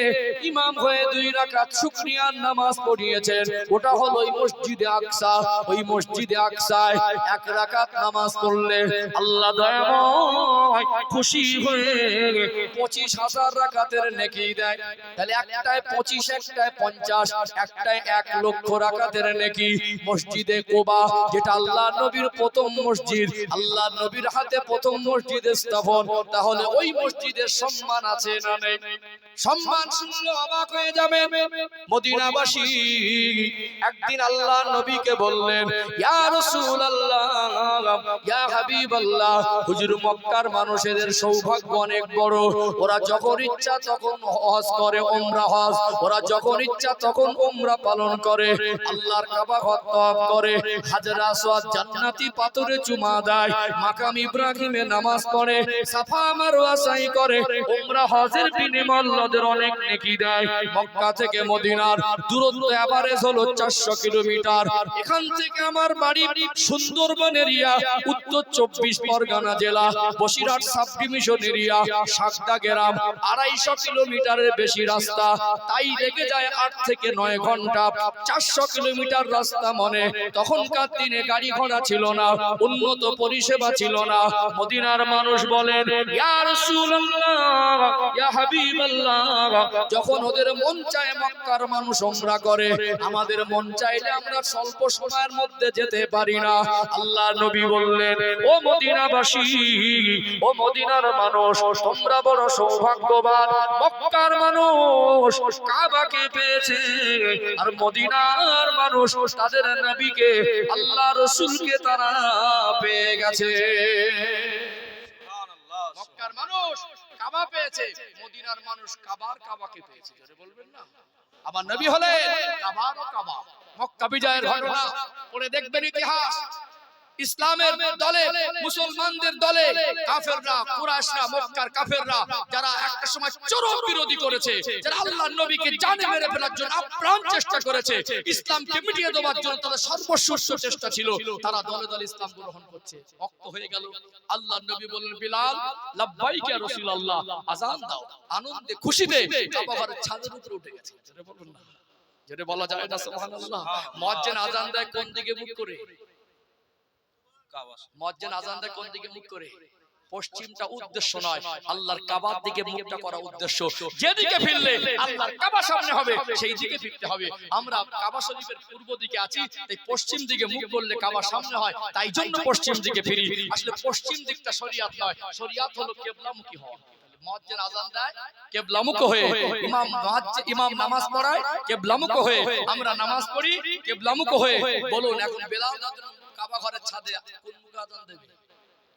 ইমাম হয়ে 2 রাকাত শুকরিয়ার নামাজ পড়িয়েছেন। ওটা হলো ওই মসজিদে আকসা। ওই মসজিদে আকসায় 1 রাকাত নামাজ পড়লে আল্লাহ দয়াময় খুশি হয়ে 25,000 রাকাতের নেকি দেয়। তাহলে একটায় 25, একটায় 50, একটায় 1 লক্ষ রাকাতের নেকি। মসজিদে কুবা, যেটা আল্লাহর নবীর প্রথম মসজিদ, আল্লাহর নবীর হাতে প্রথম মসজিদ স্থাপন, তাহলে ওই মসজিদের সম্মান আছে না নেই? সম্মান শুনলে অবাক হয়ে যাবে। মদিনাবাসী একদিন আল্লাহর নবীকে বললেন, ইয়া রাসূলুল্লাহ, ইয়া হাবিবাল্লাহ, হুজুর মক্কার মানুষের সৌভাগ্য অনেক বড়। ওরা যখন ইচ্ছা তখন হজ করে, উমরা হজ। ওরা যখন ইচ্ছা তখন উমরা পালন করে, আল্লাহর কাবা ঘর তওয়াফ করে, হাজর আসওয়াদ জান্নাতি পাথরে চুমা দেয়, মাকাম ইব্রাহিমে নামাজ পড়ে, সাফা মারওয়া সাই করে, উমরা হজের বিনিময়ে আল্লাহর অনেক নেকি দেয়। মক্কা থেকে মদিনার দূরত্ব এভারেজ হলো 400 কিলোমিটার। এখান থেকে আমার বাড়ি সুন্দরবন এরিয়া, উত্তর 24 পরগনা জেলা, বসিরহাট সাব ডিভিশন এরিয়া, সাকদা গ্রাম। 250 কিলোমিটারের বেশি রাস্তা, তাই লেগে যায় 8 থেকে 9 ঘন্টা। 400 কিলোমিটার রাস্তা মনে। তখনকার দিনে গাড়ি ঘোড়া ছিল না, উন্নত পরিষেবা ছিল না। মদিনার মানুষ বলেন, ইয়া রাসূলুল্লাহ, ইয়া হাবিবাল্লাহ, রাসূলুল্লাহ, যখন ওদের মন চায় মক্কার মানুষ উমরা করে, আমাদের মন চাইলে আমরা স্বল্প সময়ের মধ্যে যেতে পারি না। আল্লাহ নবী বললেন, ও মদিনাবাসী, ও মদিনার মানুষ, তোমরা বড় সৌভাগ্যবান। মক্কার মানুষ কাবাকে পেয়েছে, আর মদিনার মানুষ তাদের নবীকে, আল্লাহ রাসূলকে তারা পেয়ে গেছে। সুবহানাল্লাহ। মক্কার মানুষ কাবা পেয়েছে, মদিনার মানুষ কাবাকে পেয়েছে। জোরে বলবেন না? আমার নবী হলেন কাবার ও কাবা। মক্কা বিজয়ের ঘটনা পড়ে দেখবেন ইতিহাস। ইসলামের দলে, মুসলমানদের দলে কাফেররা, কুরাইশরা, মক্কার কাফেররা যারা একটা সময় চরম বিরোধী করেছে, যারা আল্লাহর নবীকে জানে মেরে ফেলার জন্য আপ্রাণ চেষ্টা করেছে, ইসলামকে মিটিয়ে দেওয়ার জন্য তাদের সর্বশ্রেষ্ঠ চেষ্টা ছিল, তারা দলে দলে ইসলাম গ্রহণ করছে। রক্ত হয়ে গেল। আল্লাহর নবী বললেন, বিলাল লাব্বাইক ইয়া রাসূলুল্লাহ, আযান দাও। আনন্দে খুশিতে কাবা ঘরের ছাদের উপরে উঠে গেছে। যেটা বলুন না, যেটা বলা যায় না সুবহানাল্লাহ। মুয়াজ্জিন আযান দেয় কোন দিকে মুখ করে? মুয়াজ্জিন আযান দেয় কোন দিকে মুখ করে? পশ্চিমটা উদ্দেশ্য নয়, আল্লাহর কাবার দিকে মুখটা করা উদ্দেশ্য। যেদিকে ফিরলে আল্লাহর কাবা সামনে হবে, সেই দিকে ফিরতে হবে। আমরা কাবা শরীফের পূর্ব দিকে আছি, তাই পশ্চিম দিকে মুখ করলে কাবা সামনে হয়, তাই জন্য পশ্চিম দিকে ফিরি। আসলে পশ্চিম দিকটা শরিয়াত নয়, শরিয়াত হলো কিবলামুখী হওয়া। মুয়াজ্জিন আযান দেয় কিবলামুখী হয়ে, ইমাম নামাজ পড়ায় কিবলামুখী হয়ে, আমরা নামাজ পড়ি কিবলামুখী হয়ে। বলুন এখন বেলাল কাবা ঘরের ছাদে কোন মুখে আযান দেবে?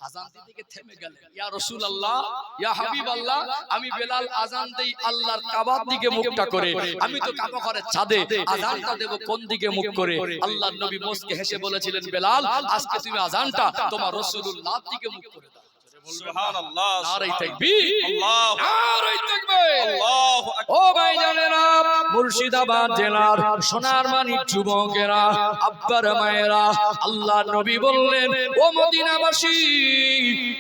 আযান দিতে থেমে গেলেন, ইয়া রাসূলুল্লাহ, ইয়া হাবিবাল্লাহ, আমি বেলাল আযান দেই আল্লাহর কাবার দিকে মুখটা করে, আমি তো কাবা ঘরের ছাদে, আযানটা দেব কোন দিকে মুখ করে? আল্লাহর নবী মুস্কে হেসে বলেছিলেন, বেলাল আজকে তুমি আযানটা তোমার রাসূলুল্লাহর দিকে মুখ করে দাও। সুবহানাল্লাহ। নারে তাকবীর, আল্লাহু নারে তাকবীর। আল্লাহু ও ভাইজানেরা, মুর্শিদাবাদ জেলার সোনার মানিক যুবকেরা, আব্বার মায়েরা, আল্লাহর নবী বললেন, ও মদিনাবাসী,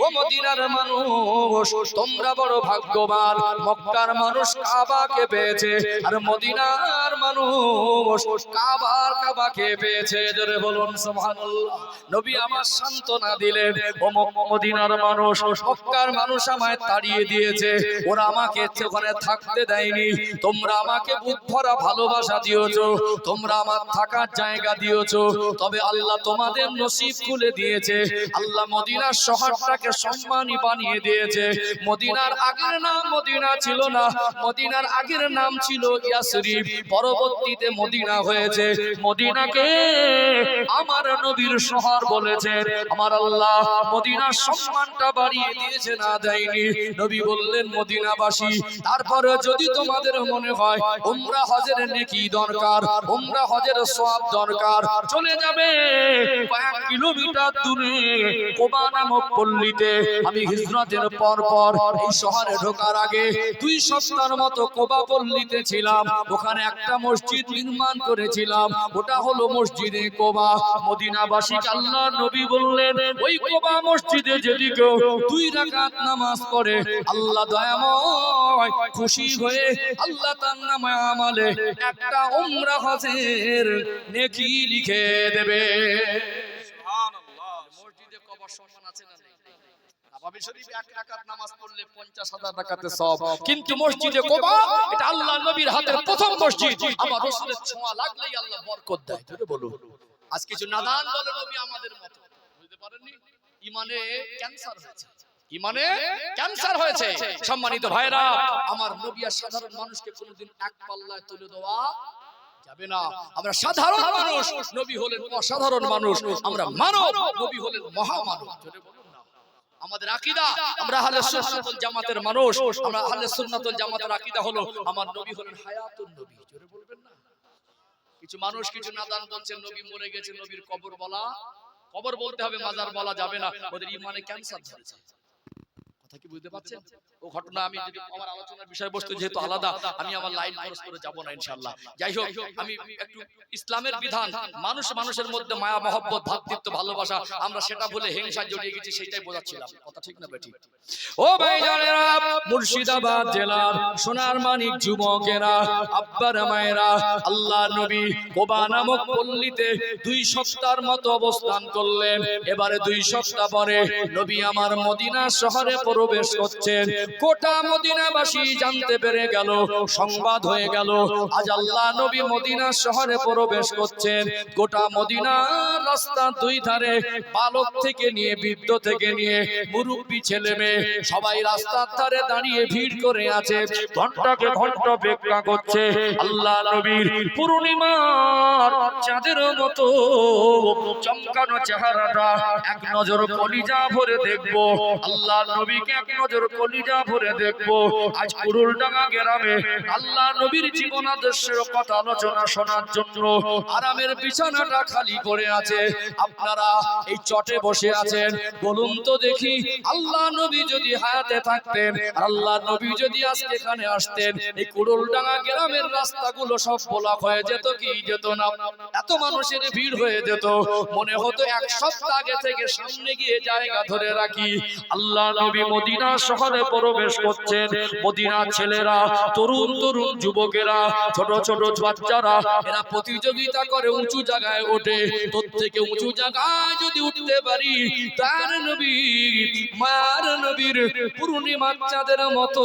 ও মদিনার মানুষ, তোমরা বড় ভাগ্যবান। মক্কার মানুষ কাবাকে পেয়েছে, আর মদিনার মানুষ কাবাকে পেয়েছে। জোরে বলুন সুবহানাল্লাহ। নবী আমার সান্ত্বনা দিলেন, ও মদিনার মানুষ, মক্কার মানুষ আমায় তাড়িয়ে দিয়েছে, ওরা আমাকে ওখানে থাকতে দেয়নি, তোমরা আমাকে বুক ভরা ভালোবাসা দিয়েছো, তোমরা আমার থাকার জায়গা দিয়েছো, তবে আল্লাহ তোমাদের নসিব খুলে দিয়েছে। আল্লাহ মদিনার শহরটাকে সম্মানী বানিয়ে দিয়েছে। মদিনার আগের নাম মদিনা ছিল না, মদিনার আগের নাম ছিল ইয়াসরিব, পরবর্তীতে মদিনা হয়েছে। মদিনাকে আমার নবীর শহর বলেছেন। আমার আল্লাহ মদিনার সম্মানটা বাড়িয়ে দিয়েছে, না দেয়নি। নবী বললেন, মদিনাবাসী, তারপরে যদি তোমাদের মনে হয় উমরা হজের নেকি দরকার, উমরা হজের সওয়াব দরকার, চলে যাবে কয়েক কিলোমিটার দূরে কোবা নামক পল্লীতে। আমি হিজরতের পর এই শহরে ঢোকার আগে 2 সপ্তাহের মতো কোবা পল্লীতে ছিলাম। ওখানে একটা মসজিদ নির্মাণ করেছিলাম, ওটা হলো মসজিদে কোবা। মদিনাবাসীকে আল্লাহর নবী বললেন, ওই কোবা মসজিদে যদি কেউ 2 রাকাত নামাজ পড়ে, আল্লাহ দয়াময় খুশি হয়ে আল্লাহ তার নামে আমলে একটা উমরা হজের নেকি লিখে দেবে। সুবহানাল্লাহ। মসজিদে কবার সম্মান আছে না নেই? কাবা শরীফে 1 রাকাত নামাজ পড়লে 50,000 রাকাতের সওয়াব, কিন্তু মসজিদে কোবা এটা আল্লাহর নবীর হাতের প্রথম মসজিদ। আমার রাসূলের ছোঁয়া লাগলেই আল্লাহ বরকত দেয়। জোরে বলুন। আজ কিছু নাদান বলে নবী আমাদের মতো, বুঝতে পারেননি, ইমানে ক্যান্সার হয়েছে, ইমানে ক্যান্সার হয়েছে। সম্মানিত ভাইরা, আমার নবী আর সাধারণ মানুষকে কোনোদিন এক পাল্লায় তুলে দেওয়া যাবে না। আমরা সাধারণ মানুষ, নবী হলেন অসাধারণ মানুষ। আমরা মানব, নবী হলেন মহামানব। জোরে বলুন না। আমাদের আকীদা, আমরা আহলে সুন্নাত ওয়াল জামাতের মানুষ, আমরা আহলে সুন্নাত ওয়াল জামাতের আকীদা হলো আমার নবী হলেন হায়াতুন নবী। জোরে বলবেন না। কিছু মানুষ, কিছু নাদান বলছেন নবী মরে গেছে, নবীর কবর বলতে হবে, মাজার বলা যাবে না। ওদের ইমানে ক্যান্সার ধরেছে। কথা কি বুঝতে পারছেন? ও ঘটনা আমি যদি আমার আলোচনার বিষয়বস্তু যেহেতু আলাদা, আমি আমার লাইন খরচ করে যাব না ইনশাআল্লাহ। যাই হোক, আমি একটু ইসলামের বিধান, মানুষের মধ্যে মায়া মহব্বত, ভ্রাতৃত্ব, ভালোবাসা, আমরা সেটা বলে হিংসা জড়িয়ে গেছি, সেটাই বোঝাচ্ছিলাম। কথা ঠিক না বেঠিক? ও ভাইজানেরা, মুর্শিদাবাদ জেলার সোনার মানিক যুবকেরা, আব্বার মায়েরা, আল্লাহর নবী কোবা নামক পল্লীতে 2 সপ্তাহের মতো অবস্থান করলেন। এবারে 2 সপ্তাহ পরে নবী আমার মদিনা শহরে প্রবেশ করছেন। গোটা মদিনাবাসী জানতে পেরে গেল, সংবাদ হয়ে গেল, আজ আল্লাহ নবী মদিনা শহরে প্রবেশ করছেন। গোটা মদিনার রাস্তা দুই ধারে বালক থেকে নিয়ে বৃদ্ধ থেকে নিয়ে মুরব্বী ছেলে মেয়ে সবাই রাস্তার ধারে দাঁড়িয়ে ভিড় করে আছে, ঘন্টাকে ঘন্টা অপেক্ষা করছে। আল্লাহ নবীর পূর্ণিমার চাঁদের মতো চমকানো চেহারাটা এক নজর কলিজা ভরে দেখবো, আল্লাহ নবীকে এক নজর কলিজা ভরে দেখবো। আজ কুড়ুলডাঙ্গা গ্রামে আল্লাহ নবীর জীবন আদর্শের কথা আলোচনা শোনার জন্য আরামের বিছানাটা খালি পড়ে আছে। আপনারা এই চটে বসে আছেন, বলুন তো দেখি, আল্লাহ নবী যদি হায়াতে থাকতেন, আল্লাহ নবী যদি আজকে এখানে আসতেন, এই কুড়ুলডাঙ্গা গ্রামের রাস্তাগুলো সব ব্লক হয়ে যেত কি যেত না? এত মানুষের ভিড় হয়ে যেত, মনে হতো এক সপ্তাহ আগে থেকে সামনে গিয়ে জায়গা ধরে রাখি। আল্লাহ নবী মদিনা শহরে প্রবেশ করছেন। মদিনার ছেলেরা, তরুণ তরুণ যুবকেরা, ছোট ছোট বাচ্চারা, এরা প্রতিযোগিতা করে উঁচু জায়গায় ওঠে। তোর থেকে উঁচু জায়গায় যদি উঠতে পারি, তার নবী মায়ার নবীর পূর্ণিমার চাঁদের মতো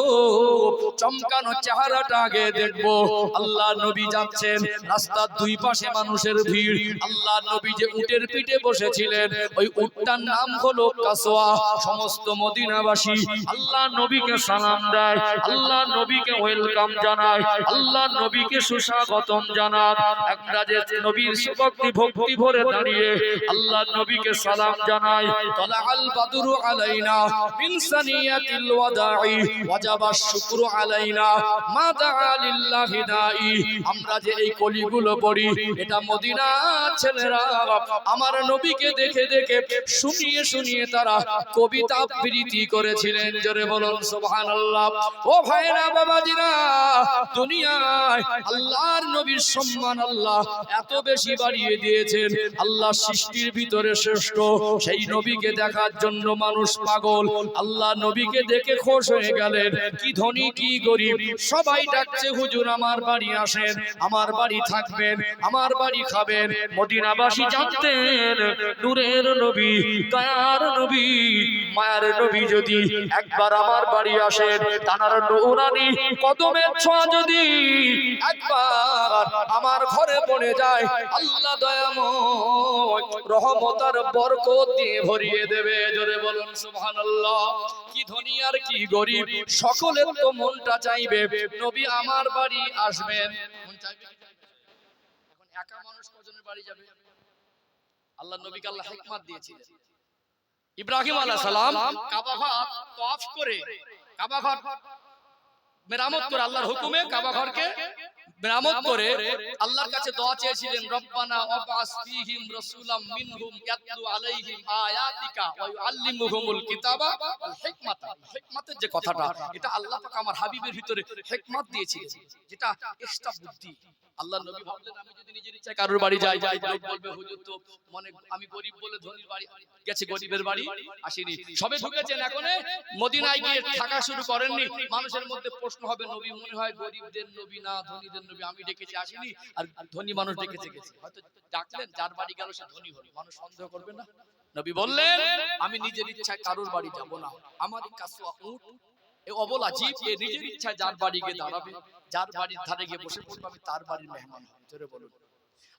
চমকানো চেহারাটা আগে দেখবো। আল্লাহ নবী যাচ্ছেন, রাস্তার দুই পাশে মানুষের ভিড়। আল্লাহ নবী যে উটের পিঠে বসেছিলেন, ওই উটটার নাম হলো কাসওয়া। সমস্ত মদিনাবাসী আল্লাহ নবীকে সালাম দেয়, আল্লাহ নবীকে ওয়েলকাম জানায়, আল্লাহ নবীকে সুস্বাগতম জানায়। একটা যে নবীর ভক্তি ভক্তি ভরে দাঁড়িয়ে আল্লাহ নবীকে সালাম জানায়। তালাআল বাদরু আলাইনা মিন সানিয়াতিল ওয়াদাই ওয়াজাবা শুকরু আলাইনা মা দাআ লিল্লাহি দাঈ। আমরা যে এই কলিগুলো পড়ি, এটা মদিনার ছেলেরা আমার নবীকে দেখে দেখে শুনিয়ে শুনিয়ে তারা কবিতা আবৃত্তি করেছিলেন। জোরে বলুন সুবহানাল্লাহ। ও ভাইরা বাবাজিরা, দুনিয়ায় আল্লাহর নবীর সম্মান আল্লাহ এত বেশি বাড়িয়ে দিয়েছেন। আল্লাহ সৃষ্টির ভিতরে শ্রেষ্ঠ, সেই নবীকে দেখার জন্য মানুষ পাগল। আল্লাহ নবীকে দেখে খুশ হয়ে গেলেন। কি ধনী কি গরিব সবাই ডাকছে, হুজুর আমার বাড়ি আসেন, আমার বাড়ি থাকবেন, আমার বাড়ি খাবেন। মদিনাবাসী জানতেন নূরের নবী, দয়ার নবী, মায়ার নবী যদি একবার আমার বাড়ি আসেন, তানার নূরানি কদমের ছোঁয়া যদি একবার আমার ঘরে পড়ে যায়, আল্লাহ দয়াময় রহমত আর বরকত দিয়ে ভরিয়ে দেবে। জোরে বলুন সুবহানাল্লাহ। কি ধনী আর কি গরিব সকলের তো মনটা চাইবে নবী আমার বাড়ি আসবেন। মন চাইবে? এখন একা মানুষ কজনের বাড়ি যাবে? আল্লাহ নবীকে আল্লাহ হিকমত দিয়েছিলেন। ইব্রাহিম আলাইহিস সালাম কাবা ঘর তওয়াফ করে, কাবা ঘর মেরামত করে, আল্লাহর হুকুমে কাবা ঘরকে মেরামত করে আল্লাহর কাছে দোয়া চেয়েছিলেন, রব্বানা ওয়াবাস ফীহিম রাসূলাম মিনহুম ইয়াতলু আলাইহিম আয়াতিকা ওয়া ইউআল্লিমুহুমুল কিতাবা ওয়াল হিকমাতা। হিকমতের যে কথাটা, এটা আল্লাহ পাক আমার হাবিবের ভিতরে হিকমত দিয়েছিলেন, যেটা এক্সট্রা বুদ্ধি। আল্লাহ নবী ভাবলেন, আমি যদি নিজের ইচ্ছায় কারোর বাড়ি যাই, লোক বলবে হুজুর তো মনে আমি গরিব বলে ধনীর বাড়ি গেছে, গরিবের বাড়ি আসেনি। সবে ঢুকেছেন, এখন মদিনায় গিয়ে থাকা শুরু করেননি। মানুষের মধ্যে প্রশ্ন হবে, নবী মনে হয় গরিবদের নবী না ধনীদের নবী, আমি ডেকেছি আসেনি, আর ধনী মানুষ ডেকেছে গেছে। হয়তো ডাকলেন, যার বাড়ি গেল সে ধনী হলো, মানুষ সন্দেহ করবে না? নবী বললেন, আমি নিজের ইচ্ছায় কারোর বাড়ি যাব না। আমার কাসওয়া উট, এই অবলা জীব, এ নিজের ইচ্ছায় যার বাড়ি গিয়ে দাঁড়াবে, যার বাড়ির ধারে গিয়ে বসে পড়বে, আমি তার বাড়ির মেহমান হব। জোরে বলুন।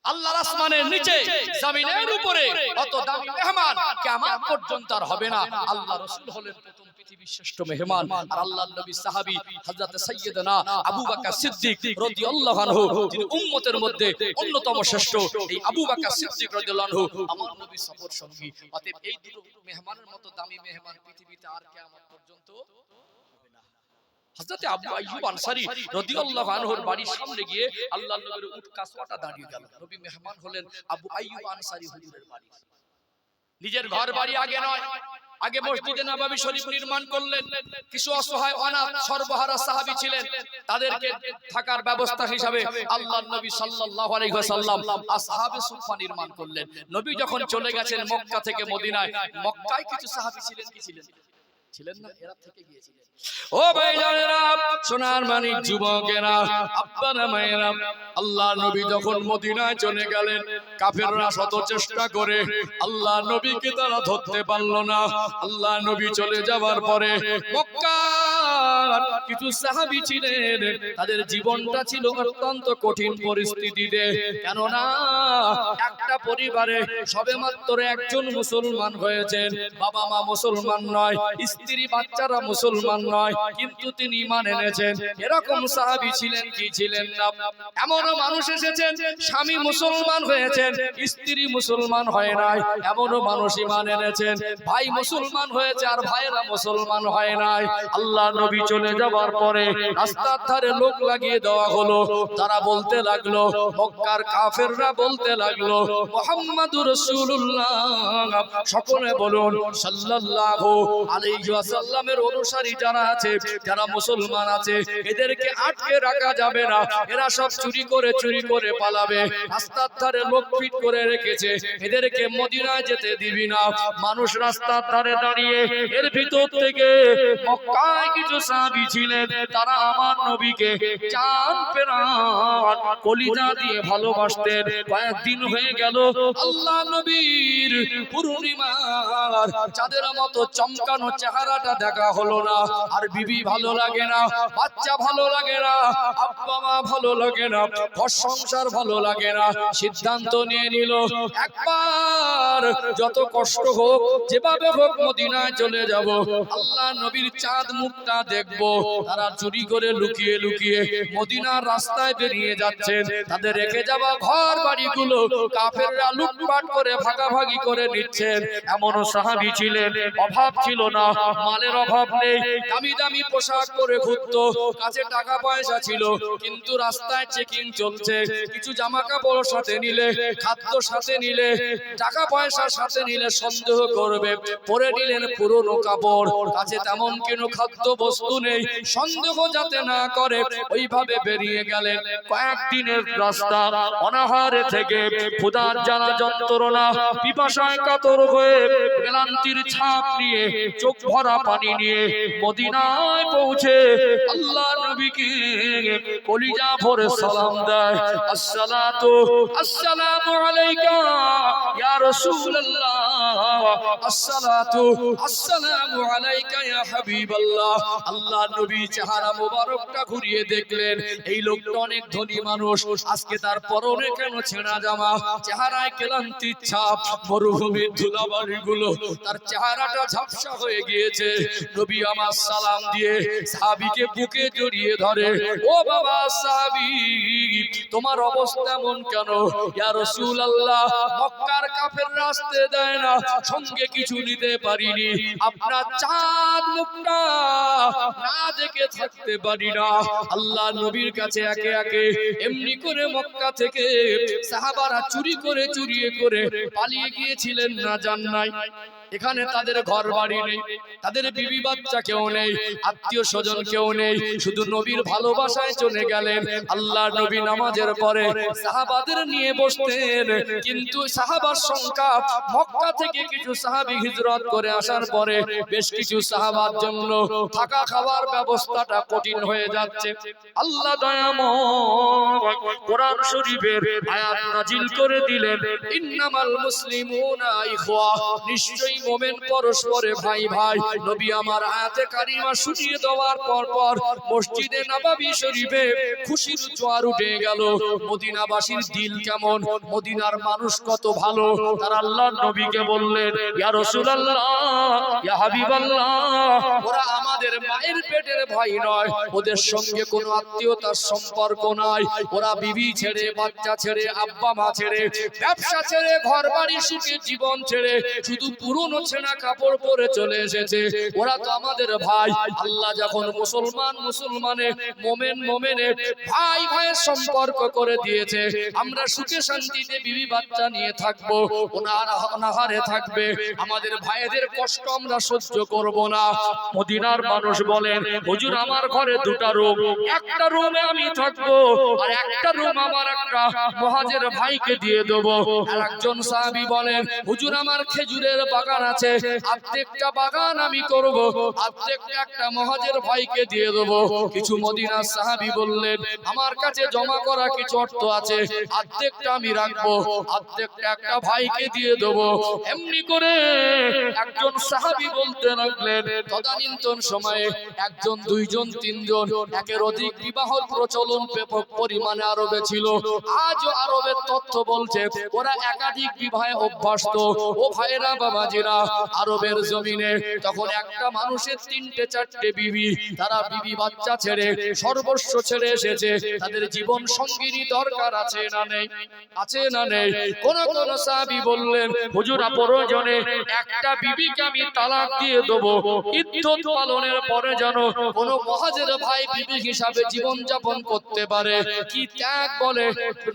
আল্লাহর আসমানের নিচে জমিনের উপরে অত দামি মেহমান কিয়ামত পর্যন্ত আর হবে না। আল্লাহ রাসূল হলেন প্রথম পৃথিবীর শ্রেষ্ঠ মেহমান। আর আল্লাহর নবী সাহাবী হযরত সাইয়্যিদনা আবু বকর সিদ্দিক রাদিয়াল্লাহু আনহু, যিনি উম্মতের মধ্যে অন্যতম শ্রেষ্ঠ, এই আবু বকর সিদ্দিক রাদিয়াল্লাহু আনহু আমার নবীর সফর সঙ্গী। অতএব এই দুটো মেহমানের মতো দামি মেহমান পৃথিবীতে আর কিয়ামত পর্যন্ত হবে না। হযরত আবু আইয়ুব আনসারী রাদিয়াল্লাহু আনহুর বাড়ির সামনে গিয়ে আল্লাহর নবীর উট কাসওয়াটা দাঁড়িয়ে গেল। নবী মেহমান হলেন আবু আইয়ুব আনসারী হুজুরের বাড়ি। নিজের ঘর বাড়ি আগে নয়, আগে মসজিদে নববী শরীফ নির্মাণ করলেন। কিছু অসহায় অনাথ সর্বহারা সাহাবী ছিলেন, তাদেরকে থাকার ব্যবস্থা হিসাবে আল্লাহর নবী সাল্লাল্লাহু আলাইহি ওয়াসাল্লাম আসহাবে সুফফা নির্মাণ করলেন। নবী যখন চলে গেছেন মক্কা থেকে মদিনায়, মক্কায় কিছু সাহাবী ছিলেন, কি ছিলেন? ছিলেন না, এরা থেকে গিয়েছিলেন। ও ভাইজানেরা, সোনার মানিক যুবকেরা, আব্বারা মায়েরা, আল্লাহ নবী যখন মদিনায় চলে গেলেন, কাফেররা শত চেষ্টা করে আল্লাহ নবীকে তারা ধরতে পারল না। আল্লাহ নবী চলে যাওয়ার পরে মক্কার কিছু সাহাবী ছিলেন, তাদের জীবনটা ছিল অত্যন্ত কঠিন পরিস্থিতিতে। কেননা একটা পরিবারে সবেমাত্র একজন মুসলমান হয়েছেন, বাবা মা মুসলমান নয়, স্ত্রী বাচ্চারা মুসলমান নয়, কিন্তু তিনি ঈমান এনেছেন। এরকম সাহাবী ছিলেন কি ছিলেন না? এমনও মানুষ এসেছেন স্বামী মুসলমান হয়েছেন, স্ত্রী মুসলমান হয় নাই, এমনও মানুষ ঈমান এনেছেন, ভাই মুসলমান হয়েছে আর ভাইরা মুসলমান হয় নাই। আল্লাহ নবী চলে যাওয়ার পরে রাস্তার ধারে লোক লাগিয়ে দেওয়া হলো। তারা বলতে লাগলো, মক্কার কাফেররা বলতে লাগলো, মুহাম্মাদুর রাসূলুল্লাহ, সকলে বলুন সাল্লাল্লাহু আলাইহি ওয়াসাল্লামের অনুসারী যারা আছে, যারা মুসলমান আছে, এদেরকে আটকে রাখা যাবে না, এরা সব চুরি করে পালাবে। রাস্তার ধারে লোক ফিট করে রেখেছে, এদেরকে মদিনায় যেতে দিবি না। মানুষ রাস্তার ধারে দাঁড়িয়ে, এর ভিতর থেকে মক্কায় কিছু সাহাবী ছিলেন, তারা আমার নবীকে জান প্রাণ কলিজা দিয়ে ভালোবাসতেন। কয়েকদিন হয়ে গেল আল্লাহ নবীর পূর্ণিমার চাঁদের মতো চমকানো চেহারাটা দেখা হলো না। আর বিবি ভালো লাগে না, বাচ্চা ভালো লাগে না, আব্বা মা ভালো লাগে না, ঘর সংসার ভালো লাগে না। সিদ্ধান্ত নিয়ে নিল, একবার যত কষ্ট হোক, যেভাবে হোক মদিনায় চলে যাব, আল্লাহ নবীর চাঁদ মুখটা দেখব। তারা চুরি করে লুকিয়ে লুকিয়ে মদিনার রাস্তায় বেরিয়ে যাচ্ছেন। তাদের রেখে যাওয়া ঘর বাড়িগুলো কাফেররা লুটপাট করে ভাগাভাগি করে নিচ্ছেন। এমন সাহাবী ছিলেন, অভাব ছিল না, মালের অভাব নেই, দামি দামি পোশাক পরে ঘুরতো, কাছে টাকা পয়সা ছিল, কিন্তু রাস্তায় চেকিং চলছে। কিছু জামা কাপড় সাথে নিলে, খাদ্য সাথে নিলে, টাকা পয়সা সাথে নিলে সন্দেহ করবে। পরে নিলেন পুরনো কাপড়, কাছে তেমন কোনো খাদ্য বস্তু নেই, সন্দেহ যাতে না করে ওইভাবে বেরিয়ে গেলেন। কয়েকদিনের রাস্তা, অনাহারে থেকে ক্ষুধার জ্বালা যন্ত্রণা, পিপাসায় কাতর হয়ে, ক্লান্তির ছাপ নিয়ে, চোখ ভরা পানি নিয়ে মদিনায় পৌঁছে আল্লাহ নবীকে কলিজা ভরে সালাম দেয়, আসসালাতু আসসালামু আলাইকা ইয়া রাসূলুল্লাহ, আসসালাতু আসসালামু আলাইকা ইয়া হাবিবাল্লাহ। আল্লাহ নবী চেহারা মোবারকটা ঘুরিয়ে দেখলেন, এই লোকটা অনেক ধনী মানুষ, আজকে তার পরনে কেন ছেঁড়া জামা, চেহারায় ক্লান্তির ছাপ, মরুভূমির ধুলাবাড়িগুলো, তার চেহারাটা ঝাপসা হয়ে গিয়েছে। নবী আমার সালাম দিয়ে সাহাবীকে বুকে জড়িয়ে ধরে, ও বাবা সাহাবী, তোমার অবস্থা এমন কেন? ইয়া রাসূলুল্লাহ, মক্কার কাফেররা আসতে দেয় না, সঙ্গে কিছু নিতে পারিনি, আপনার চাঁদ মুখটা না দেখে থাকতে পারি না। আল্লাহ নবীর কাছে একে একে এমনি করে মক্কা থেকে সাহাবারা চুরিয়ে করে পালিয়ে গিয়েছিলেন না, জান নাই? এখানে তাদের ঘর বাড়ি নেই, তাদের বিবি বাচ্চা কেউ নেই, আত্মীয় স্বজন কেউ নেই, শুধু নবীর ভালোবাসায় চলে গেলেন। আল্লাহ নবী নামাজের পরে সাহাবাদের নিয়ে বসতেন, কিন্তু সাহাবার সংখ্যা, মক্কা থেকে কিছু সাহাবী হিজরত করে আসার পরে বেশ কিছু সাহাবার জন্য থাকা খাওয়ার ব্যবস্থাটা কঠিন হয়ে যাচ্ছে। আল্লাহ দয়াময় কোরআন শরীফের আয়াত নাজিল করে দিলেন, ইন্নামাল মুসলিমুনা ইখওয়া, নিশ্চয়ই মুমিন পরস্পরে ভাই ভাই। নবী আমার আয়াতে কারিমা শুনিয়ে দেওয়ার পর মসজিদে নববী শরীফে খুশির জোয়ার উঠে গেল। মদিনাবাসীর দিল কেমন, মদিনার মানুষ কত ভালো। তারা আল্লাহর নবীকে বললেন, ইয়া রাসূলুল্লাহ, ইয়া হাবিবাল্লাহ, ওরা আমাদের মায়ের পেটের ভাই নয়, ওদের সঙ্গে কোনো আত্মীয়তার সম্পর্ক নাই। ওরা বিবি ছেড়ে, বাচ্চা ছেড়ে, আব্বা মা ছেড়ে, ব্যবসা ছেড়ে, ঘর বাড়ি সুখের জীবন ছেড়ে শুধু পুরনো ছেঁড়া কাপড় পরে চলে এসেছে। ওরা তো আমাদের ভাই। আল্লাহ যখন মুসলমানে মোমেনে ভাই ভাইয়ের সম্পর্ক করে দিয়েছে, আমরা সুখে শান্তিতে বিবি বাচ্চা নিয়ে থাকবো, ওনারা অনাহারে থাকবে, আমাদের ভাইদের কষ্ট আমরা সহ্য করব না। মদিনার মানুষ বলেন, হুজুর আমার ঘরে দুটা রুম, একটা রুমে আমি থাকবো আর একটা রুম আমার একটা মুহাজির ভাইকে দিয়ে দেবো। আর একজন সাহাবী বলেন, হুজুর আমার খেজুরের বাগান বাগান আছে, অর্ধেকটা বাগান আমি করব, অর্ধেকটা একটা মুহাজির ভাইকে দিয়ে দেব। কিছু মদিনার সাহাবী বললেন, আমার কাছে জমা করা কিছু অর্থ আছে, অর্ধেকটা আমি রাখবো, অর্ধেকটা একটা ভাইকে দিয়ে দেব। এমনি করে একজন সাহাবী বলতে লাগলেন, তদানীন্তন সময়ে একজন, দুইজন, তিনজন, একের অধিক বিবাহর প্রচলন ব্যাপক পরিমাণে আরবে ছিল। আজও আরবের তথ্য বলছে ওরা একাধিক বিবাহে অভ্যস্ত। ও ভাইরা বাবাজিরা, আরবের জমিনে তখন একটা মানুষের 3টে 4টে বিবি, তারা বিবি বাচ্চা ছেড়ে সর্বস্ব ছেড়ে এসেছে। তাদের জীবন সঙ্গিনী দরকার আছে না নেই? আছে না নেই? কোন কোন সাহাবী বললেন, হুজুর প্রয়োজনে একটা বিবিকে আমি তালাক দিয়ে দেব, ইদ্যত পালনের পরে যেন কোন মুহাজির ভাই বিবি হিসাবে জীবন যাপন করতে পারে। কি ত্যাগ বলে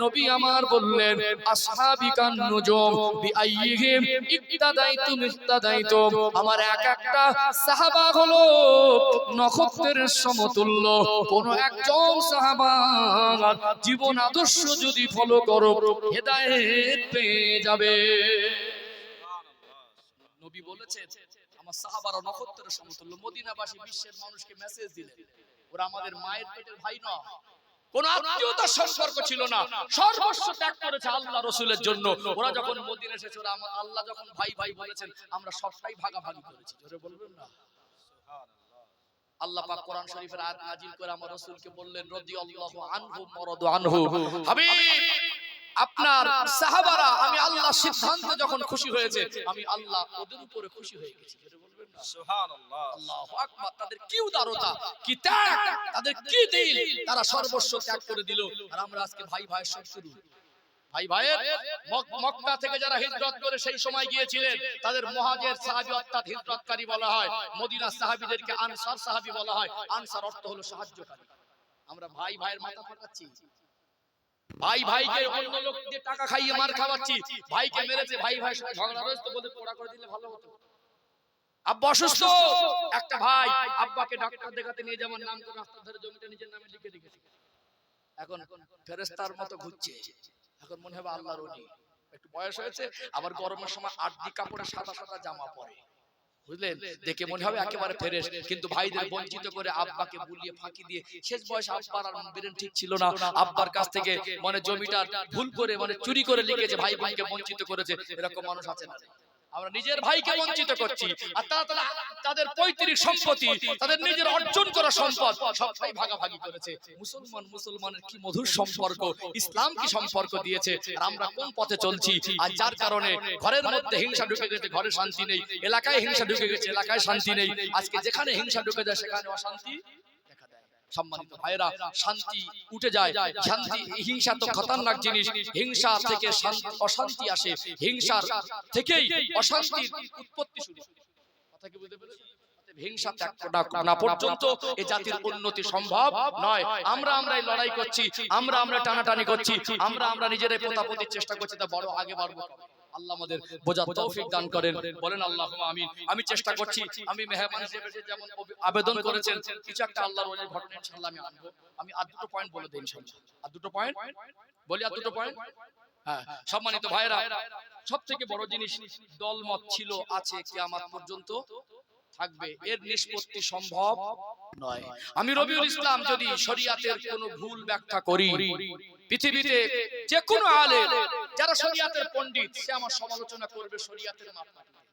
নবী আমার বললেন, আসহাবিকান নুজুম বিআইয়িহিম ইক্তাদাইতুম ইক্তাদাইতুম। আমার এক একটা সাহাবা হলো নক্ষত্রের সমতুল্য। কোন একজন সাহাবার জীবন আদর্শ যদি ফলো করো, হেদায়েত পেয়ে যাবে। নবী বলেছেন, আমার সাহাবারা নক্ষত্রের সমতুল্য। মদিনাবাসী বিশ্বের মানুষকে মেসেজ দিলেন, ওরা আমাদের মায়ের পেটের ভাই নয়, কোন আত্মীয়তার সম্পর্ক ছিল না, সর্বস্ব ত্যাগ করেছে আল্লাহ রাসূলের জন্য। ওরা যখন মদিনা এসেছে, ওরা আল্লাহ যখন ভাই ভাই বলেছেন, আমরা সবটাই ভাগাভাগি করেছি। জোরে বলবেন না? আল্লাহ পাক কোরআন শরীফের আয়াত নাজিল করে আমার রাসূলকে বললেন, রাদিয়াল্লাহু আনহু ওয়ারাদু আনহু, হাবিব আপনার সাহাবারা আমি আল্লাহর সিদ্ধান্তে যখন খুশি হয়েছে, আমি আল্লাহ ওদের উপরে খুশি হয়ে গেছি। জোরে বলবেন না? সুবহানাল্লাহ। আল্লাহু আকবার। তাদের কি উদারতা, কি ত্যাগ, তাদের কি দিল, তারা সর্বস্ব ত্যাগ করে দিল। আর আমরা আজকে ভাই ভাইয়ের শত্রু। ভাই ভাইয়ের মক্কা থেকে যারা হিজরত করে সেই সময় গিয়েছিলেন, তাদের মুহাজির সাহাবী অর্থাৎ হিজরতকারী বলা হয়। মদিনার সাহাবীদেরকে আনসার সাহাবী বলা হয়। আনসার অর্থ হলো সাহায্যকারী। আমরা ভাই ভাইয়ের মাথা ফাটাচ্ছি, ভাই ভাইকে অন্য লোক দিয়ে টাকা খাইয়ে মার খাওয়াচ্ছি, ভাইকে মেরেছে, ভাই ভাইয়ের সঙ্গে ঝগড়া হয়েছে, তো বলে পোড়া করে দিলে ভালো হতো। আব্বা অসুস্থ, একটা ভাই আব্বাকে ডাক্তার দেখাতে নিয়ে যাওয়ার নাম করে রাস্তার ধারে জমিটা নিজের নামে লিখে রেখেছে। এখন ফেরেশতার মতো ঘুরছে, এখন মনে হবে আল্লাহর ওলি। একটু বয়স হয়েছে, আবার গরমের সময় আটটি কাপড়ে সাদা সাদা জামা পরে, বুঝলেন, দেখে মনে হবে একেবারে ফ্রেশ। কিন্তু ভাইদের বঞ্চিত করে আব্বাকে বুলিয়ে ফাঁকি দিয়ে, শেষ বয়সে আব্বার আর ব্রেন ঠিক ছিল না, আব্বার কাছ থেকে মানে জমিটা ভুল করে মানে চুরি করে লিখেছে, ভাই বোনকে বঞ্চিত করেছে। এরকম মানুষ আছে না? আমরা নিজের ভাইকে বঞ্চিত করছি, আর তারা তাদের পৈতৃক সম্পত্তি, তাদের নিজের অর্জন করা সম্পদ সবটাই ভাগাভাগি করেছে। মুসলমানের কি মধুর সম্পর্ক, ইসলাম কি সম্পর্ক দিয়েছে, আর আমরা কোন পথে চলছি। আর যার কারণে ঘরের মধ্যে হিংসা ঢুকে গেছে, ঘরে শান্তি নেই, এলাকায় হিংসা ঢুকে গেছে, এলাকায় শান্তি নেই। আজকে যেখানে হিংসা ঢুকে যায় সেখানে অশান্তি দেখা দেয়। সম্মানিত ভাইরা, শান্তি উঠে যায়, শান্তি, হিংসা তো খতরনাক জিনিস। হিংসা থেকে অশান্তি আসে, হিংসার থেকেই অশান্তির উৎপত্তি শুরু। কথা কি বুঝতে পেরেছেন? হিংসা ত্যাগ না পর্যন্ত এই জাতির উন্নতি সম্ভব নয়। আমরাই লড়াই করছি, আমরা টানাটানি করছি, আমরা নিজেরাই পোতাপতির চেষ্টা করছি, তা বড় আগে বাড়বো। আল্লাহ আমাদের বোঝার তৌফিক দান করেন, বলেন আল্লাহুম্মা আমিন। আমি চেষ্টা করছি, আমি মেহমান হিসেবে যেমন আবেদন করেছেন, কিছু একটা আল্লাহর ওলির ঘটনা ইনশাআল্লাহ আমি আনবো। আমি আর দুটো পয়েন্ট বলে দেই ইনশাআল্লাহ। আর দুটো পয়েন্ট বলি, আর দুটো পয়েন্ট। হ্যাঁ, সম্মানিত ভাইরা, সবথেকে বড় জিনিস দলমত ছিল, আছে, কিয়ামত পর্যন্ত থাকবে, এর নিষ্পত্তি সম্ভব নয়। আমি রবিউল ইসলাম যদি শরিয়াতের কোনো ভুল ব্যাখ্যা করি, পৃথিবীতে যে কোনো আলেম যারা শরিয়াতের পণ্ডিত, সে আমার সমালোচনা করবে শরিয়াতের মাপকাঠি।